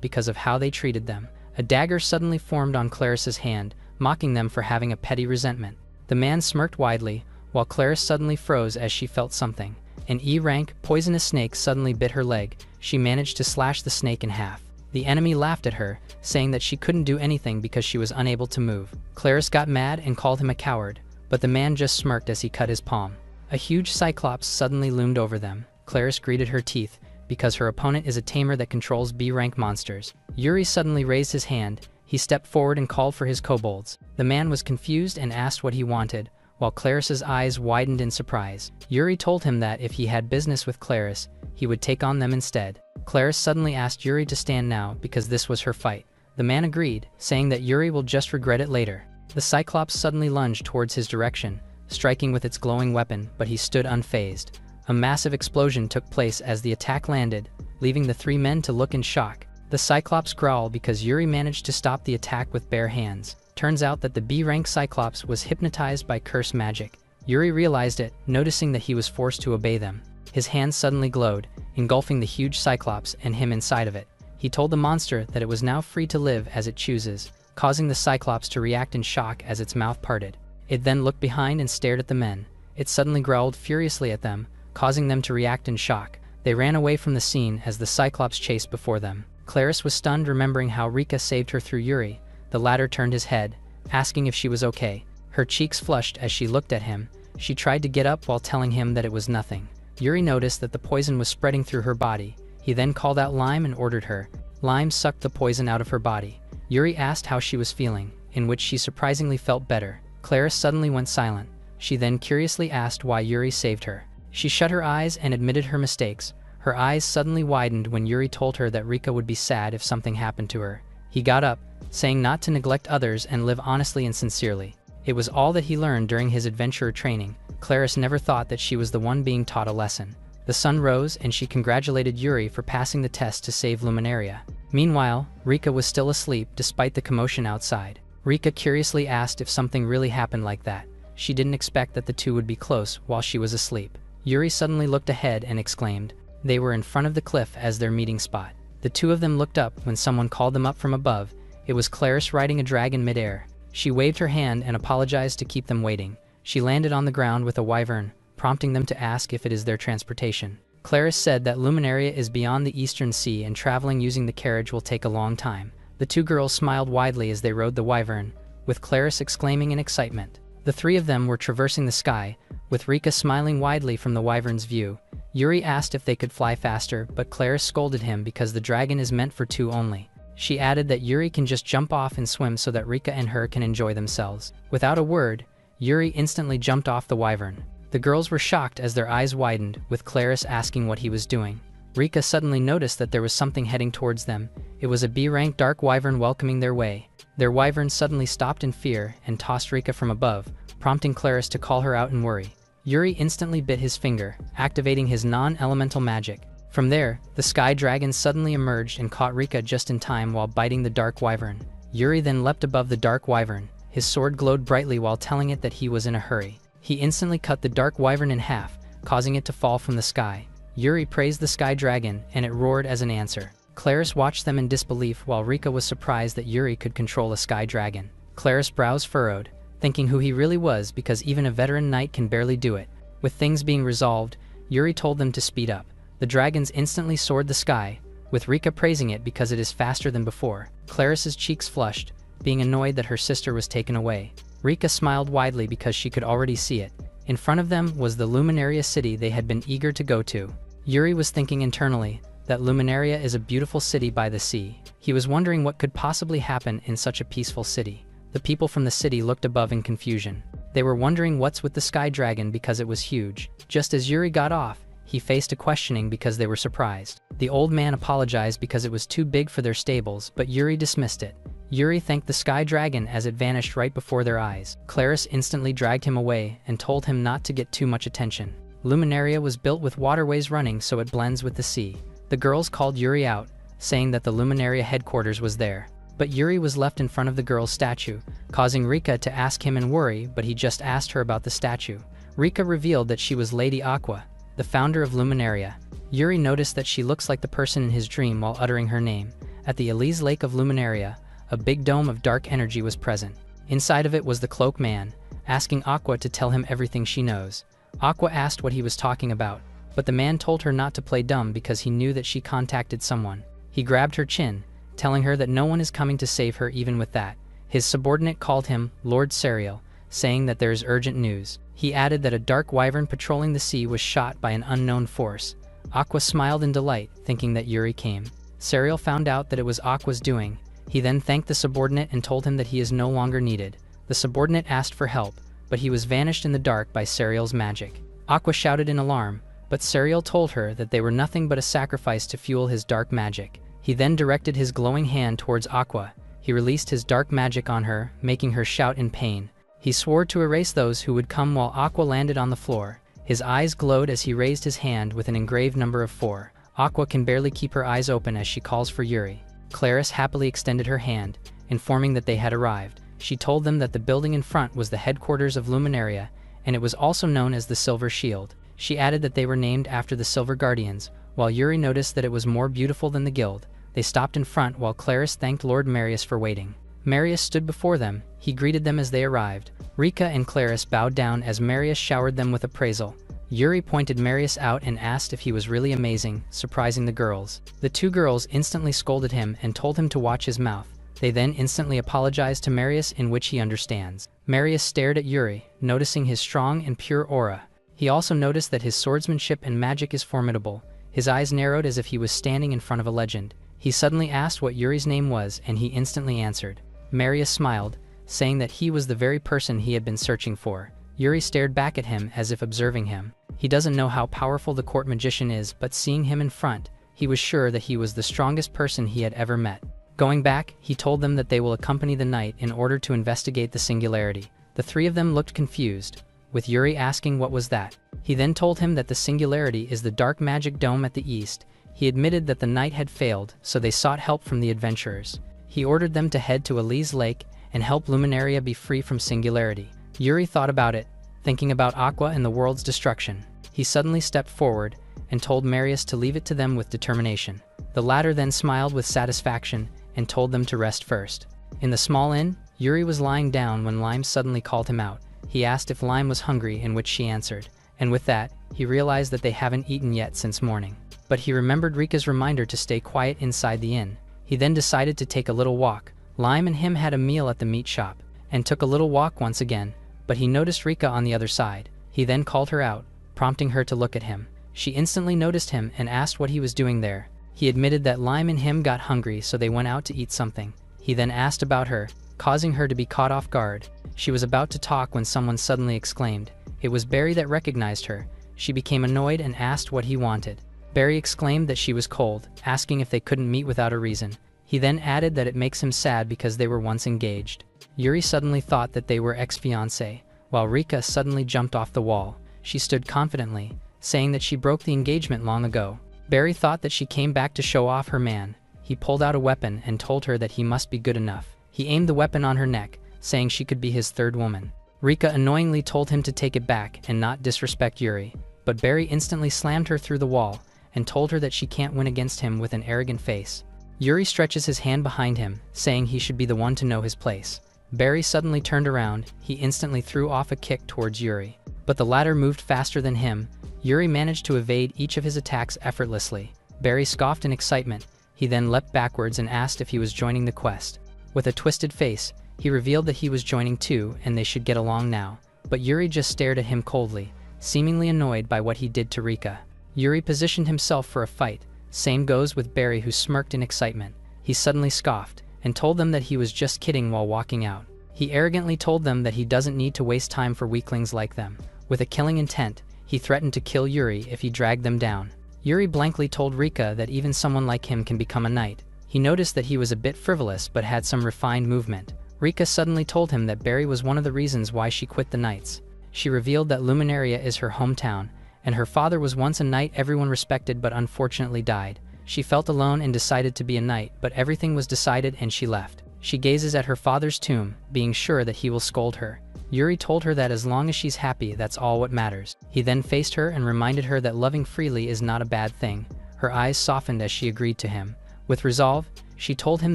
Speaker 1: because of how they treated them. A dagger suddenly formed on Claris's hand, mocking them for having a petty resentment. The man smirked widely, while Claris suddenly froze as she felt something. An E-rank, poisonous snake suddenly bit her leg. She managed to slash the snake in half. The enemy laughed at her, saying that she couldn't do anything because she was unable to move. Claris got mad and called him a coward, but the man just smirked as he cut his palm. A huge cyclops suddenly loomed over them. Claris gritted her teeth, because her opponent is a tamer that controls B-rank monsters. Yuri suddenly raised his hand. He stepped forward and called for his kobolds. The man was confused and asked what he wanted, while Claris's eyes widened in surprise. Yuri told him that if he had business with Claris, he would take on them instead. Claris suddenly asked Yuri to stand now because this was her fight. The man agreed, saying that Yuri will just regret it later. The Cyclops suddenly lunged towards his direction, striking with its glowing weapon, but he stood unfazed. A massive explosion took place as the attack landed, leaving the three men to look in shock. The Cyclops growled because Yuri managed to stop the attack with bare hands. Turns out that the B-rank Cyclops was hypnotized by curse magic. Yuri realized it, noticing that he was forced to obey them. His hands suddenly glowed, engulfing the huge Cyclops and him inside of it. He told the monster that it was now free to live as it chooses, causing the Cyclops to react in shock as its mouth parted. It then looked behind and stared at the men. It suddenly growled furiously at them, causing them to react in shock. They ran away from the scene as the Cyclops chased before them. Claris was stunned, remembering how Rika saved her through Yuri. The latter turned his head, asking if she was okay. Her cheeks flushed as she looked at him. She tried to get up while telling him that it was nothing. Yuri noticed that the poison was spreading through her body. He then called out Lime and ordered her. Lime sucked the poison out of her body. Yuri asked how she was feeling, in which she surprisingly felt better. Claris suddenly went silent. She then curiously asked why Yuri saved her. She shut her eyes and admitted her mistakes. Her eyes suddenly widened when Yuri told her that Rika would be sad if something happened to her. He got up, saying not to neglect others and live honestly and sincerely. It was all that he learned during his adventurer training. Claris never thought that she was the one being taught a lesson. The sun rose and she congratulated Yuri for passing the test to save Luminaria. Meanwhile, Rika was still asleep despite the commotion outside. Rika curiously asked if something really happened like that. She didn't expect that the two would be close while she was asleep. Yuri suddenly looked ahead and exclaimed. They were in front of the cliff as their meeting spot. The two of them looked up when someone called them up from above. It was Claris riding a dragon midair. She waved her hand and apologized to keep them waiting. She landed on the ground with a wyvern, prompting them to ask if it is their transportation. Claris said that Luminaria is beyond the Eastern Sea and traveling using the carriage will take a long time. The two girls smiled widely as they rode the wyvern, with Claris exclaiming in excitement. The three of them were traversing the sky, with Rika smiling widely from the wyvern's view. Yuri asked if they could fly faster, but Claris scolded him because the dragon is meant for two only. She added that Yuri can just jump off and swim so that Rika and her can enjoy themselves. Without a word, Yuri instantly jumped off the wyvern. The girls were shocked as their eyes widened, with Claris asking what he was doing. Rika suddenly noticed that there was something heading towards them. It was a B-rank dark wyvern welcoming their way. Their wyvern suddenly stopped in fear and tossed Rika from above, prompting Claris to call her out in worry. Yuri instantly bit his finger, activating his non-elemental magic. From there, the sky dragon suddenly emerged and caught Rika just in time while biting the dark wyvern. Yuri then leapt above the dark wyvern. His sword glowed brightly while telling it that he was in a hurry. He instantly cut the dark wyvern in half, causing it to fall from the sky. Yuri praised the sky dragon, and it roared as an answer. Claris watched them in disbelief while Rika was surprised that Yuri could control a sky dragon. Claris' brows furrowed, thinking who he really was because even a veteran knight can barely do it. With things being resolved, Yuri told them to speed up. The dragons instantly soared the sky, with Rika praising it because it is faster than before. Claris's cheeks flushed, being annoyed that her sister was taken away. Rika smiled widely because she could already see it. In front of them was the Luminaria city they had been eager to go to. Yuri was thinking internally that Luminaria is a beautiful city by the sea. He was wondering what could possibly happen in such a peaceful city. The people from the city looked above in confusion. They were wondering what's with the sky dragon because it was huge. Just as Yuri got off, he faced a questioning because they were surprised. The old man apologized because it was too big for their stables, but Yuri dismissed it. Yuri thanked the sky dragon as it vanished right before their eyes. Claris instantly dragged him away and told him not to get too much attention. Luminaria was built with waterways running so it blends with the sea. The girls called Yuri out, saying that the Luminaria headquarters was there. But Yuri was left in front of the girl's statue, causing Rika to ask him and worry, but he just asked her about the statue. Rika revealed that she was Lady Aqua, the founder of Luminaria. Yuri noticed that she looks like the person in his dream while uttering her name. At the Elise Lake of Luminaria, a big dome of dark energy was present. Inside of it was the Cloak Man, asking Aqua to tell him everything she knows. Aqua asked what he was talking about, but the man told her not to play dumb because he knew that she contacted someone. He grabbed her chin, telling her that no one is coming to save her even with that. His subordinate called him Lord Serial, saying that there is urgent news. He added that a dark wyvern patrolling the sea was shot by an unknown force. Aqua smiled in delight, thinking that Yuri came. Serial found out that it was Aqua's doing. He then thanked the subordinate and told him that he is no longer needed. The subordinate asked for help, but he was vanished in the dark by Serial's magic. Aqua shouted in alarm, but Serial told her that they were nothing but a sacrifice to fuel his dark magic. He then directed his glowing hand towards Aqua. He released his dark magic on her, making her shout in pain. He swore to erase those who would come while Aqua landed on the floor. His eyes glowed as he raised his hand with an engraved number of 4. Aqua can barely keep her eyes open as she calls for Yuri. Claris happily extended her hand, informing that they had arrived. She told them that the building in front was the headquarters of Luminaria, and it was also known as the Silver Shield. She added that they were named after the Silver Guardians. While Yuri noticed that it was more beautiful than the guild, they stopped in front while Claris thanked Lord Marius for waiting. Marius stood before them. He greeted them as they arrived. Rika and Claris bowed down as Marius showered them with appraisal. Yuri pointed Marius out and asked if he was really amazing, surprising the girls. The 2 girls instantly scolded him and told him to watch his mouth. They then instantly apologized to Marius, in which he understands. Marius stared at Yuri, noticing his strong and pure aura. He also noticed that his swordsmanship and magic is formidable. His eyes narrowed as if he was standing in front of a legend. He suddenly asked what Yuri's name was, and he instantly answered. Marius smiled, saying that he was the very person he had been searching for. Yuri stared back at him as if observing him. He doesn't know how powerful the court magician is, but seeing him in front, he was sure that he was the strongest person he had ever met. Going back, he told them that they will accompany the knight in order to investigate the singularity. The 3 of them looked confused, with Yuri asking what was that. He then told him that the singularity is the dark magic dome at the east. He admitted that the knight had failed, so they sought help from the adventurers. He ordered them to head to Elise Lake and help Luminaria be free from singularity. Yuri thought about it, thinking about Aqua and the world's destruction. He suddenly stepped forward and told Marius to leave it to them with determination. The latter then smiled with satisfaction and told them to rest first. In the small inn, Yuri was lying down when Lime suddenly called him out. He asked if Lime was hungry, in which she answered, and with that, he realized that they haven't eaten yet since morning. But he remembered Rika's reminder to stay quiet inside the inn. He then decided to take a little walk. Lime and him had a meal at the meat shop, and took a little walk once again, but he noticed Rika on the other side. He then called her out, prompting her to look at him. She instantly noticed him and asked what he was doing there. He admitted that Lime and him got hungry, so they went out to eat something. He then asked about her, causing her to be caught off guard. She was about to talk when someone suddenly exclaimed. It was Barry that recognized her. She became annoyed and asked what he wanted. Barry exclaimed that she was cold, asking if they couldn't meet without a reason. He then added that it makes him sad because they were once engaged. Yuri suddenly thought that they were ex-fiancé, while Rika suddenly jumped off the wall. She stood confidently, saying that she broke the engagement long ago. Barry thought that she came back to show off her man. He pulled out a weapon and told her that he must be good enough. He aimed the weapon on her neck, saying she could be his 3rd woman. Rika annoyingly told him to take it back and not disrespect Yuri, but Barry instantly slammed her through the wall and told her that she can't win against him with an arrogant face. Yuri stretches his hand behind him, saying he should be the one to know his place. Barry suddenly turned around. He instantly threw off a kick towards Yuri, but the latter moved faster than him. Yuri managed to evade each of his attacks effortlessly. Barry scoffed in excitement. He then leapt backwards and asked if he was joining the quest. With a twisted face, he revealed that he was joining too and they should get along now. But Yuri just stared at him coldly, seemingly annoyed by what he did to Rika. Yuri positioned himself for a fight. Same goes with Barry, who smirked in excitement. He suddenly scoffed and told them that he was just kidding while walking out. He arrogantly told them that he doesn't need to waste time for weaklings like them. With a killing intent, he threatened to kill Yuri if he dragged them down. Yuri blankly told Rika that even someone like him can become a knight. He noticed that he was a bit frivolous but had some refined movement. Rika suddenly told him that Barry was one of the reasons why she quit the Knights. She revealed that Luminaria is her hometown, and her father was once a knight everyone respected but unfortunately died. She felt alone and decided to be a knight, but everything was decided and she left. She gazes at her father's tomb, being sure that he will scold her. Yuri told her that as long as she's happy, that's all what matters. He then faced her and reminded her that loving freely is not a bad thing. Her eyes softened as she agreed to him. With resolve, she told him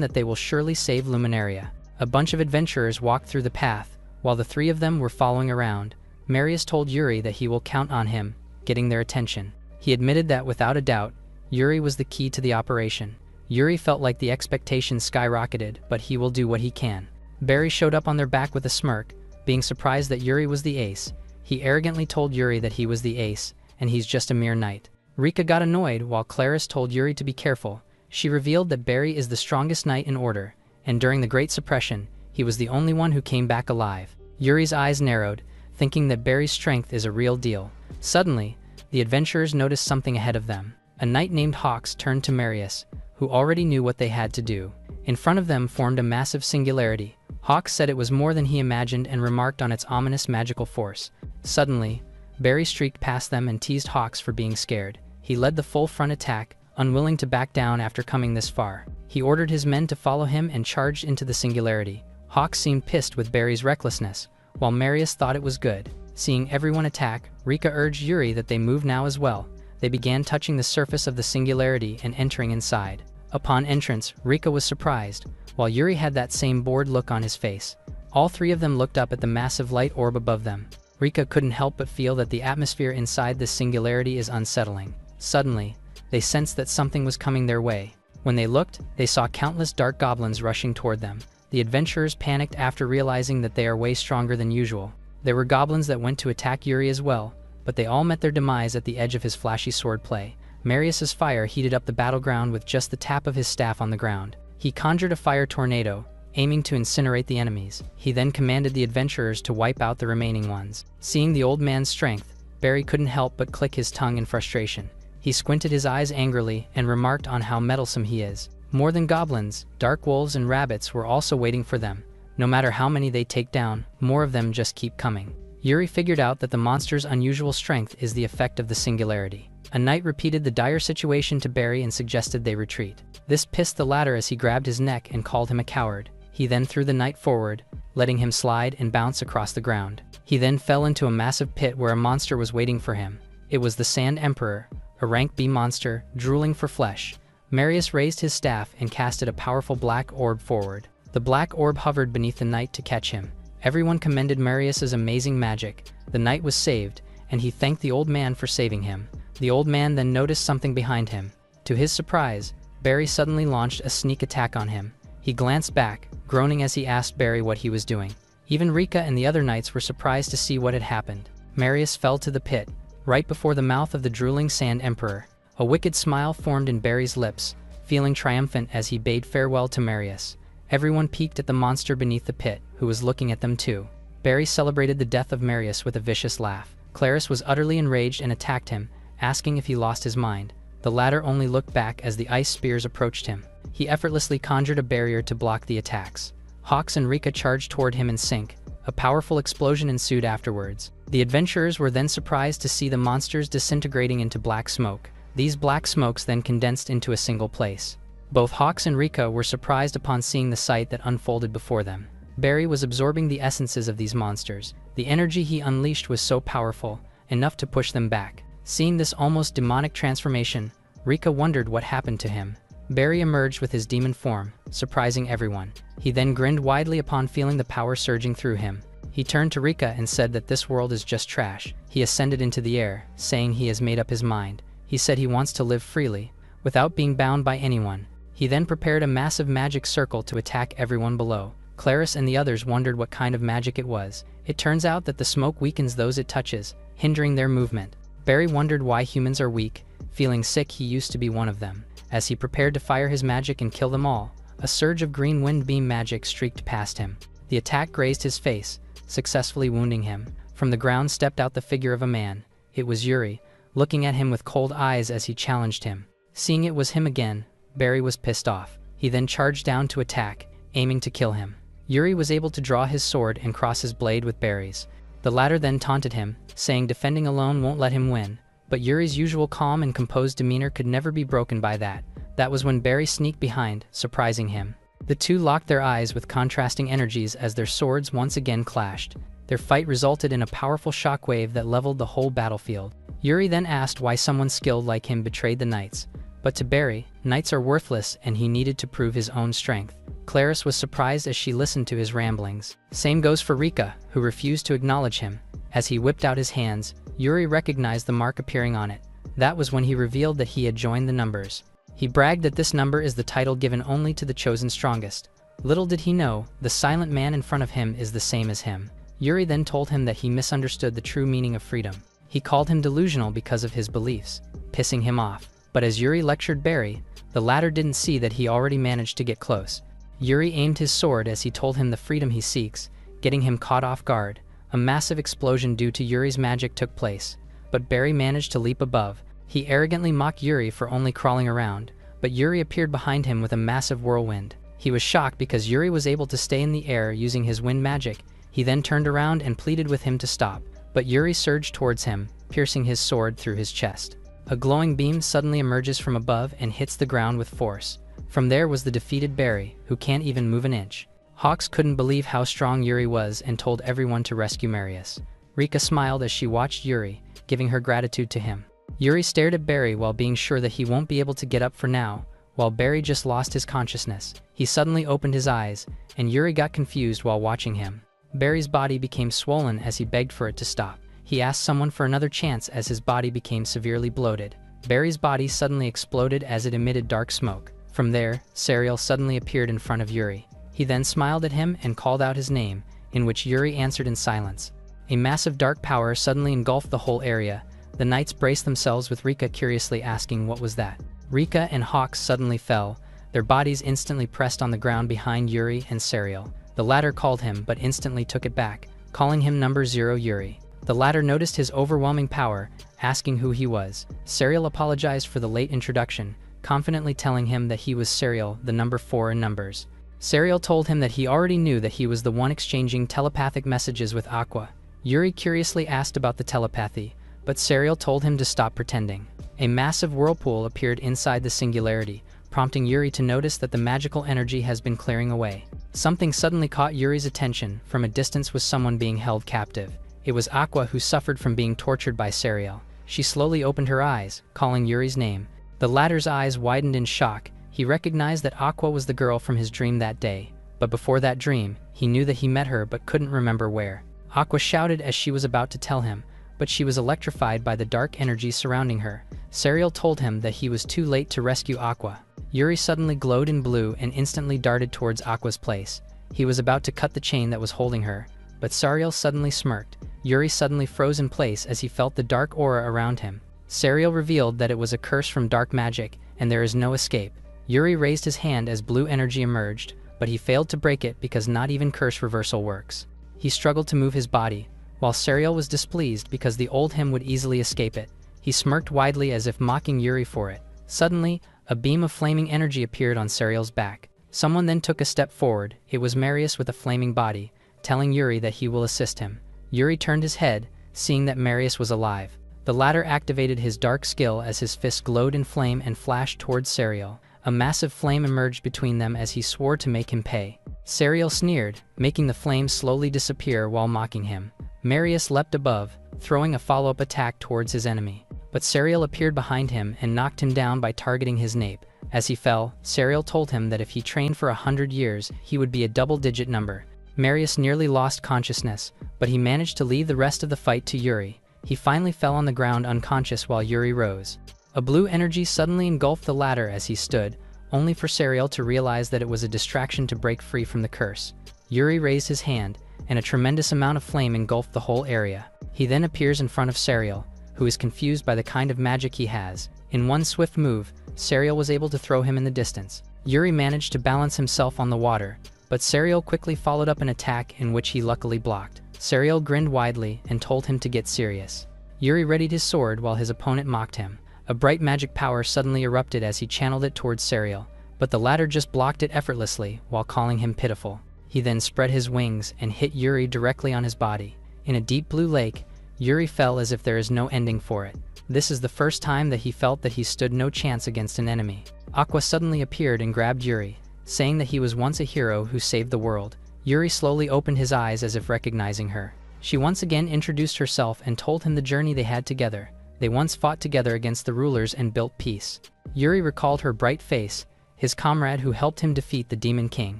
Speaker 1: that they will surely save Luminaria. A bunch of adventurers walked through the path, while the three of them were following around. Marius told Yuri that he will count on him, getting their attention. He admitted that without a doubt, Yuri was the key to the operation. Yuri felt like the expectations skyrocketed, but he will do what he can. Barry showed up on their back with a smirk, being surprised that Yuri was the ace. He arrogantly told Yuri that he was the ace, and he's just a mere knight. Rika got annoyed while Clarice told Yuri to be careful. She revealed that Barry is the strongest knight in order, and during the Great Suppression, he was the only one who came back alive. Yuri's eyes narrowed, thinking that Barry's strength is a real deal. Suddenly, the adventurers noticed something ahead of them. A knight named Hawks turned to Marius, who already knew what they had to do. In front of them formed a massive singularity. Hawks said it was more than he imagined and remarked on its ominous magical force. Suddenly, Barry streaked past them and teased Hawks for being scared. He led the full front attack, unwilling to back down after coming this far. He ordered his men to follow him and charged into the singularity. Hawks seemed pissed with Barry's recklessness, while Marius thought it was good. Seeing everyone attack, Rika urged Yuri that they move now as well. They began touching the surface of the singularity and entering inside. Upon entrance, Rika was surprised, while Yuri had that same bored look on his face. All three of them looked up at the massive light orb above them. Rika couldn't help but feel that the atmosphere inside this singularity is unsettling. Suddenly, they sensed that something was coming their way. When they looked, they saw countless dark goblins rushing toward them. The adventurers panicked after realizing that they are way stronger than usual. There were goblins that went to attack Yuri as well, but they all met their demise at the edge of his flashy swordplay. Marius's fire heated up the battleground with just the tap of his staff on the ground. He conjured a fire tornado, aiming to incinerate the enemies. He then commanded the adventurers to wipe out the remaining ones. Seeing the old man's strength, Barry couldn't help but click his tongue in frustration. He squinted his eyes angrily and remarked on how meddlesome he is. More than goblins, dark wolves and rabbits were also waiting for them. No matter how many they take down, more of them just keep coming. Yuri figured out that the monster's unusual strength is the effect of the singularity. A knight repeated the dire situation to Barry and suggested they retreat. This pissed the latter as he grabbed his neck and called him a coward. He then threw the knight forward, letting him slide and bounce across the ground. He then fell into a massive pit where a monster was waiting for him. It was the Sand Emperor, a rank B monster, drooling for flesh. Marius raised his staff and casted a powerful black orb forward. The black orb hovered beneath the knight to catch him. Everyone commended Marius's amazing magic. The knight was saved, and he thanked the old man for saving him. The old man then noticed something behind him. To his surprise, Barry suddenly launched a sneak attack on him. He glanced back, groaning as he asked Barry what he was doing. Even Rika and the other knights were surprised to see what had happened. Marius fell to the pit, right before the mouth of the drooling Sand Emperor. A wicked smile formed in Barry's lips, feeling triumphant as he bade farewell to Marius. Everyone peeked at the monster beneath the pit, who was looking at them too. Barry celebrated the death of Marius with a vicious laugh. Clarice was utterly enraged and attacked him, asking if he lost his mind. The latter only looked back as the ice spears approached him. He effortlessly conjured a barrier to block the attacks. Hawks and Rika charged toward him in sync. A powerful explosion ensued afterwards. The adventurers were then surprised to see the monsters disintegrating into black smoke. These black smokes then condensed into a single place. Both Hawks and Rika were surprised upon seeing the sight that unfolded before them. Barry was absorbing the essences of these monsters. The energy he unleashed was so powerful, enough to push them back. Seeing this almost demonic transformation, Rika wondered what happened to him. Barry emerged with his demon form, surprising everyone. He then grinned widely upon feeling the power surging through him. He turned to Rika and said that this world is just trash. He ascended into the air, saying he has made up his mind. He said he wants to live freely, without being bound by anyone. He then prepared a massive magic circle to attack everyone below. Clarice and the others wondered what kind of magic it was. It turns out that the smoke weakens those it touches, hindering their movement. Barry wondered why humans are weak. Feeling sick, he used to be one of them. As he prepared to fire his magic and kill them all, a surge of green wind beam magic streaked past him. The attack grazed his face, successfully wounding him. From the ground stepped out the figure of a man. It was Yuri, looking at him with cold eyes as he challenged him. Seeing it was him again, Barry was pissed off. He then charged down to attack, aiming to kill him. Yuri was able to draw his sword and cross his blade with Barry's. The latter then taunted him, saying defending alone won't let him win, but Yuri's usual calm and composed demeanor could never be broken by that. That was when Barry sneaked behind, surprising him. The two locked their eyes with contrasting energies as their swords once again clashed. Their fight resulted in a powerful shockwave that leveled the whole battlefield. Yuri then asked why someone skilled like him betrayed the knights. But to Barry, knights are worthless and he needed to prove his own strength. Clarice was surprised as she listened to his ramblings. Same goes for Rika, who refused to acknowledge him. As he whipped out his hands, Yuri recognized the mark appearing on it. That was when he revealed that he had joined the numbers. He bragged that this number is the title given only to the chosen strongest. Little did he know, the silent man in front of him is the same as him. Yuri then told him that he misunderstood the true meaning of freedom. He called him delusional because of his beliefs, pissing him off. But as Yuri lectured Barry, the latter didn't see that he already managed to get close. Yuri aimed his sword as he told him the freedom he seeks, getting him caught off guard. A massive explosion due to Yuri's magic took place, but Barry managed to leap above. He arrogantly mocked Yuri for only crawling around, but Yuri appeared behind him with a massive whirlwind. He was shocked because Yuri was able to stay in the air using his wind magic. He then turned around and pleaded with him to stop, but Yuri surged towards him, piercing his sword through his chest. A glowing beam suddenly emerges from above and hits the ground with force. From there was the defeated Barry, who can't even move an inch. Hawks couldn't believe how strong Yuri was and told everyone to rescue Marius. Rika smiled as she watched Yuri, giving her gratitude to him. Yuri stared at Barry while being sure that he won't be able to get up for now, while Barry just lost his consciousness. He suddenly opened his eyes, and Yuri got confused while watching him. Barry's body became swollen as he begged for it to stop. He asked someone for another chance as his body became severely bloated. Barry's body suddenly exploded as it emitted dark smoke. From there, Serial suddenly appeared in front of Yuri. He then smiled at him and called out his name, in which Yuri answered in silence. A massive dark power suddenly engulfed the whole area. The knights braced themselves with Rika curiously asking what was that. Rika and Hawks suddenly fell. Their bodies instantly pressed on the ground behind Yuri and Serial. The latter called him but instantly took it back, calling him number 0 Yuri. The latter noticed his overwhelming power, asking who he was. Serial apologized for the late introduction, confidently telling him that he was Serial, the number 4 in numbers. Serial told him that he already knew that he was the one exchanging telepathic messages with Aqua. Yuri curiously asked about the telepathy, but Serial told him to stop pretending. A massive whirlpool appeared inside the singularity, prompting Yuri to notice that the magical energy has been clearing away. Something suddenly caught Yuri's attention. From a distance was someone being held captive. It was Aqua, who suffered from being tortured by Serial. She slowly opened her eyes, calling Yuri's name. The latter's eyes widened in shock. He recognized that Aqua was the girl from his dream that day. But before that dream, he knew that he met her but couldn't remember where. Aqua shouted as she was about to tell him, but she was electrified by the dark energy surrounding her. Serial told him that he was too late to rescue Aqua. Yuri suddenly glowed in blue and instantly darted towards Aqua's place. He was about to cut the chain that was holding her, but Serial suddenly smirked. Yuri suddenly froze in place as he felt the dark aura around him. Serial revealed that it was a curse from dark magic, and there is no escape. Yuri raised his hand as blue energy emerged, but he failed to break it because not even curse reversal works. He struggled to move his body, while Serial was displeased because the old him would easily escape it. He smirked widely as if mocking Yuri for it. Suddenly, a beam of flaming energy appeared on Serial's back. Someone then took a step forward. It was Marius with a flaming body, telling Yuri that he will assist him. Yuri turned his head, seeing that Marius was alive. The latter activated his dark skill as his fist glowed in flame and flashed towards Serial. A massive flame emerged between them as he swore to make him pay. Serial sneered, making the flame slowly disappear while mocking him. Marius leapt above, throwing a follow-up attack towards his enemy. But Serial appeared behind him and knocked him down by targeting his nape. As he fell, Serial told him that if he trained for 100 years, he would be a double-digit number. Marius nearly lost consciousness, but he managed to leave the rest of the fight to Yuri. He finally fell on the ground unconscious while Yuri rose. A blue energy suddenly engulfed the latter as he stood, only for Serial to realize that it was a distraction to break free from the curse. Yuri raised his hand, and a tremendous amount of flame engulfed the whole area. He then appears in front of Serial, who is confused by the kind of magic he has. In one swift move, Serial was able to throw him in the distance. Yuri managed to balance himself on the water, but Serial quickly followed up an attack in which he luckily blocked. Serial grinned widely and told him to get serious. Yuri readied his sword while his opponent mocked him. A bright magic power suddenly erupted as he channeled it towards Serial, but the latter just blocked it effortlessly while calling him pitiful. He then spread his wings and hit Yuri directly on his body. In a deep blue lake, Yuri fell as if there is no ending for it. This is the first time that he felt that he stood no chance against an enemy. Aqua suddenly appeared and grabbed Yuri, saying that he was once a hero who saved the world. Yuri slowly opened his eyes as if recognizing her. She once again introduced herself and told him the journey they had together. They once fought together against the rulers and built peace. Yuri recalled her bright face, his comrade who helped him defeat the Demon King.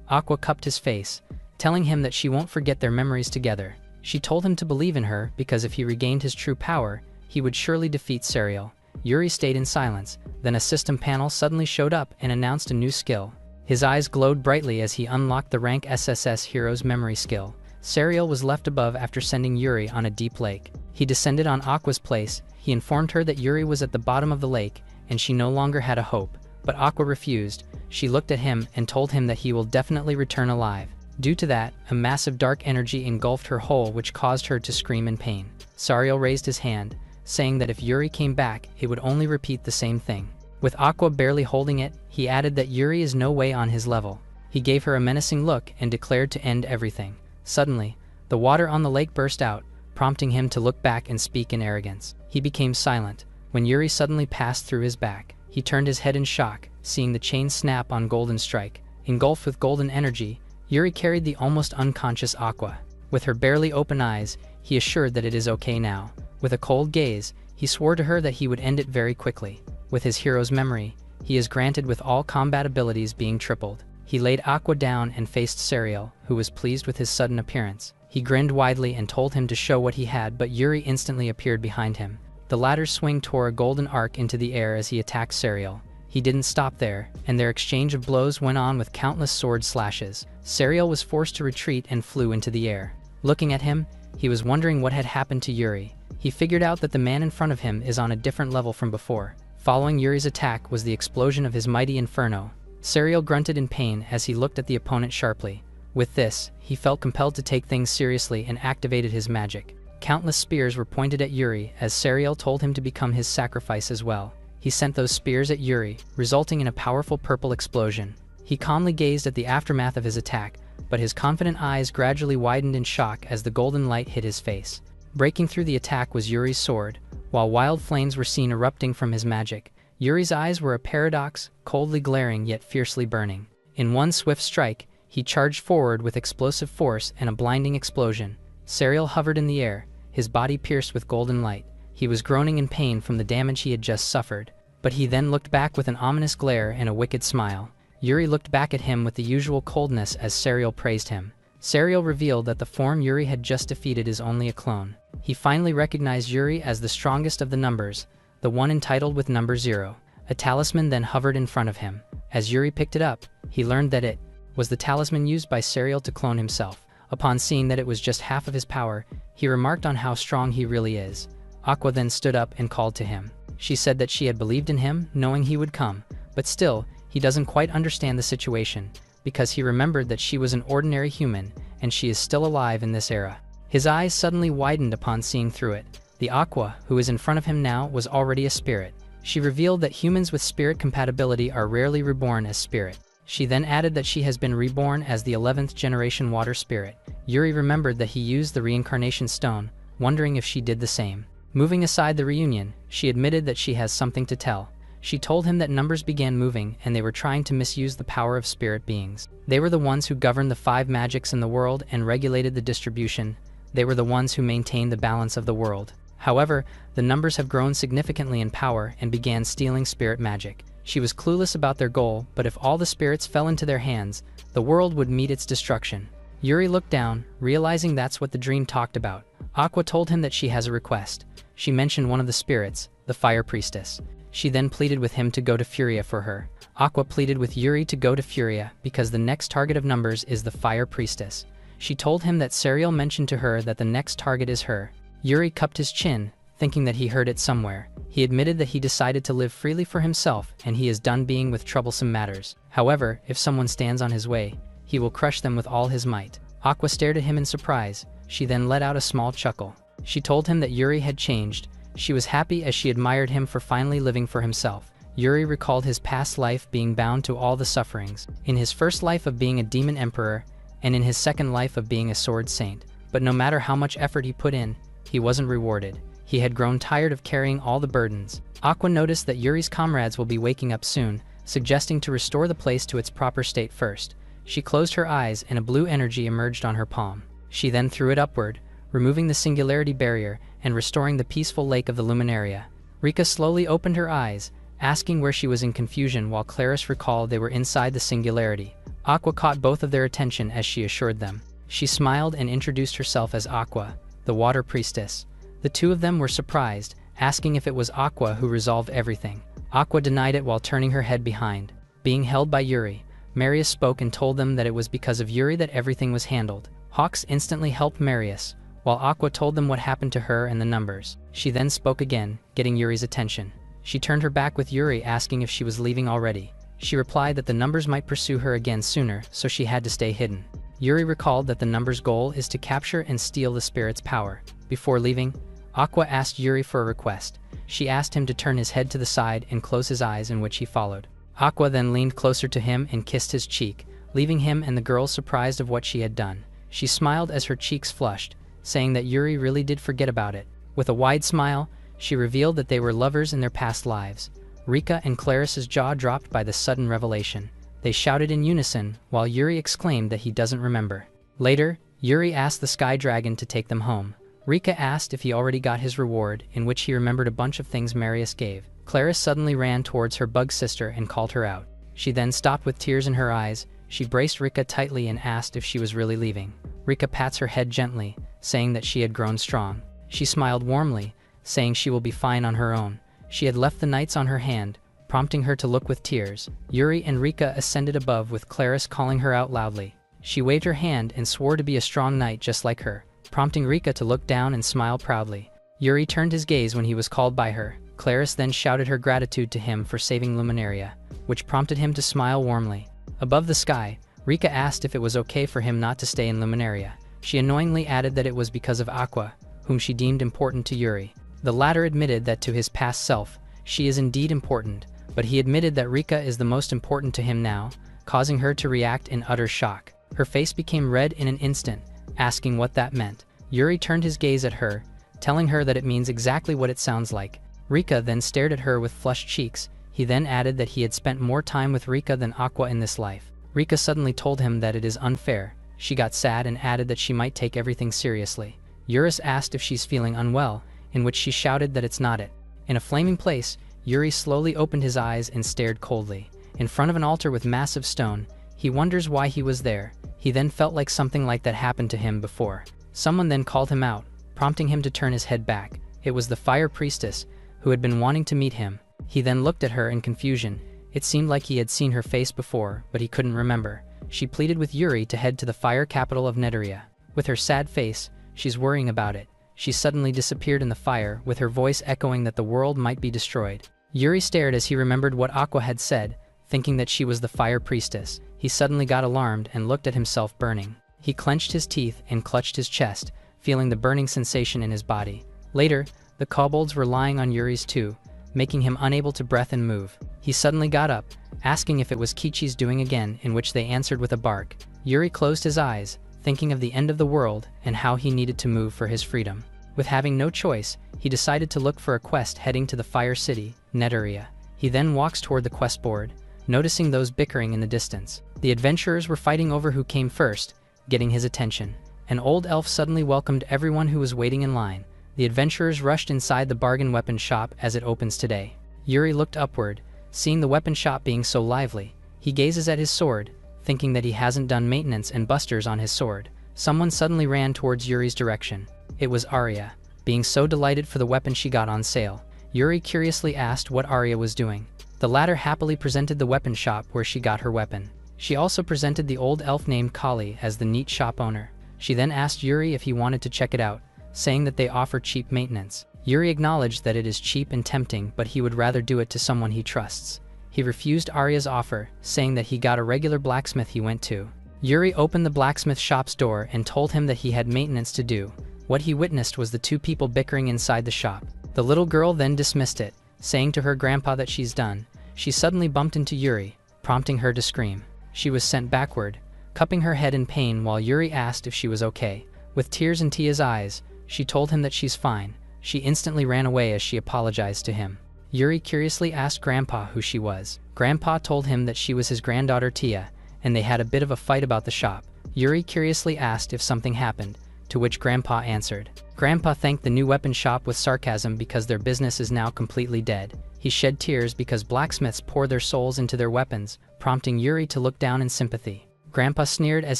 Speaker 1: Aqua cupped his face, telling him that she won't forget their memories together. She told him to believe in her because if he regained his true power, he would surely defeat Serial. Yuri stayed in silence, then a system panel suddenly showed up and announced a new skill. His eyes glowed brightly as he unlocked the rank SSS Hero's memory skill. Serial was left above after sending Yuri on a deep lake. He descended on Aqua's place. He informed her that Yuri was at the bottom of the lake and she no longer had a hope. But Aqua refused. She looked at him and told him that he will definitely return alive. Due to that, a massive dark energy engulfed her whole, which caused her to scream in pain. Sariel raised his hand, saying that if Yuri came back, it would only repeat the same thing. With Aqua barely holding it, he added that Yuri is no way on his level. He gave her a menacing look and declared to end everything. Suddenly, the water on the lake burst out, prompting him to look back and speak in arrogance. He became silent when Yuri suddenly passed through his back. He turned his head in shock, seeing the chain snap on Golden Strike. Engulfed with golden energy, Yuri carried the almost unconscious Aqua. With her barely open eyes, he assured that it is okay now. With a cold gaze, he swore to her that he would end it very quickly. With his hero's memory, he is granted with all combat abilities being tripled. He laid Aqua down and faced Serial, who was pleased with his sudden appearance. He grinned widely and told him to show what he had, but Yuri instantly appeared behind him. The latter's swing tore a golden arc into the air as he attacked Serial. He didn't stop there, and their exchange of blows went on with countless sword slashes. Serial was forced to retreat and flew into the air. Looking at him, he was wondering what had happened to Yuri. He figured out that the man in front of him is on a different level from before. Following Yuri's attack was the explosion of his mighty inferno. Serial grunted in pain as he looked at the opponent sharply. With this, he felt compelled to take things seriously and activated his magic. Countless spears were pointed at Yuri as Serial told him to become his sacrifice as well. He sent those spears at Yuri, resulting in a powerful purple explosion. He calmly gazed at the aftermath of his attack, but his confident eyes gradually widened in shock as the golden light hit his face. Breaking through the attack was Yuri's sword. While wild flames were seen erupting from his magic, Yuri's eyes were a paradox, coldly glaring yet fiercely burning. In one swift strike, he charged forward with explosive force and a blinding explosion. Serial hovered in the air, his body pierced with golden light. He was groaning in pain from the damage he had just suffered, but he then looked back with an ominous glare and a wicked smile. Yuri looked back at him with the usual coldness as Serial praised him. Serial revealed that the form Yuri had just defeated is only a clone. He finally recognized Yuri as the strongest of the numbers, the one entitled with number 0. A talisman then hovered in front of him. As Yuri picked it up, he learned that it was the talisman used by Serial to clone himself. Upon seeing that it was just half of his power, he remarked on how strong he really is. Aqua then stood up and called to him. She said that she had believed in him, knowing he would come, but still, he doesn't quite understand the situation, because he remembered that she was an ordinary human, and she is still alive in this era. His eyes suddenly widened upon seeing through it. The Aqua, who is in front of him now, was already a spirit. She revealed that humans with spirit compatibility are rarely reborn as spirit. She then added that she has been reborn as the 11th generation water spirit. Yuri remembered that he used the reincarnation stone, wondering if she did the same. Moving aside the reunion, she admitted that she has something to tell. She told him that numbers began moving and they were trying to misuse the power of spirit beings. They were the ones who governed the 5 magics in the world and regulated the distribution. They were the ones who maintained the balance of the world. However, the numbers have grown significantly in power and began stealing spirit magic. She was clueless about their goal, but if all the spirits fell into their hands, the world would meet its destruction. Yuri looked down, realizing that's what the dream talked about. Aqua told him that she has a request. She mentioned one of the spirits, the Fire Priestess. She then pleaded with him to go to Furia for her. Aqua pleaded with Yuri to go to Furia because the next target of numbers is the Fire Priestess. She told him that Serial mentioned to her that the next target is her. Yuri cupped his chin, thinking that he heard it somewhere. He admitted that he decided to live freely for himself and he is done being with troublesome matters. However, if someone stands on his way, he will crush them with all his might. Aqua stared at him in surprise. She then let out a small chuckle. She told him that Yuri had changed. She was happy as she admired him for finally living for himself. Yuri recalled his past life being bound to all the sufferings, in his first life of being a demon emperor, and in his second life of being a sword saint. But no matter how much effort he put in, he wasn't rewarded. He had grown tired of carrying all the burdens. Aqua noticed that Yuri's comrades will be waking up soon, suggesting to restore the place to its proper state first. She closed her eyes and a blue energy emerged on her palm. She then threw it upward, removing the singularity barrier and restoring the peaceful lake of the Luminaria. Rika slowly opened her eyes, asking where she was in confusion, while Claris recalled they were inside the singularity. Aqua caught both of their attention as she assured them. She smiled and introduced herself as Aqua, the water priestess. The two of them were surprised, asking if it was Aqua who resolved everything. Aqua denied it while turning her head behind. Being held by Yuri, Marius spoke and told them that it was because of Yuri that everything was handled. Hawks instantly helped Marius, while Aqua told them what happened to her and the numbers. She then spoke again, getting Yuri's attention. She turned her back with Yuri asking if she was leaving already. She replied that the numbers might pursue her again sooner, so she had to stay hidden. Yuri recalled that the numbers' goal is to capture and steal the spirit's power. Before leaving, Aqua asked Yuri for a request. She asked him to turn his head to the side and close his eyes, in which he followed. Aqua then leaned closer to him and kissed his cheek, leaving him and the girls surprised of what she had done. She smiled as her cheeks flushed, saying that Yuri really did forget about it. With a wide smile, she revealed that they were lovers in their past lives. Rika and Claris's jaw dropped by the sudden revelation. They shouted in unison, while Yuri exclaimed that he doesn't remember. Later, Yuri asked the Sky Dragon to take them home. Rika asked if he already got his reward, in which he remembered a bunch of things Marius gave. Claris suddenly ran towards her bug sister and called her out. She then stopped with tears in her eyes. She braced Rika tightly and asked if she was really leaving. Rika pats her head gently, saying that she had grown strong. She smiled warmly, saying she will be fine on her own. She had left the knights on her hand, prompting her to look with tears. Yuri and Rika ascended above with Claris calling her out loudly. She waved her hand and swore to be a strong knight just like her, prompting Rika to look down and smile proudly. Yuri turned his gaze when he was called by her. Claris then shouted her gratitude to him for saving Luminaria, which prompted him to smile warmly. Above the sky, Rika asked if it was okay for him not to stay in Luminaria. She annoyingly added that it was because of Aqua, whom she deemed important to Yuri. The latter admitted that to his past self, she is indeed important, but he admitted that Rika is the most important to him now, causing her to react in utter shock. Her face became red in an instant, asking what that meant. Yuri turned his gaze at her, telling her that it means exactly what it sounds like. Rika then stared at her with flushed cheeks. He then added that he had spent more time with Rika than Aqua in this life. Rika suddenly told him that it is unfair. She got sad and added that she might take everything seriously. Eurus asked if she's feeling unwell, in which she shouted that it's not it. In a flaming place, Yuri slowly opened his eyes and stared coldly. In front of an altar with massive stone, he wonders why he was there. He then felt like something like that happened to him before. Someone then called him out, prompting him to turn his head back. It was the fire priestess, who had been wanting to meet him. He then looked at her in confusion. It seemed like he had seen her face before, but he couldn't remember. She pleaded with Yuri to head to the fire capital of Neteria. With her sad face, she's worrying about it. She suddenly disappeared in the fire, with her voice echoing that the world might be destroyed. Yuri stared as he remembered what Aqua had said, thinking that she was the fire priestess. He suddenly got alarmed and looked at himself burning. He clenched his teeth and clutched his chest, feeling the burning sensation in his body. Later, the kobolds were lying on Yuri's too, making him unable to breathe and move. He suddenly got up, asking if it was Kichi's doing again, in which they answered with a bark. Yuri closed his eyes, thinking of the end of the world and how he needed to move for his freedom. With having no choice, he decided to look for a quest heading to the Fire City, Neteria. He then walks toward the quest board, noticing those bickering in the distance. The adventurers were fighting over who came first, getting his attention. An old elf suddenly welcomed everyone who was waiting in line. The adventurers rushed inside the bargain weapon shop as it opens today. Yuri looked upward, seeing the weapon shop being so lively. He gazes at his sword, thinking that he hasn't done maintenance and busters on his sword. Someone suddenly ran towards Yuri's direction. It was Arya, being so delighted for the weapon she got on sale. Yuri curiously asked what Arya was doing. The latter happily presented the weapon shop where she got her weapon. She also presented the old elf named Kali as the neat shop owner. She then asked Yuri if he wanted to check it out, saying that they offer cheap maintenance. Yuri acknowledged that it is cheap and tempting, but he would rather do it to someone he trusts. He refused Arya's offer, saying that he got a regular blacksmith he went to. Yuri opened the blacksmith shop's door and told him that he had maintenance to do. What he witnessed was the two people bickering inside the shop. The little girl then dismissed it, saying to her grandpa that she's done. She suddenly bumped into Yuri, prompting her to scream. She was sent backward, cupping her head in pain while Yuri asked if she was okay. With tears in Tia's eyes, she told him that she's fine. She instantly ran away as she apologized to him. Yuri curiously asked Grandpa who she was. Grandpa told him that she was his granddaughter Tia, and they had a bit of a fight about the shop. Yuri curiously asked if something happened, to which Grandpa answered. Grandpa thanked the new weapon shop with sarcasm because their business is now completely dead. He shed tears because blacksmiths pour their souls into their weapons, prompting Yuri to look down in sympathy. Grandpa sneered as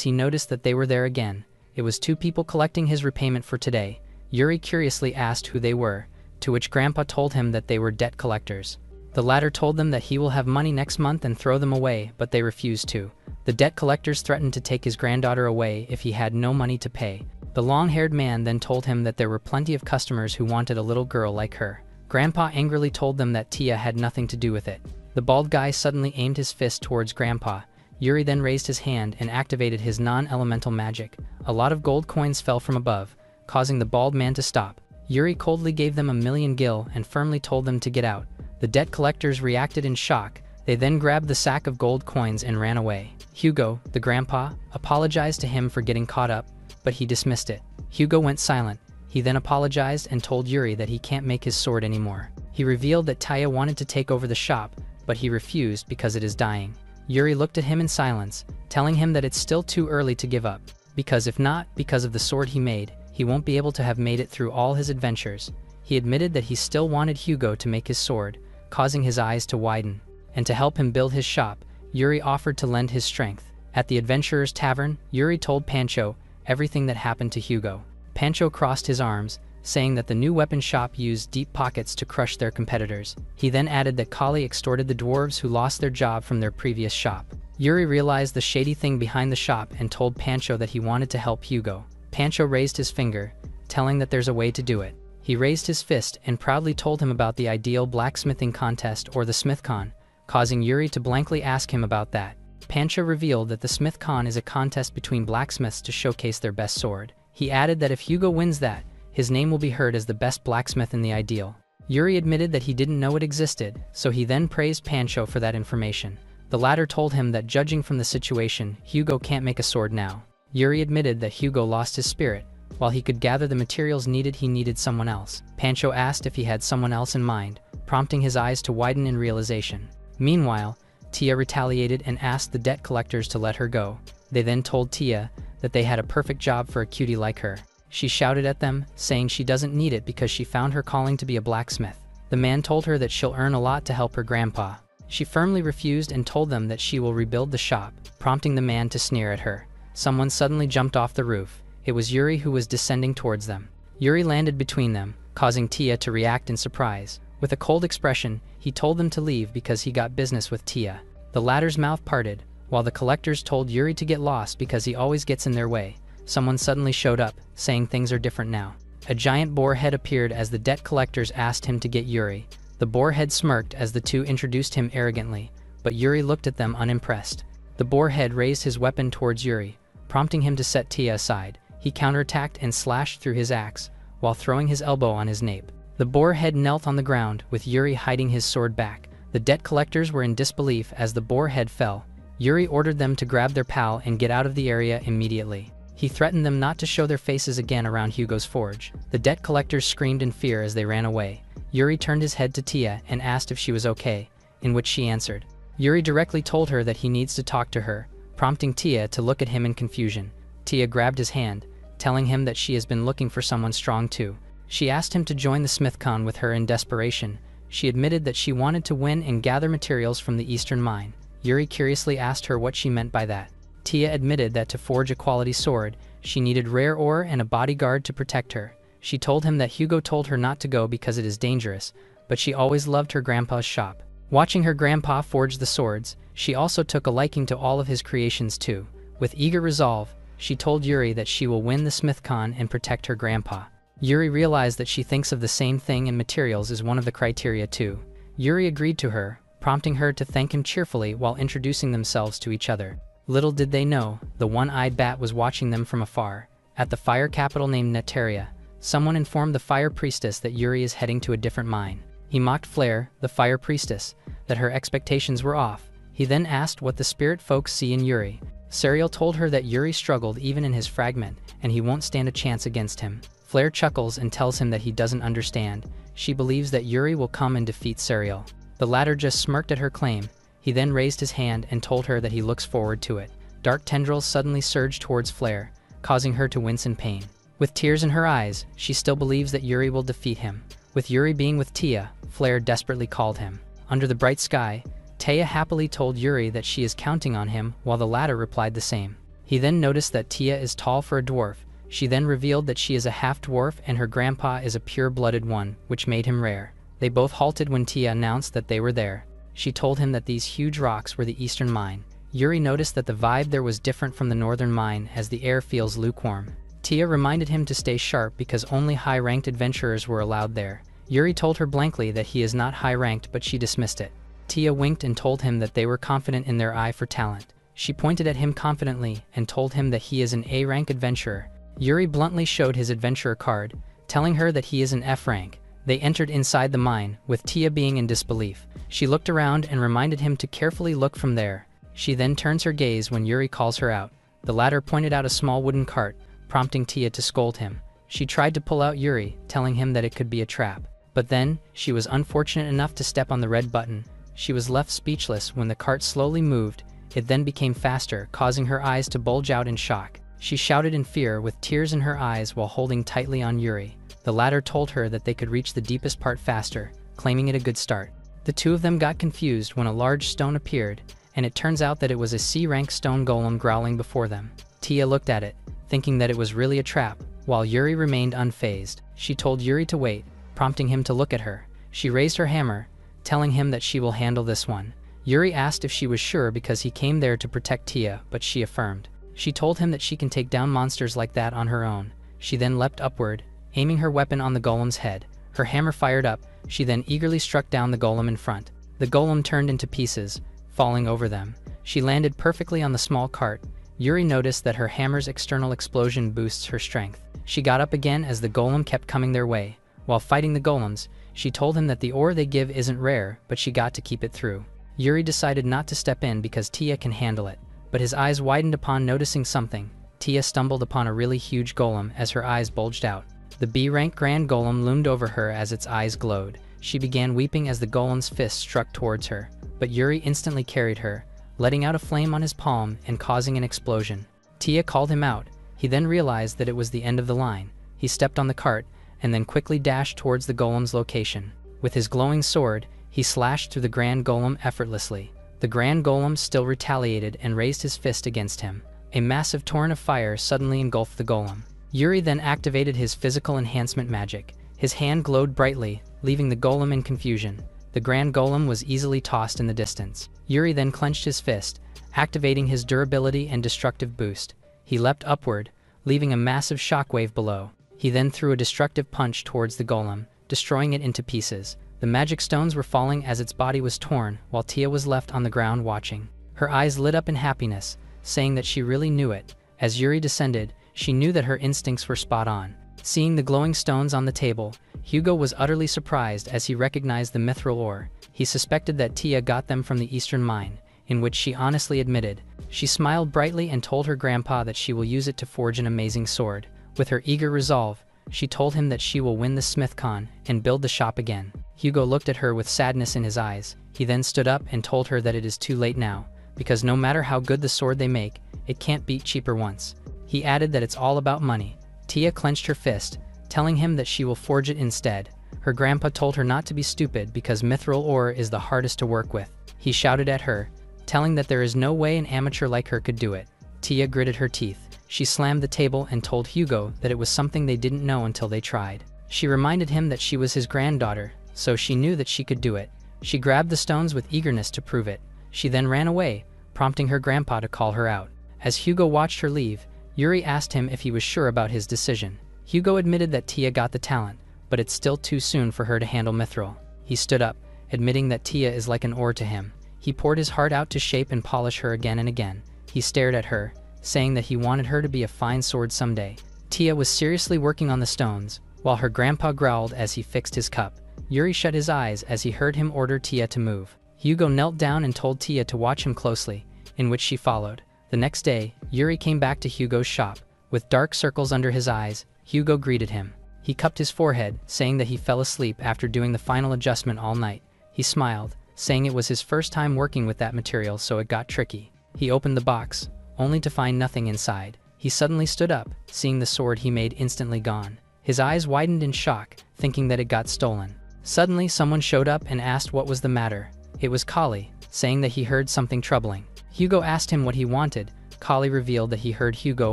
Speaker 1: he noticed that they were there again. It was two people collecting his repayment for today. Yuri curiously asked who they were, to which Grandpa told him that they were debt collectors. The latter told them that he will have money next month and throw them away, but they refused to. The debt collectors threatened to take his granddaughter away if he had no money to pay. The long-haired man then told him that there were plenty of customers who wanted a little girl like her. Grandpa angrily told them that Tia had nothing to do with it. The bald guy suddenly aimed his fist towards Grandpa. Yuri then raised his hand and activated his non-elemental magic. A lot of gold coins fell from above, causing the bald man to stop. Yuri coldly gave them 1,000,000 gil and firmly told them to get out. The debt collectors reacted in shock. They then grabbed the sack of gold coins and ran away. Hugo, the grandpa, apologized to him for getting caught up, but he dismissed it. Hugo went silent. He then apologized and told Yuri that he can't make his sword anymore. He revealed that Taya wanted to take over the shop, but he refused because it is dying. Yuri looked at him in silence, telling him that it's still too early to give up, because if not because of the sword he made, he won't be able to have made it through all his adventures. He admitted that he still wanted Hugo to make his sword, causing his eyes to widen. And to help him build his shop, Yuri offered to lend his strength. At the adventurer's tavern, Yuri told Pancho everything that happened to Hugo. Pancho crossed his arms, saying that the new weapon shop used deep pockets to crush their competitors. He then added that Kali extorted the dwarves who lost their job from their previous shop. Yuri realized the shady thing behind the shop and told Pancho that he wanted to help Hugo. Pancho raised his finger, telling that there's a way to do it. He raised his fist and proudly told him about the ideal blacksmithing contest or the SmithCon, causing Yuri to blankly ask him about that. Pancho revealed that the SmithCon is a contest between blacksmiths to showcase their best sword. He added that if Hugo wins that, his name will be heard as the best blacksmith in the ideal. Yuri admitted that he didn't know it existed, so he then praised Pancho for that information. The latter told him that judging from the situation, Hugo can't make a sword now. Yuri admitted that Hugo lost his spirit. While he could gather the materials needed, he needed someone else. Pancho asked if he had someone else in mind, prompting his eyes to widen in realization. Meanwhile, Tia retaliated and asked the debt collectors to let her go. They then told Tia that they had a perfect job for a cutie like her. She shouted at them, saying she doesn't need it because she found her calling to be a blacksmith. The man told her that she'll earn a lot to help her grandpa. She firmly refused and told them that she will rebuild the shop, prompting the man to sneer at her. Someone suddenly jumped off the roof. It was Yuri who was descending towards them. Yuri landed between them, causing Tia to react in surprise. With a cold expression, he told them to leave because he got business with Tia. The latter's mouth parted, while the collectors told Yuri to get lost because he always gets in their way. Someone suddenly showed up, saying things are different now. A giant boar head appeared as the debt collectors asked him to get Yuri. The boar head smirked as the two introduced him arrogantly, but Yuri looked at them unimpressed. The boar head raised his weapon towards Yuri, prompting him to set Tia aside. He counterattacked and slashed through his axe, while throwing his elbow on his nape. The boar head knelt on the ground, with Yuri hiding his sword back. The debt collectors were in disbelief as the boar head fell. Yuri ordered them to grab their pal and get out of the area immediately. He threatened them not to show their faces again around Hugo's forge. The debt collectors screamed in fear as they ran away. Yuri turned his head to Tia and asked if she was okay, in which she answered. Yuri directly told her that he needs to talk to her, prompting Tia to look at him in confusion. Tia grabbed his hand, telling him that she has been looking for someone strong too. She asked him to join the SmithCon with her in desperation. She admitted that she wanted to win and gather materials from the eastern mine. Yuri curiously asked her what she meant by that. Tia admitted that to forge a quality sword, she needed rare ore and a bodyguard to protect her. She told him that Hugo told her not to go because it is dangerous, but she always loved her grandpa's shop. Watching her grandpa forge the swords, she also took a liking to all of his creations too. With eager resolve, she told Yuri that she will win the SmithCon and protect her grandpa. Yuri realized that she thinks of the same thing and materials is one of the criteria too. Yuri agreed to her, prompting her to thank him cheerfully while introducing themselves to each other. Little did they know, the one-eyed bat was watching them from afar. At the fire capital named Neteria, someone informed the fire priestess that Yuri is heading to a different mine. He mocked Flare, the fire priestess, that her expectations were off. He then asked what the spirit folks see in Yuri. Sariel told her that Yuri struggled even in his fragment, and he won't stand a chance against him. Flare chuckles and tells him that he doesn't understand. She believes that Yuri will come and defeat Sariel. The latter just smirked at her claim. He then raised his hand and told her that he looks forward to it. Dark tendrils suddenly surged towards Flare, causing her to wince in pain. With tears in her eyes, she still believes that Yuri will defeat him. With Yuri being with Tia, Flare desperately called him. Under the bright sky, Tia happily told Yuri that she is counting on him, while the latter replied the same. He then noticed that Tia is tall for a dwarf. She then revealed that she is a half-dwarf and her grandpa is a pure-blooded one, which made him rare. They both halted when Tia announced that they were there. She told him that these huge rocks were the eastern mine. Yuri noticed that the vibe there was different from the northern mine, as the air feels lukewarm. Tia reminded him to stay sharp because only high-ranked adventurers were allowed there. Yuri told her blankly that he is not high-ranked, but she dismissed it. Tia winked and told him that they were confident in their eye for talent. She pointed at him confidently and told him that he is an A-rank adventurer. Yuri bluntly showed his adventurer card, telling her that he is an F rank. They entered inside the mine, with Tia being in disbelief. She looked around and reminded him to carefully look from there. She then turns her gaze when Yuri calls her out. The latter pointed out a small wooden cart, prompting Tia to scold him. She tried to pull out Yuri, telling him that it could be a trap. But then, she was unfortunate enough to step on the red button. She was left speechless when the cart slowly moved. It then became faster, causing her eyes to bulge out in shock. She shouted in fear with tears in her eyes while holding tightly on Yuri. The latter told her that they could reach the deepest part faster, claiming it a good start. The two of them got confused when a large stone appeared, and it turns out that it was a C-rank stone golem growling before them. Tia looked at it, thinking that it was really a trap, while Yuri remained unfazed. She told Yuri to wait, prompting him to look at her. She raised her hammer, telling him that she will handle this one. Yuri asked if she was sure because he came there to protect Tia, but she affirmed. She told him that she can take down monsters like that on her own. She then leapt upward, aiming her weapon on the golem's head. Her hammer fired up. She then eagerly struck down the golem in front. The golem turned into pieces, falling over them. She landed perfectly on the small cart. Yuri noticed that her hammer's external explosion boosts her strength. She got up again as the golem kept coming their way. While fighting the golems, she told him that the ore they give isn't rare, but she got to keep it through. Yuri decided not to step in because Tia can handle it, but his eyes widened upon noticing something. Tia stumbled upon a really huge golem as her eyes bulged out. The B-rank grand golem loomed over her as its eyes glowed. She began weeping as the golem's fist struck towards her, but Yuri instantly carried her, letting out a flame on his palm and causing an explosion. Tia called him out. He then realized that it was the end of the line. He stepped on the cart and then quickly dashed towards the golem's location. With his glowing sword, he slashed through the grand golem effortlessly. The grand golem still retaliated and raised his fist against him. A massive torrent of fire suddenly engulfed the golem. Yuri then activated his physical enhancement magic. His hand glowed brightly, leaving the golem in confusion. The grand golem was easily tossed in the distance. Yuri then clenched his fist, activating his durability and destructive boost. He leapt upward, leaving a massive shockwave below. He then threw a destructive punch towards the golem, destroying it into pieces. The magic stones were falling as its body was torn, while Tia was left on the ground watching. Her eyes lit up in happiness, saying that she really knew it. As Yuri descended, she knew that her instincts were spot on. Seeing the glowing stones on the table, Hugo was utterly surprised as he recognized the mithril ore. He suspected that Tia got them from the eastern mine, in which she honestly admitted. She smiled brightly and told her grandpa that she will use it to forge an amazing sword. With her eager resolve, she told him that she will win the SmithCon and build the shop again. Hugo looked at her with sadness in his eyes. He then stood up and told her that it is too late now, because no matter how good the sword they make, it can't beat cheaper once. He added that it's all about money. Tia clenched her fist, telling him that she will forge it instead. Her grandpa told her not to be stupid because mithril ore is the hardest to work with. He shouted at her, telling that there is no way an amateur like her could do it. Tia gritted her teeth. She slammed the table and told Hugo that it was something they didn't know until they tried. She reminded him that she was his granddaughter, so she knew that she could do it. She grabbed the stones with eagerness to prove it. She then ran away, prompting her grandpa to call her out. As Hugo watched her leave, Yuri asked him if he was sure about his decision. Hugo admitted that Tia got the talent, but it's still too soon for her to handle mithril. He stood up, admitting that Tia is like an ore to him. He poured his heart out to shape and polish her again and again. He stared at her, saying that he wanted her to be a fine sword someday. Tia was seriously working on the stones, while her grandpa growled as he fixed his cup. Yuri shut his eyes as he heard him order Tia to move. Hugo knelt down and told Tia to watch him closely, in which she followed. The next day, Yuri came back to Hugo's shop. With dark circles under his eyes, Hugo greeted him. He cupped his forehead, saying that he fell asleep after doing the final adjustment all night. He smiled, saying it was his first time working with that material, so it got tricky. He opened the box, only to find nothing inside. He suddenly stood up, seeing the sword he made instantly gone. His eyes widened in shock, thinking that it got stolen. Suddenly, someone showed up and asked what was the matter. It was Kali, saying that he heard something troubling. Hugo asked him what he wanted. Kali revealed that he heard Hugo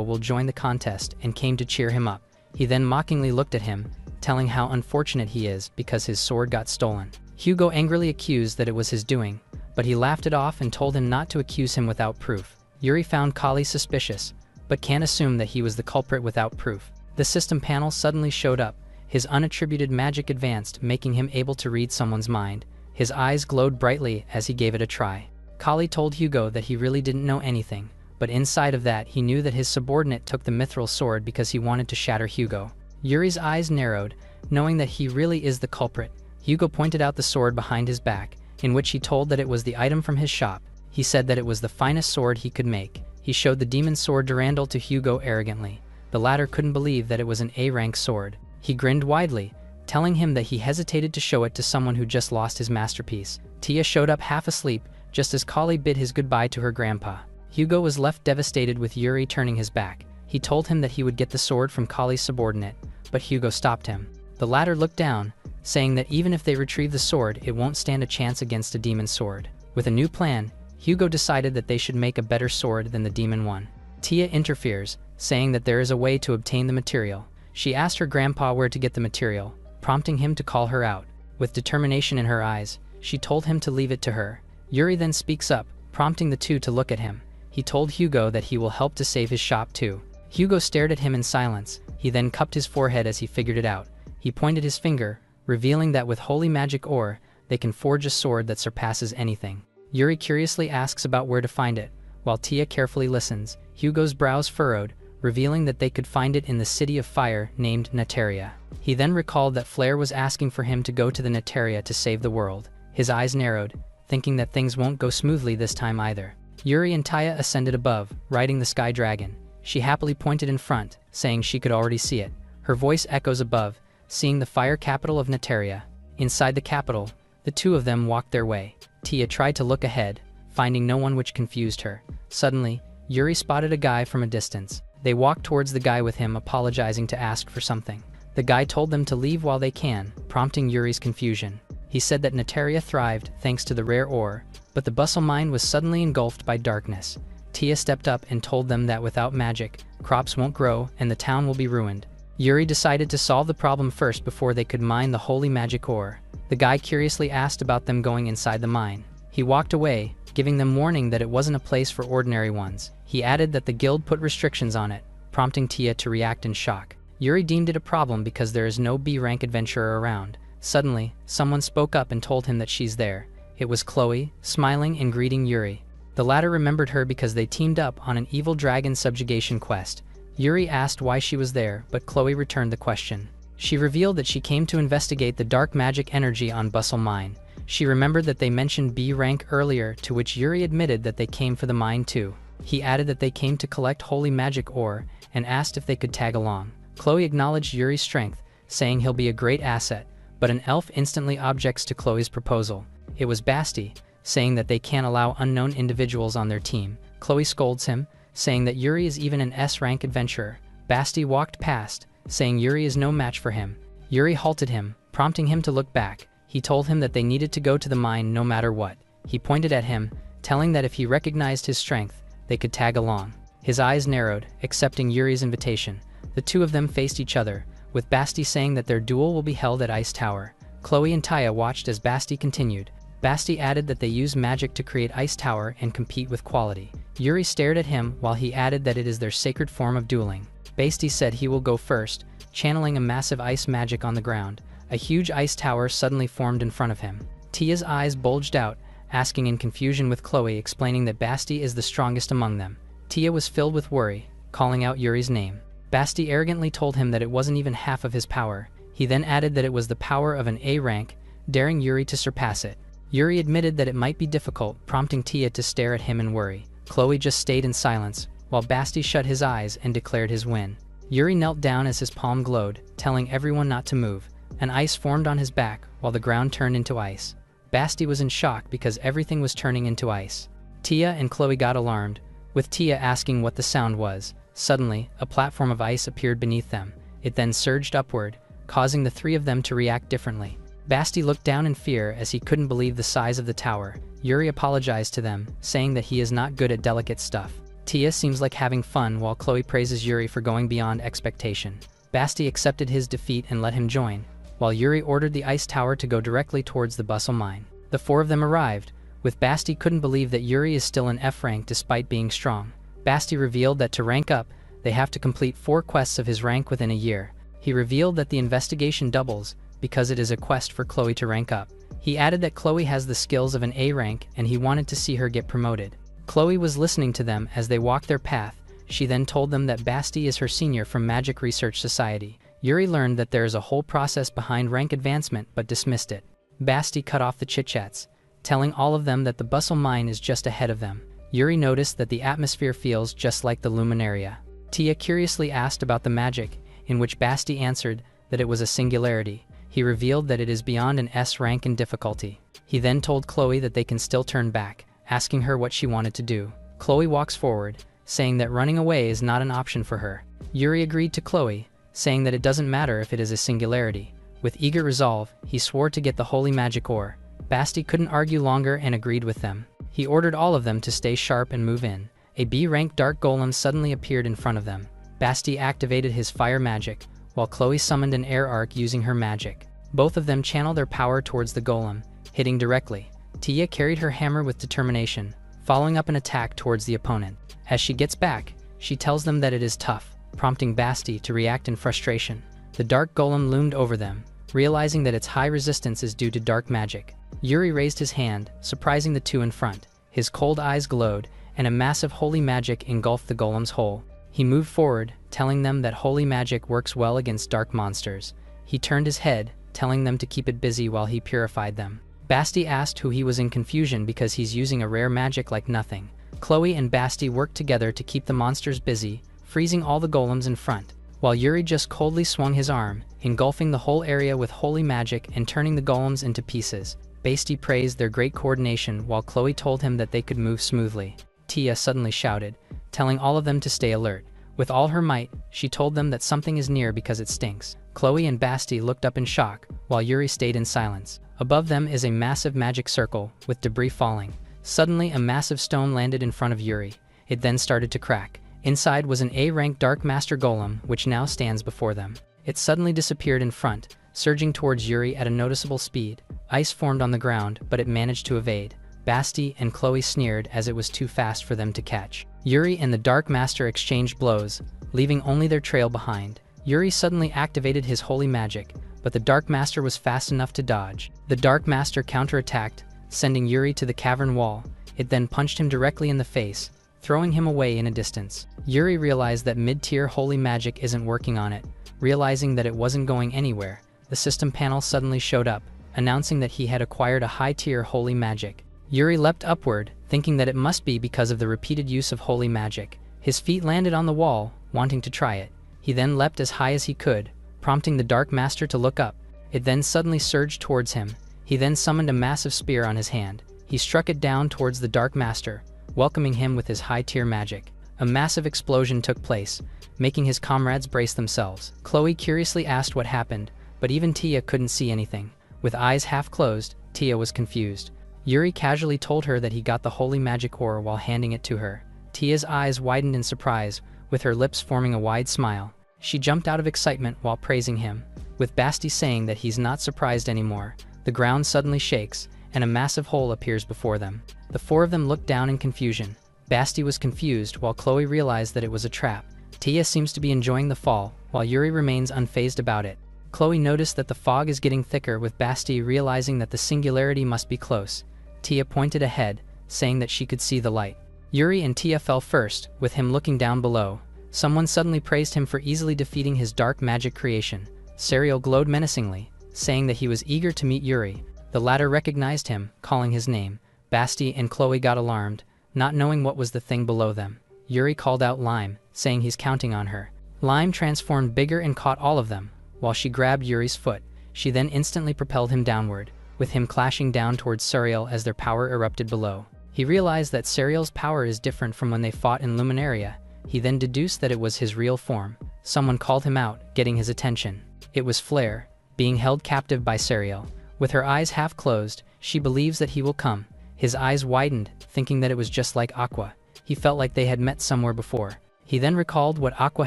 Speaker 1: will join the contest and came to cheer him up. He then mockingly looked at him, telling how unfortunate he is because his sword got stolen. Hugo angrily accused that it was his doing, but he laughed it off and told him not to accuse him without proof. Yuri found Kali suspicious, but can't assume that he was the culprit without proof. The system panel suddenly showed up. His unattributed magic advanced, making him able to read someone's mind. His eyes glowed brightly as he gave it a try. Kali told Hugo that he really didn't know anything, but inside of that he knew that his subordinate took the mithril sword because he wanted to shatter Hugo. Yuri's eyes narrowed, knowing that he really is the culprit. Hugo pointed out the sword behind his back, in which he told that it was the item from his shop. He said that it was the finest sword he could make. He showed the demon sword Durandal to Hugo arrogantly. The latter couldn't believe that it was an A-rank sword. He grinned widely, telling him that he hesitated to show it to someone who just lost his masterpiece. Tia showed up half asleep, just as Kali bid his goodbye to her grandpa. Hugo was left devastated with Yuri turning his back. He told him that he would get the sword from Kali's subordinate, but Hugo stopped him. The latter looked down, saying that even if they retrieve the sword, it won't stand a chance against a demon sword. With a new plan, Hugo decided that they should make a better sword than the demon one. Tia interferes, saying that there is a way to obtain the material. She asked her grandpa where to get the material, prompting him to call her out. With determination in her eyes, she told him to leave it to her. Yuri then speaks up, prompting the two to look at him. He told Hugo that he will help to save his shop too. Hugo stared at him in silence. He then cupped his forehead as he figured it out. He pointed his finger, revealing that with holy magic ore, they can forge a sword that surpasses anything. Yuri curiously asks about where to find it, while Tia carefully listens. Hugo's brows furrowed, revealing that they could find it in the city of fire named Neteria. He then recalled that Flair was asking for him to go to the Neteria to save the world. His eyes narrowed, thinking that things won't go smoothly this time either. Yuri and Tia ascended above, riding the sky dragon. She happily pointed in front, saying she could already see it. Her voice echoes above, seeing the fire capital of Neteria. Inside the capital, the two of them walked their way. Tia tried to look ahead, finding no one, which confused her. Suddenly, Yuri spotted a guy from a distance. They walked towards the guy with him, apologizing to ask for something. The guy told them to leave while they can, prompting Yuri's confusion. He said that Neteria thrived thanks to the rare ore, but the bustle mine was suddenly engulfed by darkness. Tia stepped up and told them that without magic, crops won't grow and the town will be ruined. Yuri decided to solve the problem first before they could mine the holy magic ore. The guy curiously asked about them going inside the mine. He walked away, giving them warning that it wasn't a place for ordinary ones. He added that the guild put restrictions on it, prompting Tia to react in shock. Yuri deemed it a problem because there is no B-rank adventurer around. Suddenly, someone spoke up and told him that she's there. It was Chloe, smiling and greeting Yuri. The latter remembered her because they teamed up on an evil dragon subjugation quest. Yuri asked why she was there, but Chloe returned the question. She revealed that she came to investigate the dark magic energy on Bustle Mine. She remembered that they mentioned B rank earlier, to which Yuri admitted that they came for the mine too. He added that they came to collect holy magic ore and asked if they could tag along. Chloe acknowledged Yuri's strength, saying he'll be a great asset, but an elf instantly objects to Chloe's proposal. It was Basti, saying that they can't allow unknown individuals on their team. Chloe scolds him, saying that Yuri is even an S-rank adventurer. Basti walked past, saying Yuri is no match for him. Yuri halted him, prompting him to look back. He told him that they needed to go to the mine no matter what. He pointed at him, telling that if he recognized his strength, they could tag along. His eyes narrowed, accepting Yuri's invitation. The two of them faced each other, with Basti saying that their duel will be held at Ice Tower. Chloe and Tia watched as Basti continued. Basti added that they use magic to create Ice Tower and compete with quality. Yuri stared at him while he added that it is their sacred form of dueling. Basti said he will go first, channeling a massive ice magic on the ground. A huge ice tower suddenly formed in front of him. Tia's eyes bulged out, asking in confusion, with Chloe explaining that Basti is the strongest among them. Tia was filled with worry, calling out Yuri's name. Basti arrogantly told him that it wasn't even half of his power. He then added that it was the power of an A rank, daring Yuri to surpass it. Yuri admitted that it might be difficult, prompting Tia to stare at him in worry. Chloe just stayed in silence, while Basti shut his eyes and declared his win. Yuri knelt down as his palm glowed, telling everyone not to move. An ice formed on his back, while the ground turned into ice. Basti was in shock because everything was turning into ice. Tia and Chloe got alarmed, with Tia asking what the sound was. Suddenly, a platform of ice appeared beneath them. It then surged upward, causing the three of them to react differently. Basti looked down in fear as he couldn't believe the size of the tower. Yuri apologized to them, saying that he is not good at delicate stuff. Tia seems like having fun while Chloe praises Yuri for going beyond expectation. Basti accepted his defeat and let him join, while Yuri ordered the ice tower to go directly towards the bustle mine. The four of them arrived, with Basti couldn't believe that Yuri is still in F rank despite being strong. Basti revealed that to rank up, they have to complete 4 quests of his rank within a year. He revealed that the investigation doubles, because it is a quest for Chloe to rank up. He added that Chloe has the skills of an A rank and he wanted to see her get promoted. Chloe was listening to them as they walked their path. She then told them that Basti is her senior from Magic Research Society. Yuri learned that there is a whole process behind rank advancement but dismissed it. Basti cut off the chit-chats, telling all of them that the bustle mine is just ahead of them. Yuri noticed that the atmosphere feels just like the Luminaria. Tia curiously asked about the magic, in which Basti answered that it was a singularity. He revealed that it is beyond an S rank in difficulty. He then told Chloe that they can still turn back, asking her what she wanted to do. Chloe walks forward, saying that running away is not an option for her. Yuri agreed to Chloe, saying that it doesn't matter if it is a singularity. With eager resolve, he swore to get the holy magic ore. Basti couldn't argue longer and agreed with them. He ordered all of them to stay sharp and move in. A B-rank dark golem suddenly appeared in front of them. Basti activated his fire magic, while Chloe summoned an air arc using her magic. Both of them channeled their power towards the golem, hitting directly. Tia carried her hammer with determination, following up an attack towards the opponent. As she gets back, she tells them that it is tough, prompting Basti to react in frustration. The dark golem loomed over them, realizing that its high resistance is due to dark magic. Yuri raised his hand, surprising the two in front. His cold eyes glowed, and a massive holy magic engulfed the golem's whole. He moved forward, telling them that holy magic works well against dark monsters. He turned his head, telling them to keep it busy while he purified them. Basti asked who he was in confusion because he's using a rare magic like nothing. Chloe and Basti worked together to keep the monsters busy, freezing all the golems in front, while Yuri just coldly swung his arm, engulfing the whole area with holy magic and turning the golems into pieces. Basti praised their great coordination while Chloe told him that they could move smoothly. Tia suddenly shouted, telling all of them to stay alert. With all her might, she told them that something is near because it stinks. Chloe and Basti looked up in shock, while Yuri stayed in silence. Above them is a massive magic circle, with debris falling. Suddenly, a massive stone landed in front of Yuri. It then started to crack. Inside was an A-rank Dark Master Golem, which now stands before them. It suddenly disappeared in front, surging towards Yuri at a noticeable speed. Ice formed on the ground, but it managed to evade. Basti and Chloe sneered as it was too fast for them to catch. Yuri and the Dark Master exchanged blows, leaving only their trail behind. Yuri suddenly activated his holy magic, but the Dark Master was fast enough to dodge. The Dark Master counterattacked, sending Yuri to the cavern wall. It then punched him directly in the face, throwing him away in a distance. Yuri realized that mid-tier holy magic isn't working on it. Realizing that it wasn't going anywhere, the system panel suddenly showed up, announcing that he had acquired a high-tier holy magic. Yuri leapt upward, thinking that it must be because of the repeated use of holy magic. His feet landed on the wall, wanting to try it. He then leapt as high as he could, prompting the Dark Master to look up. It then suddenly surged towards him. He then summoned a massive spear on his hand. He struck it down towards the Dark Master, welcoming him with his high-tier magic. A massive explosion took place, making his comrades brace themselves. Chloe curiously asked what happened, but even Tia couldn't see anything. With eyes half closed, Tia was confused. Yuri casually told her that he got the holy magic ore while handing it to her. Tia's eyes widened in surprise, with her lips forming a wide smile. She jumped out of excitement while praising him, with Basti saying that he's not surprised anymore. The ground suddenly shakes, and a massive hole appears before them. The four of them looked down in confusion. Basti was confused while Chloe realized that it was a trap. Tia seems to be enjoying the fall, while Yuri remains unfazed about it. Chloe noticed that the fog is getting thicker, with Basti realizing that the singularity must be close. Tia pointed ahead, saying that she could see the light. Yuri and Tia fell first, with him looking down below. Someone suddenly praised him for easily defeating his dark magic creation. Serial glowed menacingly, saying that he was eager to meet Yuri. The latter recognized him, calling his name. Basti and Chloe got alarmed, not knowing what was the thing below them. Yuri called out Lime, saying he's counting on her. Lime transformed bigger and caught all of them. While she grabbed Yuri's foot, she then instantly propelled him downward, with him clashing down towards Suriel as their power erupted below. He realized that Suriel's power is different from when they fought in Luminaria. He then deduced that it was his real form. Someone called him out, getting his attention. It was Flare, being held captive by Suriel. With her eyes half closed, she believes that he will come. His eyes widened, thinking that it was just like Aqua. He felt like they had met somewhere before. He then recalled what Aqua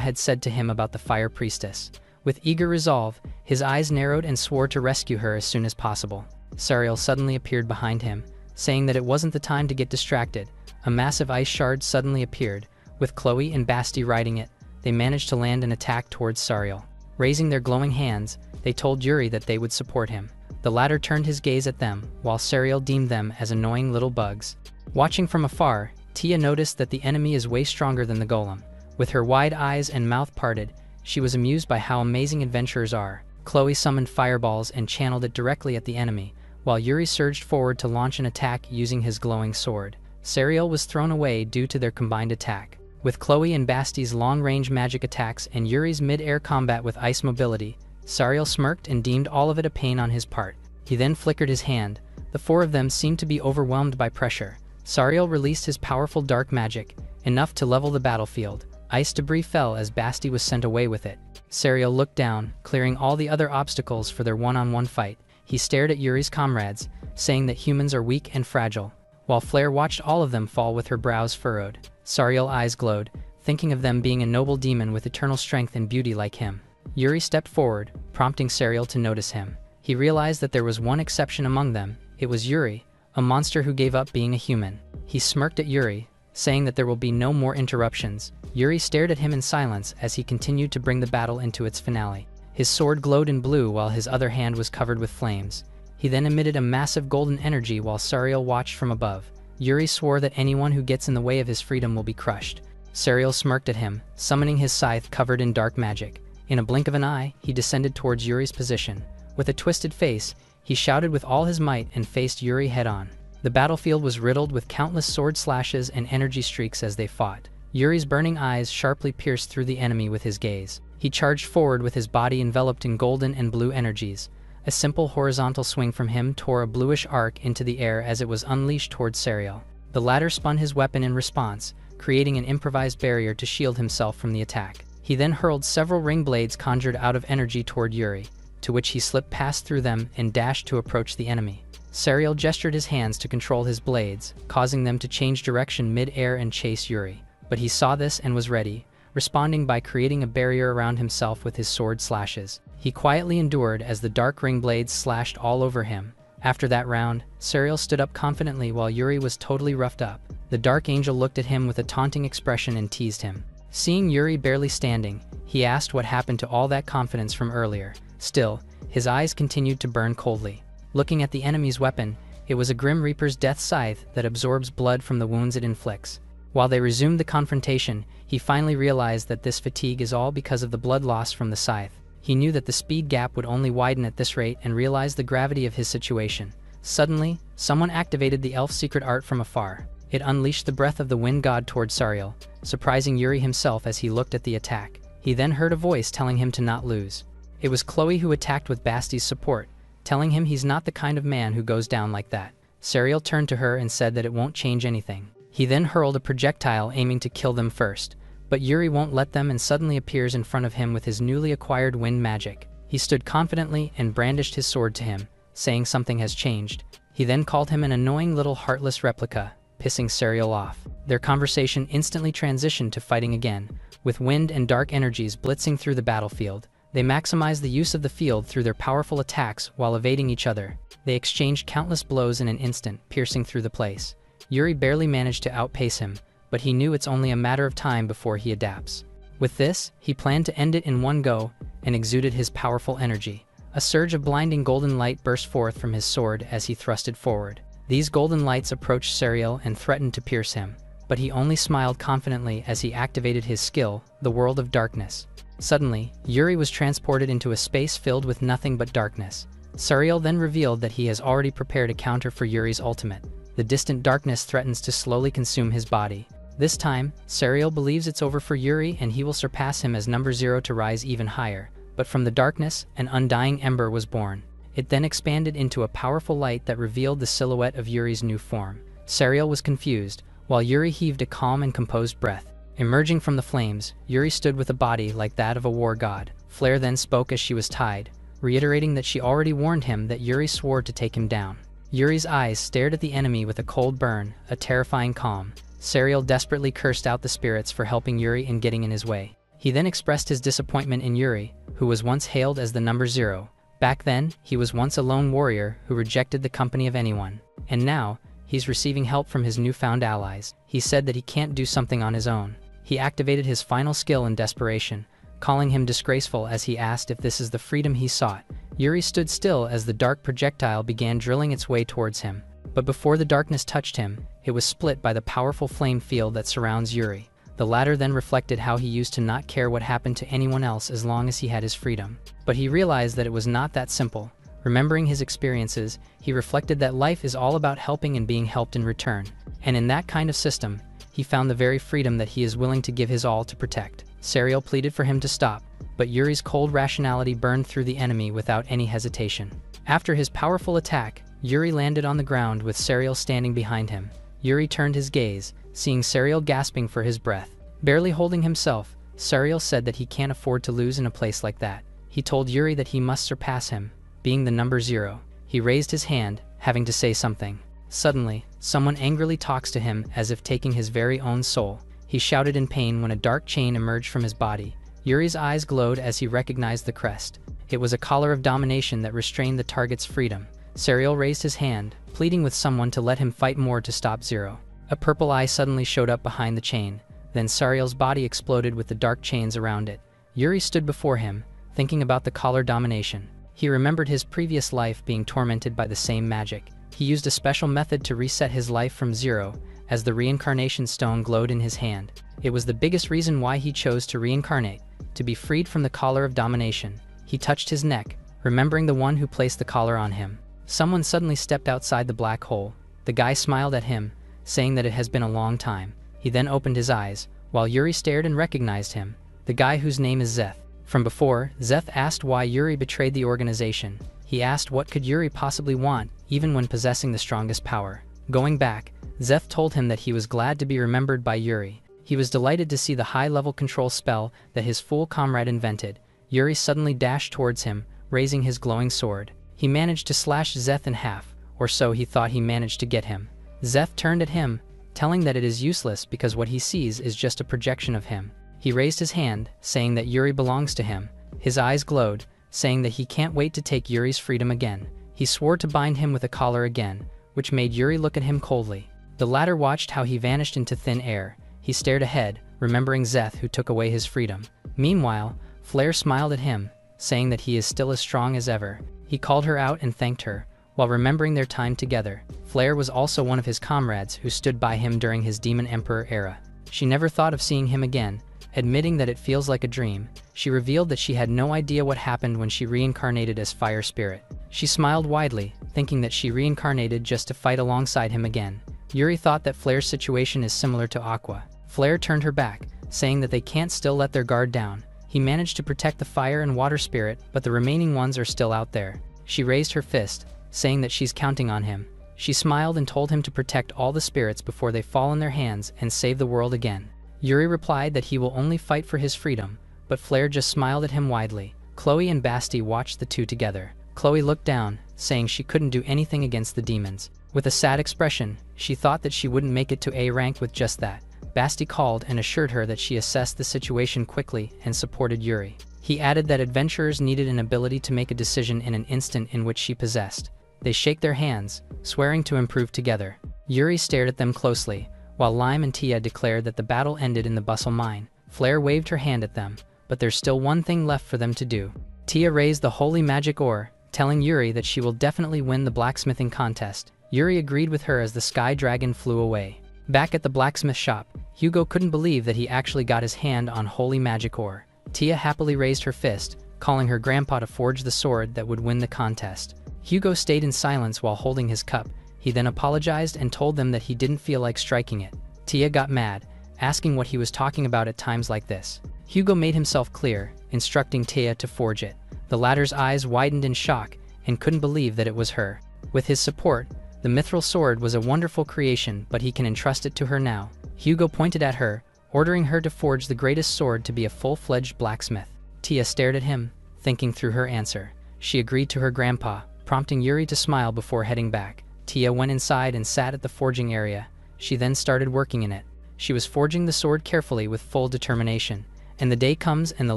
Speaker 1: had said to him about the Fire Priestess. With eager resolve, his eyes narrowed and swore to rescue her as soon as possible. Suriel suddenly appeared behind him, saying that it wasn't the time to get distracted. A massive ice shard suddenly appeared. With Chloe and Basti riding it, they managed to land an attack towards Suriel. Raising their glowing hands, they told Yuri that they would support him. The latter turned his gaze at them, while Suriel deemed them as annoying little bugs. Watching from afar, Tia noticed that the enemy is way stronger than the golem. With her wide eyes and mouth parted, she was amused by how amazing adventurers are. Chloe summoned fireballs and channeled it directly at the enemy, while Yuri surged forward to launch an attack using his glowing sword. Suriel was thrown away due to their combined attack. With Chloe and Basti's long-range magic attacks and Yuri's mid-air combat with ice mobility, Suriel smirked and deemed all of it a pain on his part. He then flickered his hand. The four of them seemed to be overwhelmed by pressure. Suriel released his powerful dark magic, enough to level the battlefield. Ice debris fell as Basti was sent away with it. Suriel looked down, clearing all the other obstacles for their one-on-one fight. He stared at Yuri's comrades, saying that humans are weak and fragile. While Flare watched all of them fall with her brows furrowed, Suriel's eyes glowed, thinking of them being a noble demon with eternal strength and beauty like him. Yuri stepped forward, prompting Suriel to notice him. He realized that there was one exception among them. It was Yuri, a monster who gave up being a human. He smirked at Yuri, saying that there will be no more interruptions. Yuri stared at him in silence as he continued to bring the battle into its finale. His sword glowed in blue while his other hand was covered with flames. He then emitted a massive golden energy while Suriel watched from above. Yuri swore that anyone who gets in the way of his freedom will be crushed. Suriel smirked at him, summoning his scythe covered in dark magic. In a blink of an eye, he descended towards Yuri's position. With a twisted face, he shouted with all his might and faced Yuri head-on. The battlefield was riddled with countless sword slashes and energy streaks as they fought. Yuri's burning eyes sharply pierced through the enemy with his gaze. He charged forward with his body enveloped in golden and blue energies. A simple horizontal swing from him tore a bluish arc into the air as it was unleashed towards Suriel. The latter spun his weapon in response, creating an improvised barrier to shield himself from the attack. He then hurled several ring blades conjured out of energy toward Yuri, to which he slipped past through them and dashed to approach the enemy. Suriel gestured his hands to control his blades, causing them to change direction mid-air and chase Yuri. But he saw this and was ready, responding by creating a barrier around himself with his sword slashes. He quietly endured as the dark ring blades slashed all over him. After that round, Suriel stood up confidently while Yuri was totally roughed up. The Dark Angel looked at him with a taunting expression and teased him. Seeing Yuri barely standing, he asked what happened to all that confidence from earlier. Still, his eyes continued to burn coldly. Looking at the enemy's weapon, it was a Grim Reaper's death scythe that absorbs blood from the wounds it inflicts. While they resumed the confrontation, he finally realized that this fatigue is all because of the blood loss from the scythe. He knew that the speed gap would only widen at this rate and realized the gravity of his situation. Suddenly, someone activated the elf's secret art from afar. It unleashed the breath of the wind god towards Suriel, surprising Yuri himself as he looked at the attack. He then heard a voice telling him to not lose. It was Chloe who attacked with Basti's support, telling him he's not the kind of man who goes down like that. Suriel turned to her and said that it won't change anything. He then hurled a projectile aiming to kill them first, but Yuri won't let them and suddenly appears in front of him with his newly acquired wind magic. He stood confidently and brandished his sword to him, saying something has changed. He then called him an annoying little heartless replica, pissing Suriel off. Their conversation instantly transitioned to fighting again, with wind and dark energies blitzing through the battlefield. They maximized the use of the field through their powerful attacks while evading each other. They exchanged countless blows in an instant, piercing through the place. Yuri barely managed to outpace him, but he knew it's only a matter of time before he adapts. With this, he planned to end it in one go and exuded his powerful energy. A surge of blinding golden light burst forth from his sword as he thrusted forward. These golden lights approached Suriel and threatened to pierce him, but he only smiled confidently as he activated his skill, the World of Darkness. Suddenly, Yuri was transported into a space filled with nothing but darkness. Suriel then revealed that he has already prepared a counter for Yuri's ultimate. The distant darkness threatens to slowly consume his body. This time, Suriel believes it's over for Yuri and he will surpass him as number 0 to rise even higher. But from the darkness, an undying ember was born. It then expanded into a powerful light that revealed the silhouette of Yuri's new form. Suriel was confused, while Yuri heaved a calm and composed breath. Emerging from the flames, Yuri stood with a body like that of a war god. Flare then spoke as she was tied, reiterating that she already warned him that Yuri swore to take him down. Yuri's eyes stared at the enemy with a cold burn, a terrifying calm. Suriel desperately cursed out the spirits for helping Yuri and getting in his way. He then expressed his disappointment in Yuri, who was once hailed as the number 0. Back then, he was once a lone warrior who rejected the company of anyone. And now, he's receiving help from his newfound allies. He said that he can't do something on his own. He activated his final skill in desperation, calling him disgraceful as he asked if this is the freedom he sought. Yuri stood still as the dark projectile began drilling its way towards him. But before the darkness touched him, it was split by the powerful flame field that surrounds Yuri. The latter then reflected how he used to not care what happened to anyone else as long as he had his freedom. But he realized that it was not that simple. Remembering his experiences, he reflected that life is all about helping and being helped in return. And in that kind of system, he found the very freedom that he is willing to give his all to protect. Suriel pleaded for him to stop, but Yuri's cold rationality burned through the enemy without any hesitation. After his powerful attack, Yuri landed on the ground with Suriel standing behind him. Yuri turned his gaze, seeing Suriel gasping for his breath. Barely holding himself, Suriel said that he can't afford to lose in a place like that. He told Yuri that he must surpass him, being the number 0. He raised his hand, having to say something. Suddenly, someone angrily talks to him as if taking his very own soul. He shouted in pain when a dark chain emerged from his body. Yuri's eyes glowed as he recognized the crest. It was a collar of domination that restrained the target's freedom. Suriel raised his hand, pleading with someone to let him fight more to stop Zero. A purple eye suddenly showed up behind the chain. Then Suriel's body exploded with the dark chains around it. Yuri stood before him, thinking about the collar domination. He remembered his previous life being tormented by the same magic. He used a special method to reset his life from 0, as the reincarnation stone glowed in his hand. It was the biggest reason why he chose to reincarnate, to be freed from the collar of domination. He touched his neck, remembering the one who placed the collar on him. Someone suddenly stepped outside the black hole. The guy smiled at him, saying that it has been a long time. He then opened his eyes, while Yuri stared and recognized him, the guy whose name is Zeth. From before, Zeth asked why Yuri betrayed the organization. He asked what could Yuri possibly want, even when possessing the strongest power. Going back, Zeth told him that he was glad to be remembered by Yuri. He was delighted to see the high-level control spell that his fool comrade invented. Yuri suddenly dashed towards him, raising his glowing sword. He managed to slash Zeth in half, or so he thought he managed to get him. Zeth turned at him, telling that it is useless because what he sees is just a projection of him. He raised his hand, saying that Yuri belongs to him. His eyes glowed, saying that he can't wait to take Yuri's freedom again. He swore to bind him with a collar again, which made Yuri look at him coldly. The latter watched how he vanished into thin air. He stared ahead, remembering Zeth who took away his freedom. Meanwhile, Flare smiled at him, saying that he is still as strong as ever. He called her out and thanked her, while remembering their time together. Flare was also one of his comrades who stood by him during his Demon Emperor era. She never thought of seeing him again. Admitting that it feels like a dream, she revealed that she had no idea what happened when she reincarnated as Fire Spirit. She smiled widely, thinking that she reincarnated just to fight alongside him again. Yuri thought that Flare's situation is similar to Aqua. Flare turned her back, saying that they can't still let their guard down. He managed to protect the Fire and Water Spirit, but the remaining ones are still out there. She raised her fist, saying that she's counting on him. She smiled and told him to protect all the spirits before they fall in their hands and save the world again. Yuri replied that he will only fight for his freedom, but Flare just smiled at him widely. Chloe and Basti watched the two together. Chloe looked down, saying she couldn't do anything against the demons. With a sad expression, she thought that she wouldn't make it to A rank with just that. Basti called and assured her that she assessed the situation quickly and supported Yuri. He added that adventurers needed an ability to make a decision in an instant in which she possessed. They shake their hands, swearing to improve together. Yuri stared at them closely, while Lime and Tia declared that the battle ended in the Bustle Mine. Flare waved her hand at them, but there's still one thing left for them to do. Tia raised the holy magic ore, telling Yuri that she will definitely win the blacksmithing contest. Yuri agreed with her as the Sky Dragon flew away. Back at the blacksmith shop, Hugo couldn't believe that he actually got his hand on holy magic ore. Tia happily raised her fist, calling her grandpa to forge the sword that would win the contest. Hugo stayed in silence while holding his cup. He then apologized and told them that he didn't feel like striking it. Tia got mad, asking what he was talking about at times like this. Hugo made himself clear, instructing Tia to forge it. The latter's eyes widened in shock and couldn't believe that it was her. With his support, the mithril sword was a wonderful creation, but he can entrust it to her now. Hugo pointed at her, ordering her to forge the greatest sword to be a full-fledged blacksmith. Tia stared at him, thinking through her answer. She agreed to her grandpa, prompting Yuri to smile before heading back. Tia went inside and sat at the forging area. She then started working in it. She was forging the sword carefully with full determination. And the day comes and the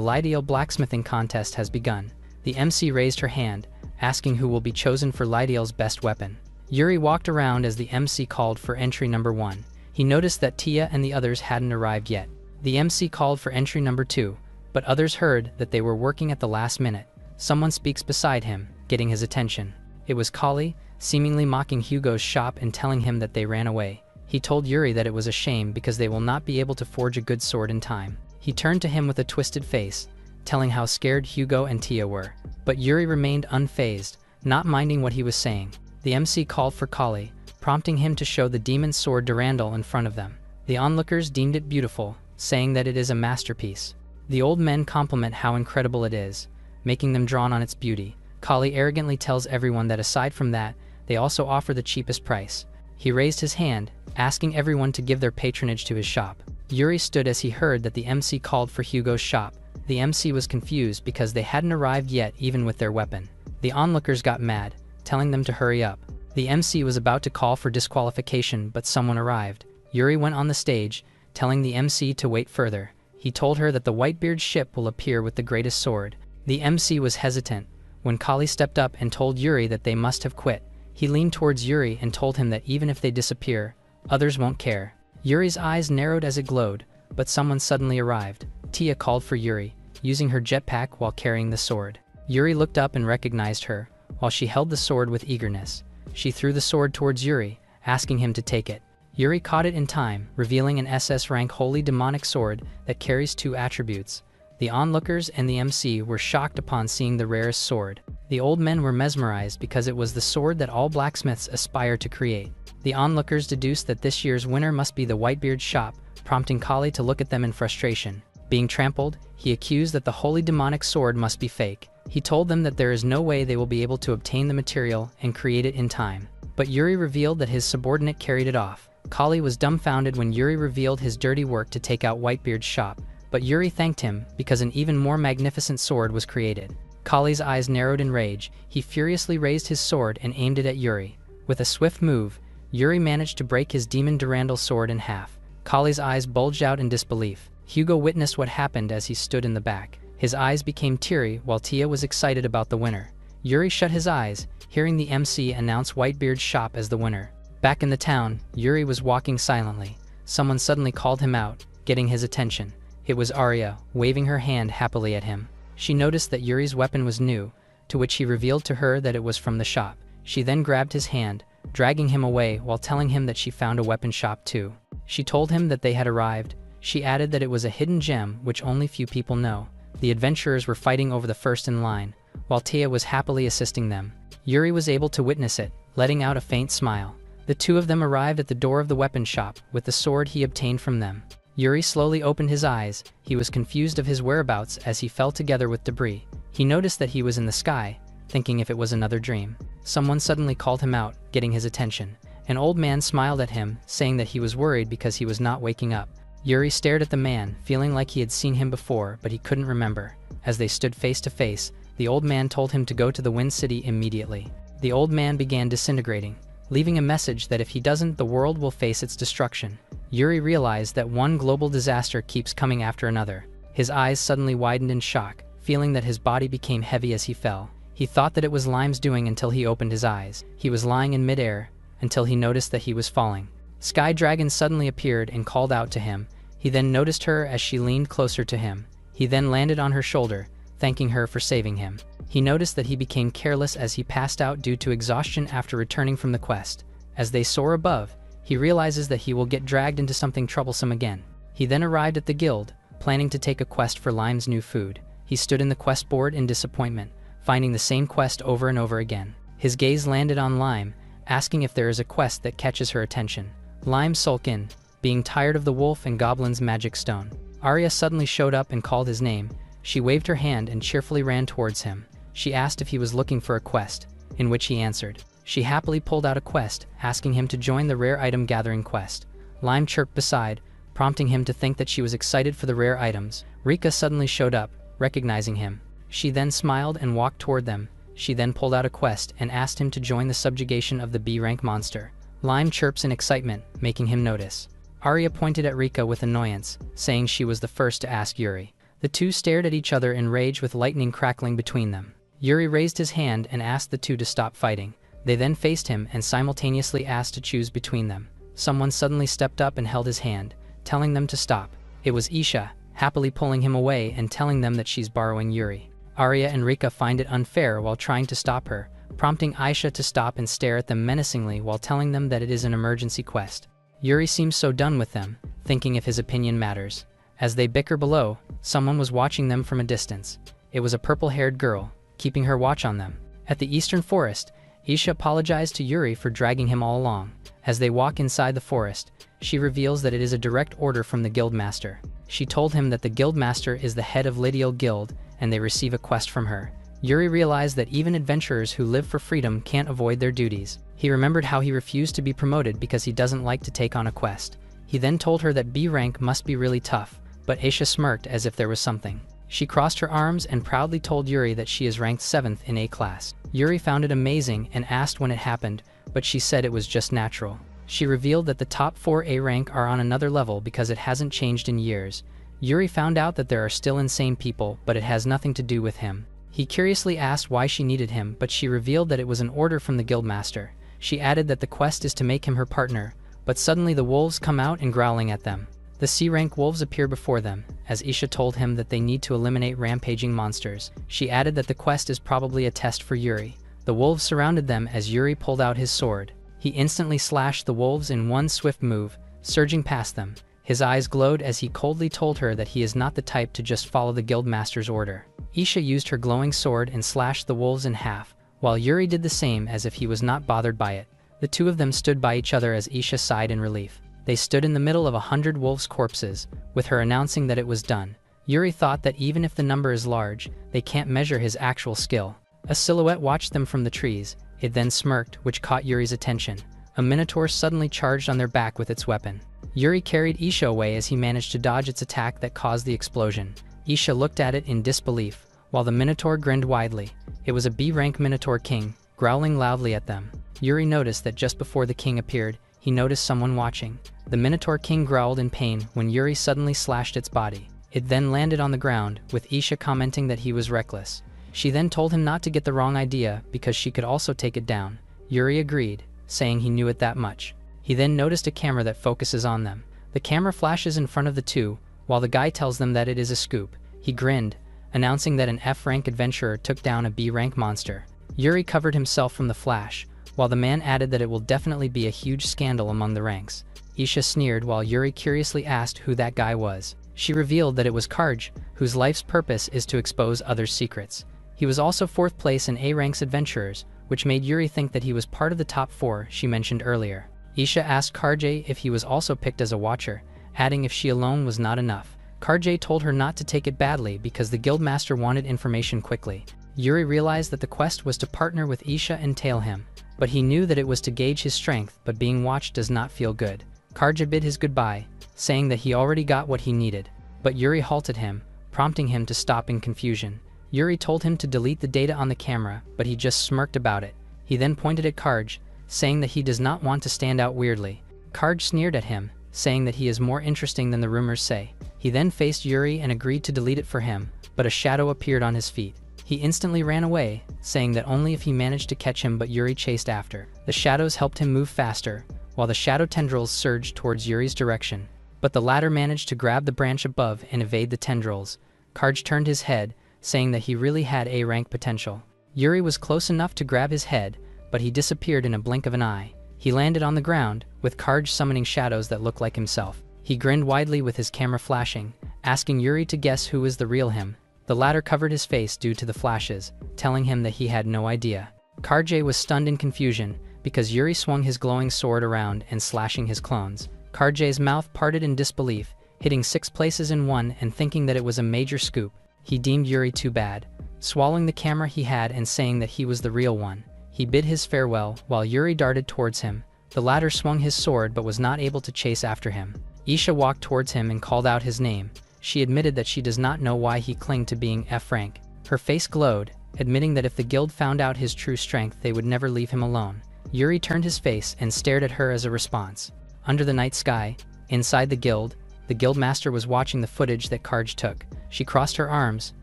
Speaker 1: Lydiel blacksmithing contest has begun. The MC raised her hand, asking who will be chosen for Lydiel's best weapon. Yuri walked around as the MC called for entry number 1. He noticed that Tia and the others hadn't arrived yet. The MC called for entry number 2, but others heard that they were working at the last minute. Someone speaks beside him, getting his attention. It was Kali, seemingly mocking Hugo's shop and telling him that they ran away. He told Yuri that it was a shame because they will not be able to forge a good sword in time. He turned to him with a twisted face, telling how scared Hugo and Tia were. But Yuri remained unfazed, not minding what he was saying. The MC called for Kali, prompting him to show the demon sword Durandal in front of them. The onlookers deemed it beautiful, saying that it is a masterpiece. The old men compliment how incredible it is, making them drawn on its beauty. Kali arrogantly tells everyone that aside from that, they also offer the cheapest price. He raised his hand, asking everyone to give their patronage to his shop. Yuri stood as he heard that the MC called for Hugo's shop. The MC was confused because they hadn't arrived yet even with their weapon. The onlookers got mad, telling them to hurry up. The MC was about to call for disqualification, but someone arrived. Yuri went on the stage, telling the MC to wait further. He told her that the Whitebeard's ship will appear with the greatest sword. The MC was hesitant when Kali stepped up and told Yuri that they must have quit. He leaned towards Yuri and told him that even if they disappear, others won't care. Yuri's eyes narrowed as it glowed, but someone suddenly arrived. Tia called for Yuri, using her jetpack while carrying the sword. Yuri looked up and recognized her, while she held the sword with eagerness. She threw the sword towards Yuri, asking him to take it. Yuri caught it in time, revealing an SS rank holy demonic sword that carries 2 attributes. The onlookers and the MC were shocked upon seeing the rarest sword. The old men were mesmerized because it was the sword that all blacksmiths aspire to create. The onlookers deduced that this year's winner must be the Whitebeard's shop, prompting Kali to look at them in frustration. Being trampled, he accused that the holy demonic sword must be fake. He told them that there is no way they will be able to obtain the material and create it in time. But Yuri revealed that his subordinate carried it off. Kali was dumbfounded when Yuri revealed his dirty work to take out Whitebeard's shop, but Yuri thanked him because an even more magnificent sword was created. Kali's eyes narrowed in rage. He furiously raised his sword and aimed it at Yuri. With a swift move, Yuri managed to break his demon Durandal sword in half. Kali's eyes bulged out in disbelief. Hugo witnessed what happened as he stood in the back. His eyes became teary while Tia was excited about the winner. Yuri shut his eyes, hearing the MC announce Whitebeard's shop as the winner. Back in the town, Yuri was walking silently. Someone suddenly called him out, getting his attention. It was Arya, waving her hand happily at him. She noticed that Yuri's weapon was new, to which he revealed to her that it was from the shop. She then grabbed his hand, dragging him away while telling him that she found a weapon shop too. She told him that they had arrived. She added that it was a hidden gem which only few people know. The adventurers were fighting over the first in line, while Tia was happily assisting them. Yuri was able to witness it, letting out a faint smile. The two of them arrived at the door of the weapon shop with the sword he obtained from them. Yuri slowly opened his eyes. He was confused of his whereabouts as he fell together with debris. He noticed that he was in the sky, thinking if it was another dream. Someone suddenly called him out, getting his attention. An old man smiled at him, saying that he was worried because he was not waking up. Yuri stared at the man, feeling like he had seen him before, but he couldn't remember. As they stood face to face, the old man told him to go to the Wind City immediately. The old man began disintegrating, leaving a message that if he doesn't, the world will face its destruction. Yuri realized that one global disaster keeps coming after another. His eyes suddenly widened in shock, feeling that his body became heavy as he fell. He thought that it was Lime's doing until he opened his eyes. He was lying in midair until he noticed that he was falling. Sky Dragon suddenly appeared and called out to him. He then noticed her as she leaned closer to him. He then landed on her shoulder, thanking her for saving him. He noticed that he became careless as he passed out due to exhaustion after returning from the quest. As they soar above, he realizes that he will get dragged into something troublesome again. He then arrived at the guild, planning to take a quest for Lime's new food. He stood in the quest board in disappointment, finding the same quest over and over again. His gaze landed on Lime, asking if there is a quest that catches her attention. Lime sulked in, being tired of the wolf and goblin's magic stone. Arya suddenly showed up and called his name. She waved her hand and cheerfully ran towards him. She asked if he was looking for a quest, in which he answered. She happily pulled out a quest, asking him to join the rare item gathering quest. Lime chirped beside, prompting him to think that she was excited for the rare items. Rika suddenly showed up, recognizing him. She then smiled and walked toward them. She then pulled out a quest and asked him to join the subjugation of the B-rank monster. Lime chirps in excitement, making him notice. Arya pointed at Rika with annoyance, saying she was the first to ask Yuri. The two stared at each other in rage with lightning crackling between them. Yuri raised his hand and asked the two to stop fighting. They then faced him and simultaneously asked to choose between them. Someone suddenly stepped up and held his hand, telling them to stop. It was Isha, happily pulling him away and telling them that she's borrowing Yuri. Arya and Rika find it unfair while trying to stop her, prompting Aisha to stop and stare at them menacingly while telling them that it is an emergency quest. Yuri seems so done with them, thinking if his opinion matters. As they bicker below, someone was watching them from a distance. It was a purple-haired girl, keeping her watch on them. At the eastern forest, Isha apologized to Yuri for dragging him all along. As they walk inside the forest, she reveals that it is a direct order from the guildmaster. She told him that the guildmaster is the head of Lydial Guild, and they receive a quest from her. Yuri realized that even adventurers who live for freedom can't avoid their duties. He remembered how he refused to be promoted because he doesn't like to take on a quest. He then told her that B rank must be really tough, but Aisha smirked as if there was something. She crossed her arms and proudly told Yuri that she is ranked 7th in A class. Yuri found it amazing and asked when it happened, but she said it was just natural. She revealed that the top 4 A rank are on another level because it hasn't changed in years. Yuri found out that there are still insane people, but it has nothing to do with him. He curiously asked why she needed him, but she revealed that it was an order from the guildmaster. She added that the quest is to make him her partner, but suddenly the wolves come out and growling at them. The C-rank wolves appear before them, as Isha told him that they need to eliminate rampaging monsters. She added that the quest is probably a test for Yuri. The wolves surrounded them as Yuri pulled out his sword. He instantly slashed the wolves in one swift move, surging past them. His eyes glowed as he coldly told her that he is not the type to just follow the guildmaster's order. Isha used her glowing sword and slashed the wolves in half, while Yuri did the same as if he was not bothered by it. The two of them stood by each other as Isha sighed in relief. They stood in the middle of 100 wolves' corpses, with her announcing that it was done. Yuri thought that even if the number is large, they can't measure his actual skill. A silhouette watched them from the trees. It then smirked, which caught Yuri's attention. A minotaur suddenly charged on their back with its weapon. Yuri carried Isha away as he managed to dodge its attack that caused the explosion. Isha looked at it in disbelief, while the minotaur grinned widely. It was a B-rank minotaur king, growling loudly at them. Yuri noticed that just before the king appeared, he noticed someone watching. The minotaur king growled in pain when Yuri suddenly slashed its body. It then landed on the ground, with Isha commenting that he was reckless. She then told him not to get the wrong idea because she could also take it down. Yuri agreed, saying he knew it that much. He then noticed a camera that focuses on them. The camera flashes in front of the two, while the guy tells them that it is a scoop. He grinned, announcing that an F-rank adventurer took down a B-rank monster. Yuri covered himself from the flash, while the man added that it will definitely be a huge scandal among the ranks. Isha sneered while Yuri curiously asked who that guy was. She revealed that it was Karj, whose life's purpose is to expose others' secrets. He was also 4th place in A-rank's adventurers, which made Yuri think that he was part of the top 4 she mentioned earlier. Isha asked Karj if he was also picked as a watcher, adding if she alone was not enough. Karj told her not to take it badly because the guildmaster wanted information quickly. Yuri realized that the quest was to partner with Isha and tail him, but he knew that it was to gauge his strength, but being watched does not feel good. Karj bid his goodbye, saying that he already got what he needed, but Yuri halted him, prompting him to stop in confusion. Yuri told him to delete the data on the camera, but he just smirked about it. He then pointed at Karj, saying that he does not want to stand out weirdly. Karj sneered at him, saying that he is more interesting than the rumors say. He then faced Yuri and agreed to delete it for him, but a shadow appeared on his feet. He instantly ran away, saying that only if he managed to catch him, but Yuri chased after. The shadows helped him move faster, while the shadow tendrils surged towards Yuri's direction. But the latter managed to grab the branch above and evade the tendrils. Karj turned his head, saying that he really had A-rank potential. Yuri was close enough to grab his head, but he disappeared in a blink of an eye. He landed on the ground, with Karj summoning shadows that looked like himself. He grinned widely with his camera flashing, asking Yuri to guess who is the real him. The latter covered his face due to the flashes, telling him that he had no idea. Karjay was stunned in confusion, because Yuri swung his glowing sword around and slashing his clones. Karjay's mouth parted in disbelief, hitting 6 places in one and thinking that it was a major scoop. He deemed Yuri too bad. Swallowing the camera he had and saying that he was the real one, he bid his farewell while Yuri darted towards him. The latter swung his sword but was not able to chase after him. Isha walked towards him and called out his name. She admitted that she does not know why he clung to being F rank. Her face glowed, admitting that if the guild found out his true strength they would never leave him alone. Yuri turned his face and stared at her as a response. Under the night sky, inside the guildmaster was watching the footage that Karj took. She crossed her arms,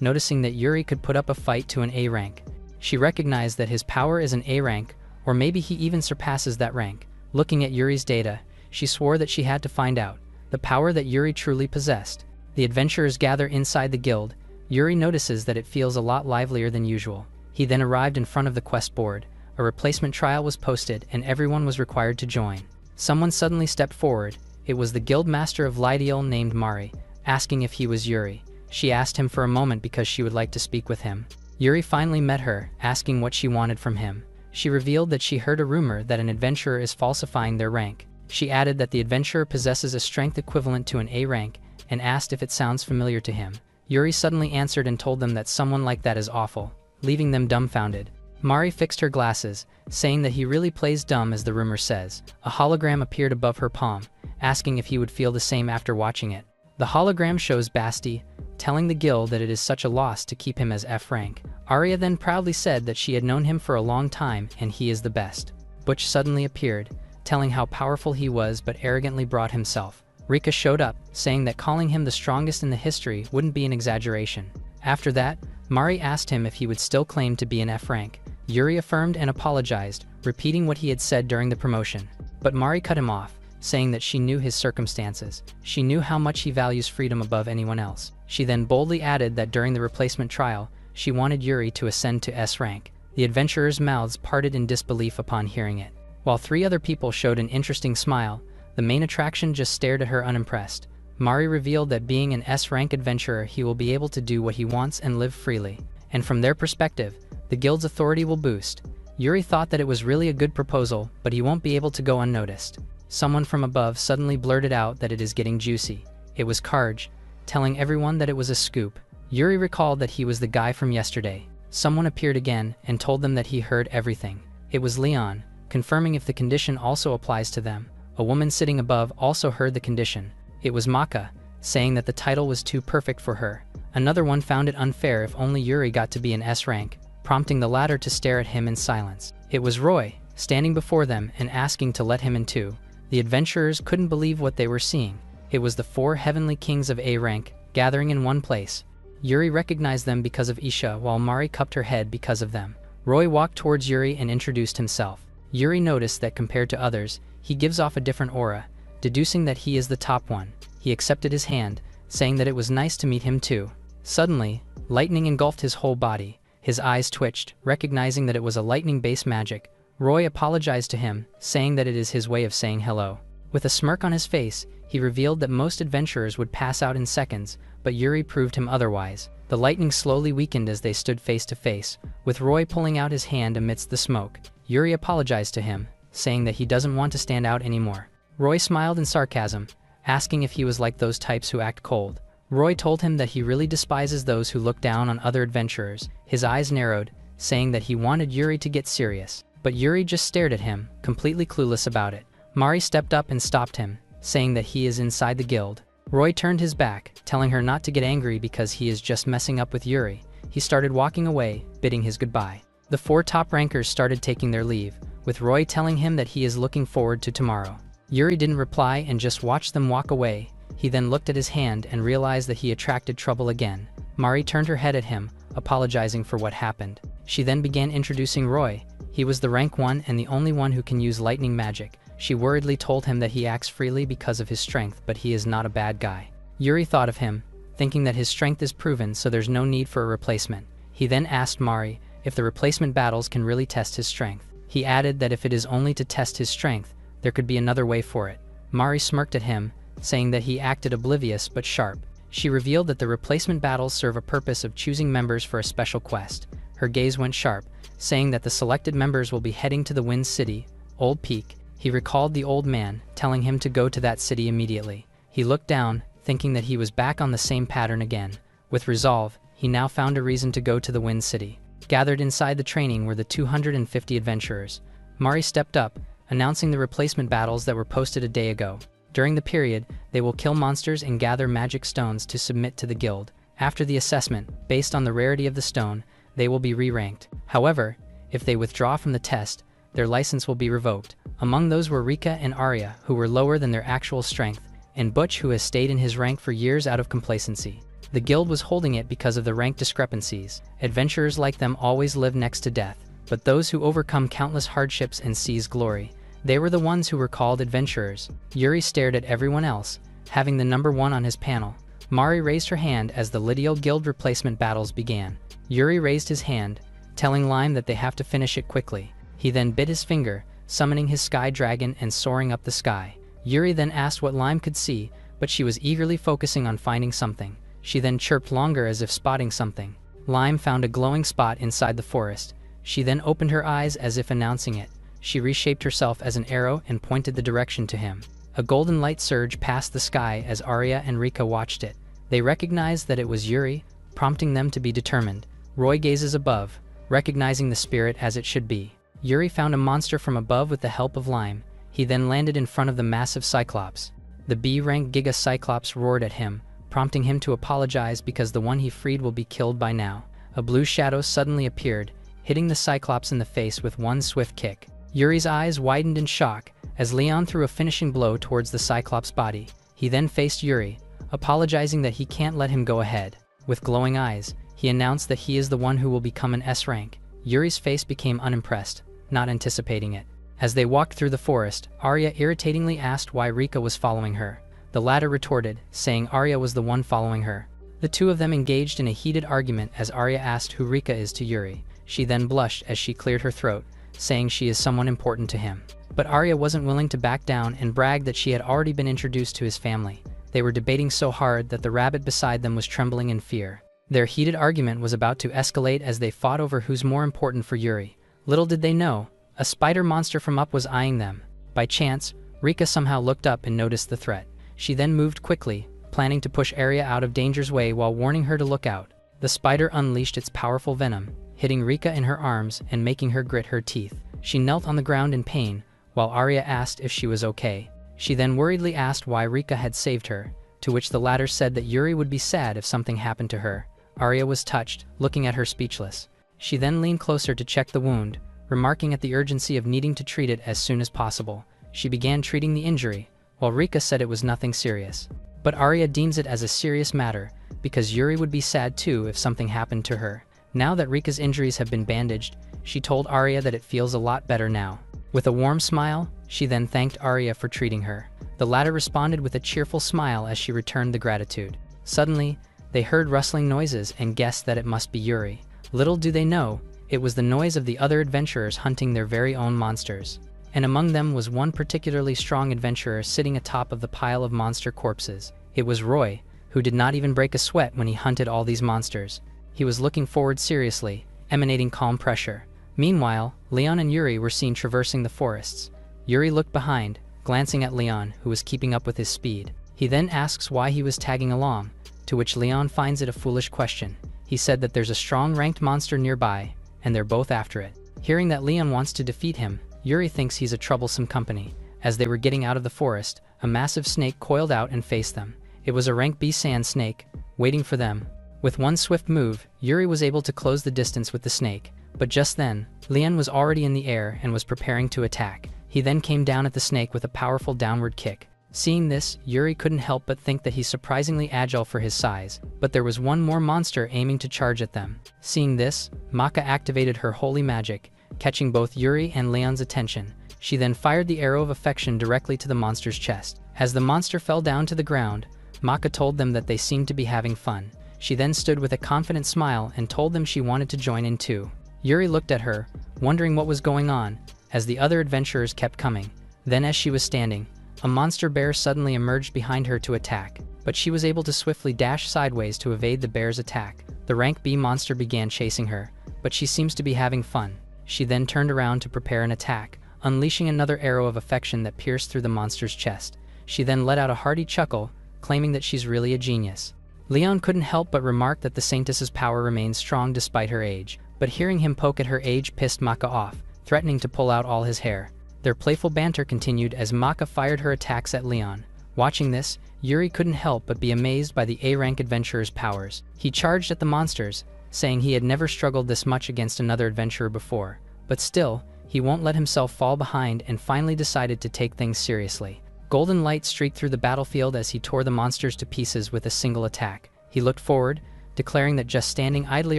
Speaker 1: noticing that Yuri could put up a fight to an A rank. She recognized that his power is an A rank, or maybe he even surpasses that rank. Looking at Yuri's data, she swore that she had to find out the power that Yuri truly possessed. The adventurers gather inside the guild. Yuri notices that it feels a lot livelier than usual. He then arrived in front of the quest board. A replacement trial was posted and everyone was required to join. Someone suddenly stepped forward. It was the guildmaster of Lydiel named Mari, asking if he was Yuri. She asked him for a moment because she would like to speak with him. Yuri finally met her, asking what she wanted from him. She revealed that she heard a rumor that an adventurer is falsifying their rank. She added that the adventurer possesses a strength equivalent to an A rank and asked if it sounds familiar to him. Yuri suddenly answered and told them that someone like that is awful, leaving them dumbfounded. Mari fixed her glasses, saying that he really plays dumb as the rumor says. A hologram appeared above her palm, asking if he would feel the same after watching it. The hologram shows Basti, telling the guild that it is such a loss to keep him as F rank. Arya then proudly said that she had known him for a long time and he is the best. Butch suddenly appeared, telling how powerful he was but arrogantly brought himself. Rika showed up, saying that calling him the strongest in the history wouldn't be an exaggeration. After that, Mari asked him if he would still claim to be an F rank. Yuri affirmed and apologized, repeating what he had said during the promotion. But Mari cut him off, saying that she knew his circumstances. She knew how much he values freedom above anyone else. She then boldly added that during the replacement trial, she wanted Yuri to ascend to S rank. The adventurers' mouths parted in disbelief upon hearing it. While 3 other people showed an interesting smile, the main attraction just stared at her unimpressed. Mari revealed that being an S-rank adventurer he will be able to do what he wants and live freely. And from their perspective, the guild's authority will boost. Yuri thought that it was really a good proposal, but he won't be able to go unnoticed. Someone from above suddenly blurted out that it is getting juicy. It was Karj, telling everyone that it was a scoop. Yuri recalled that he was the guy from yesterday. Someone appeared again and told them that he heard everything. It was Leon, confirming if the condition also applies to them. A woman sitting above also heard the condition. It was Maka, saying that the title was too perfect for her. Another one found it unfair if only Yuri got to be an S rank, prompting the latter to stare at him in silence. It was Roy, standing before them and asking to let him in too. The adventurers couldn't believe what they were seeing. It was the 4 heavenly kings of A rank, gathering in one place. Yuri recognized them because of Isha, while Mari cupped her head because of them. Roy walked towards Yuri and introduced himself. Yuri noticed that compared to others, he gives off a different aura, deducing that he is the top one. He accepted his hand, saying that it was nice to meet him too. Suddenly, lightning engulfed his whole body. His eyes twitched, recognizing that it was a lightning-based magic. Roy apologized to him, saying that it is his way of saying hello. With a smirk on his face, he revealed that most adventurers would pass out in seconds, but Yuri proved him otherwise. The lightning slowly weakened as they stood face to face, with Roy pulling out his hand amidst the smoke. Yuri apologized to him, saying that he doesn't want to stand out anymore. Roy smiled in sarcasm, asking if he was like those types who act cold. Roy told him that he really despises those who look down on other adventurers. His eyes narrowed, saying that he wanted Yuri to get serious. But Yuri just stared at him, completely clueless about it. Mari stepped up and stopped him, saying that he is inside the guild. Roy turned his back, telling her not to get angry because he is just messing up with Yuri. He started walking away, bidding his goodbye. The 4 top rankers started taking their leave, with Roy telling him that he is looking forward to tomorrow. Yuri didn't reply and just watched them walk away. He then looked at his hand and realized that he attracted trouble again. Mari turned her head at him, apologizing for what happened. She then began introducing Roy. He was the rank 1 and the only one who can use lightning magic. She worriedly told him that he acts freely because of his strength, but he is not a bad guy. Yuri thought of him, thinking that his strength is proven, so there's no need for a replacement. He then asked Mari if the replacement battles can really test his strength. He added that if it is only to test his strength, there could be another way for it. Mari smirked at him, saying that he acted oblivious but sharp. She revealed that the replacement battles serve a purpose of choosing members for a special quest. Her gaze went sharp, saying that the selected members will be heading to the Wind City, Old Peak. He recalled the old man, telling him to go to that city immediately. He looked down, thinking that he was back on the same pattern again. With resolve, he now found a reason to go to the Wind City. Gathered inside the training were the 250 adventurers. Mari stepped up, announcing the replacement battles that were posted a day ago. During the period, they will kill monsters and gather magic stones to submit to the guild. After the assessment, based on the rarity of the stone, they will be re-ranked. However, if they withdraw from the test, their license will be revoked. Among those were Rika and Arya, who were lower than their actual strength, and Butch, who has stayed in his rank for years out of complacency. The guild was holding it because of the rank discrepancies. Adventurers like them always live next to death, but those who overcome countless hardships and seize glory, they were the ones who were called adventurers. Yuri stared at everyone else, having the number 1 on his panel. Mari raised her hand as the Lidio Guild replacement battles began. Yuri raised his hand, telling Lime that they have to finish it quickly. He then bit his finger, summoning his sky dragon and soaring up the sky. Yuri then asked what Lime could see, but she was eagerly focusing on finding something. She then chirped longer as if spotting something. Lime found a glowing spot inside the forest. She then opened her eyes as if announcing it. She reshaped herself as an arrow and pointed the direction to him. A golden light surged past the sky as Arya and Rika watched it. They recognized that it was Yuri, prompting them to be determined. Roy gazes above, recognizing the spirit as it should be. Yuri found a monster from above with the help of Lime. He then landed in front of the massive Cyclops. The B-rank Giga Cyclops roared at him, prompting him to apologize because the one he freed will be killed by now. A blue shadow suddenly appeared, hitting the Cyclops in the face with one swift kick. Yuri's eyes widened in shock as Leon threw a finishing blow towards the Cyclops' body. He then faced Yuri, apologizing that he can't let him go ahead. With glowing eyes, he announced that he is the one who will become an S rank. Yuri's face became unimpressed, not anticipating it. As they walked through the forest, Arya irritatingly asked why Rika was following her. The latter retorted, saying Arya was the one following her. The two of them engaged in a heated argument as Arya asked who Rika is to Yuri. She then blushed as she cleared her throat, saying she is someone important to him. But Arya wasn't willing to back down and bragged that she had already been introduced to his family. They were debating so hard that the rabbit beside them was trembling in fear. Their heated argument was about to escalate as they fought over who's more important for Yuri. Little did they know, a spider monster from up was eyeing them. By chance, Rika somehow looked up and noticed the threat. She then moved quickly, planning to push Arya out of danger's way while warning her to look out. The spider unleashed its powerful venom, hitting Rika in her arms and making her grit her teeth. She knelt on the ground in pain, while Arya asked if she was okay. She then worriedly asked why Rika had saved her, to which the latter said that Yuri would be sad if something happened to her. Arya was touched, looking at her speechless. She then leaned closer to check the wound, remarking at the urgency of needing to treat it as soon as possible. She began treating the injury, while Rika said it was nothing serious. But Arya deems it as a serious matter, because Yuri would be sad too if something happened to her. Now that Rika's injuries have been bandaged, she told Arya that it feels a lot better now. With a warm smile, she then thanked Arya for treating her. The latter responded with a cheerful smile as she returned the gratitude. Suddenly, they heard rustling noises and guessed that it must be Yuri. Little do they know, it was the noise of the other adventurers hunting their very own monsters. And among them was one particularly strong adventurer sitting atop of the pile of monster corpses. It was Roy, who did not even break a sweat when he hunted all these monsters. He was looking forward seriously, emanating calm pressure. Meanwhile, Leon and Yuri were seen traversing the forests. Yuri looked behind, glancing at Leon, who was keeping up with his speed. He then asks why he was tagging along, to which Leon finds it a foolish question. He said that there's a strong ranked monster nearby, and they're both after it. Hearing that Leon wants to defeat him, Yuri thinks he's a troublesome company. As they were getting out of the forest, a massive snake coiled out and faced them. It was a rank B sand snake, waiting for them. With one swift move, Yuri was able to close the distance with the snake. But just then, Leon was already in the air and was preparing to attack. He then came down at the snake with a powerful downward kick. Seeing this, Yuri couldn't help but think that he's surprisingly agile for his size. But there was one more monster aiming to charge at them. Seeing this, Maka activated her holy magic, catching both Yuri and Leon's attention. She then fired the arrow of affection directly to the monster's chest. As the monster fell down to the ground, Maka told them that they seemed to be having fun. She then stood with a confident smile and told them she wanted to join in too. Yuri looked at her, wondering what was going on, as the other adventurers kept coming. Then as she was standing, a monster bear suddenly emerged behind her to attack, but she was able to swiftly dash sideways to evade the bear's attack. The rank B monster began chasing her, but she seems to be having fun. she then turned around to prepare an attack, unleashing another arrow of affection that pierced through the monster's chest. She then let out a hearty chuckle, claiming that she's really a genius. Leon couldn't help but remark that the Saintess's power remained strong despite her age, but hearing him poke at her age pissed Maka off, threatening to pull out all his hair. Their playful banter continued as Maka fired her attacks at Leon. Watching this, Yuri couldn't help but be amazed by the A-rank adventurer's powers. He charged at the monsters, saying he had never struggled this much against another adventurer before, but still, he won't let himself fall behind and finally decided to take things seriously. Golden light streaked through the battlefield as he tore the monsters to pieces with a single attack. He looked forward, declaring that just standing idly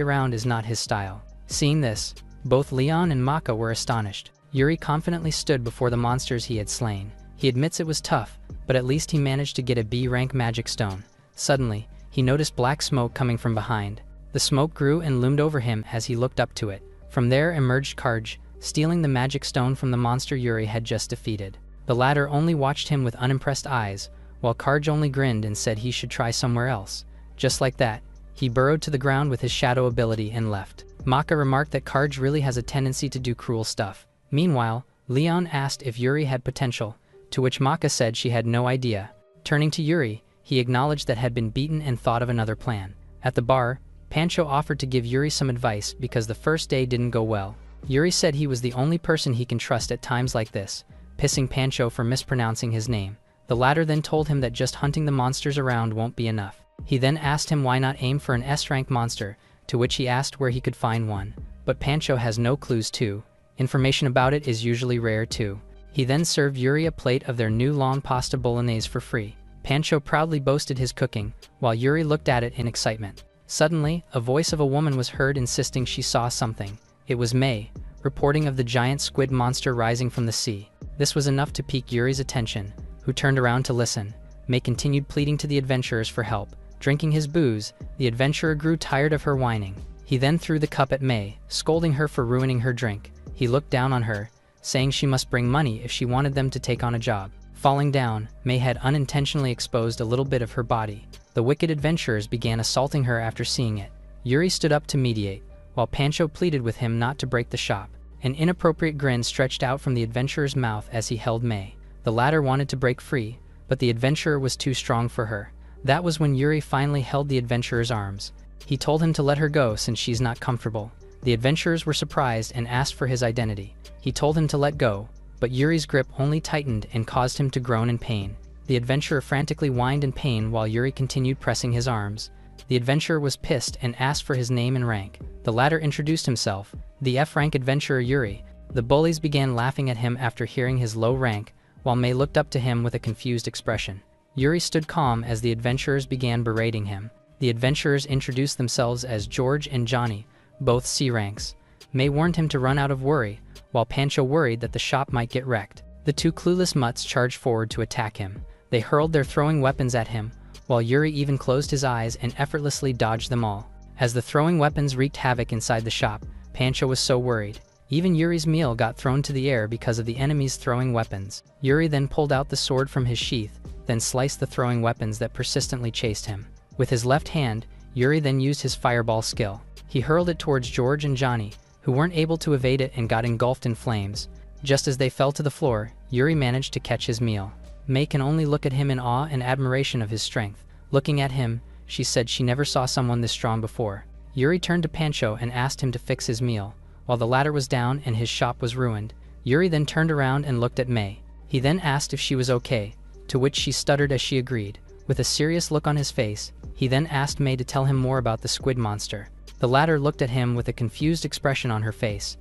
Speaker 1: around is not his style. Seeing this, both Leon and Maka were astonished. Yuri confidently stood before the monsters he had slain. He admits it was tough, but at least he managed to get a B-rank magic stone. Suddenly, he noticed black smoke coming from behind. The smoke grew and loomed over him as he looked up to it. From there emerged Karj, stealing the magic stone from the monster Yuri had just defeated. The latter only watched him with unimpressed eyes, while Karj only grinned and said he should try somewhere else. Just like that, he burrowed to the ground with his shadow ability and left. Maka remarked that Karj really has a tendency to do cruel stuff. Meanwhile, Leon asked if Yuri had potential, to which Maka said she had no idea. Turning to Yuri, he acknowledged that had been beaten and thought of another plan. At the bar, Pancho offered to give Yuri some advice because the first day didn't go well. Yuri said he was the only person he can trust at times like this, pissing Pancho for mispronouncing his name. The latter then told him that just hunting the monsters around won't be enough. He then asked him why not aim for an S-rank monster, to which he asked where he could find one. But Pancho has no clues too. Information about it is usually rare too. He then served Yuri a plate of their new long pasta bolognese for free. Pancho proudly boasted his cooking, while Yuri looked at it in excitement. Suddenly, a voice of a woman was heard insisting she saw something. It was May, reporting of the giant squid monster rising from the sea. This was enough to pique Yuri's attention, who turned around to listen. May continued pleading to the adventurers for help. Drinking his booze, the adventurer grew tired of her whining. He then threw the cup at May, scolding her for ruining her drink. He looked down on her, saying she must bring money if she wanted them to take on a job. Falling down, May had unintentionally exposed a little bit of her body. The wicked adventurers began assaulting her after seeing it. Yuri stood up to mediate, while Pancho pleaded with him not to break the shop. An inappropriate grin stretched out from the adventurer's mouth as he held May. The latter wanted to break free, but the adventurer was too strong for her. That was when Yuri finally held the adventurer's arms. He told him to let her go since she's not comfortable. The adventurers were surprised and asked for his identity. He told him to let go, but Yuri's grip only tightened and caused him to groan in pain. The adventurer frantically whined in pain while Yuri continued pressing his arms. The adventurer was pissed and asked for his name and rank. The latter introduced himself, the F-rank adventurer Yuri. The bullies began laughing at him after hearing his low rank, while May looked up to him with a confused expression. Yuri stood calm as the adventurers began berating him. The adventurers introduced themselves as George and Johnny, both C ranks. May warned him to run out of worry, while Pancho worried that the shop might get wrecked. The two clueless mutts charged forward to attack him. They hurled their throwing weapons at him, while Yuri even closed his eyes and effortlessly dodged them all. As the throwing weapons wreaked havoc inside the shop, Pancho was so worried. Even Yuri's meal got thrown to the air because of the enemy's throwing weapons. Yuri then pulled out the sword from his sheath, then sliced the throwing weapons that persistently chased him. With his left hand, Yuri then used his fireball skill. He hurled it towards George and Johnny, who weren't able to evade it and got engulfed in flames. Just as they fell to the floor, Yuri managed to catch his meal. May can only look at him in awe and admiration of his strength. Looking at him, she said she never saw someone this strong before. Yuri turned to Pancho and asked him to fix his meal. While the latter was down and his shop was ruined, Yuri then turned around and looked at May. He then asked if she was okay, to which she stuttered as she agreed. With a serious look on his face, he then asked May to tell him more about the squid monster. The latter looked at him with a confused expression on her face.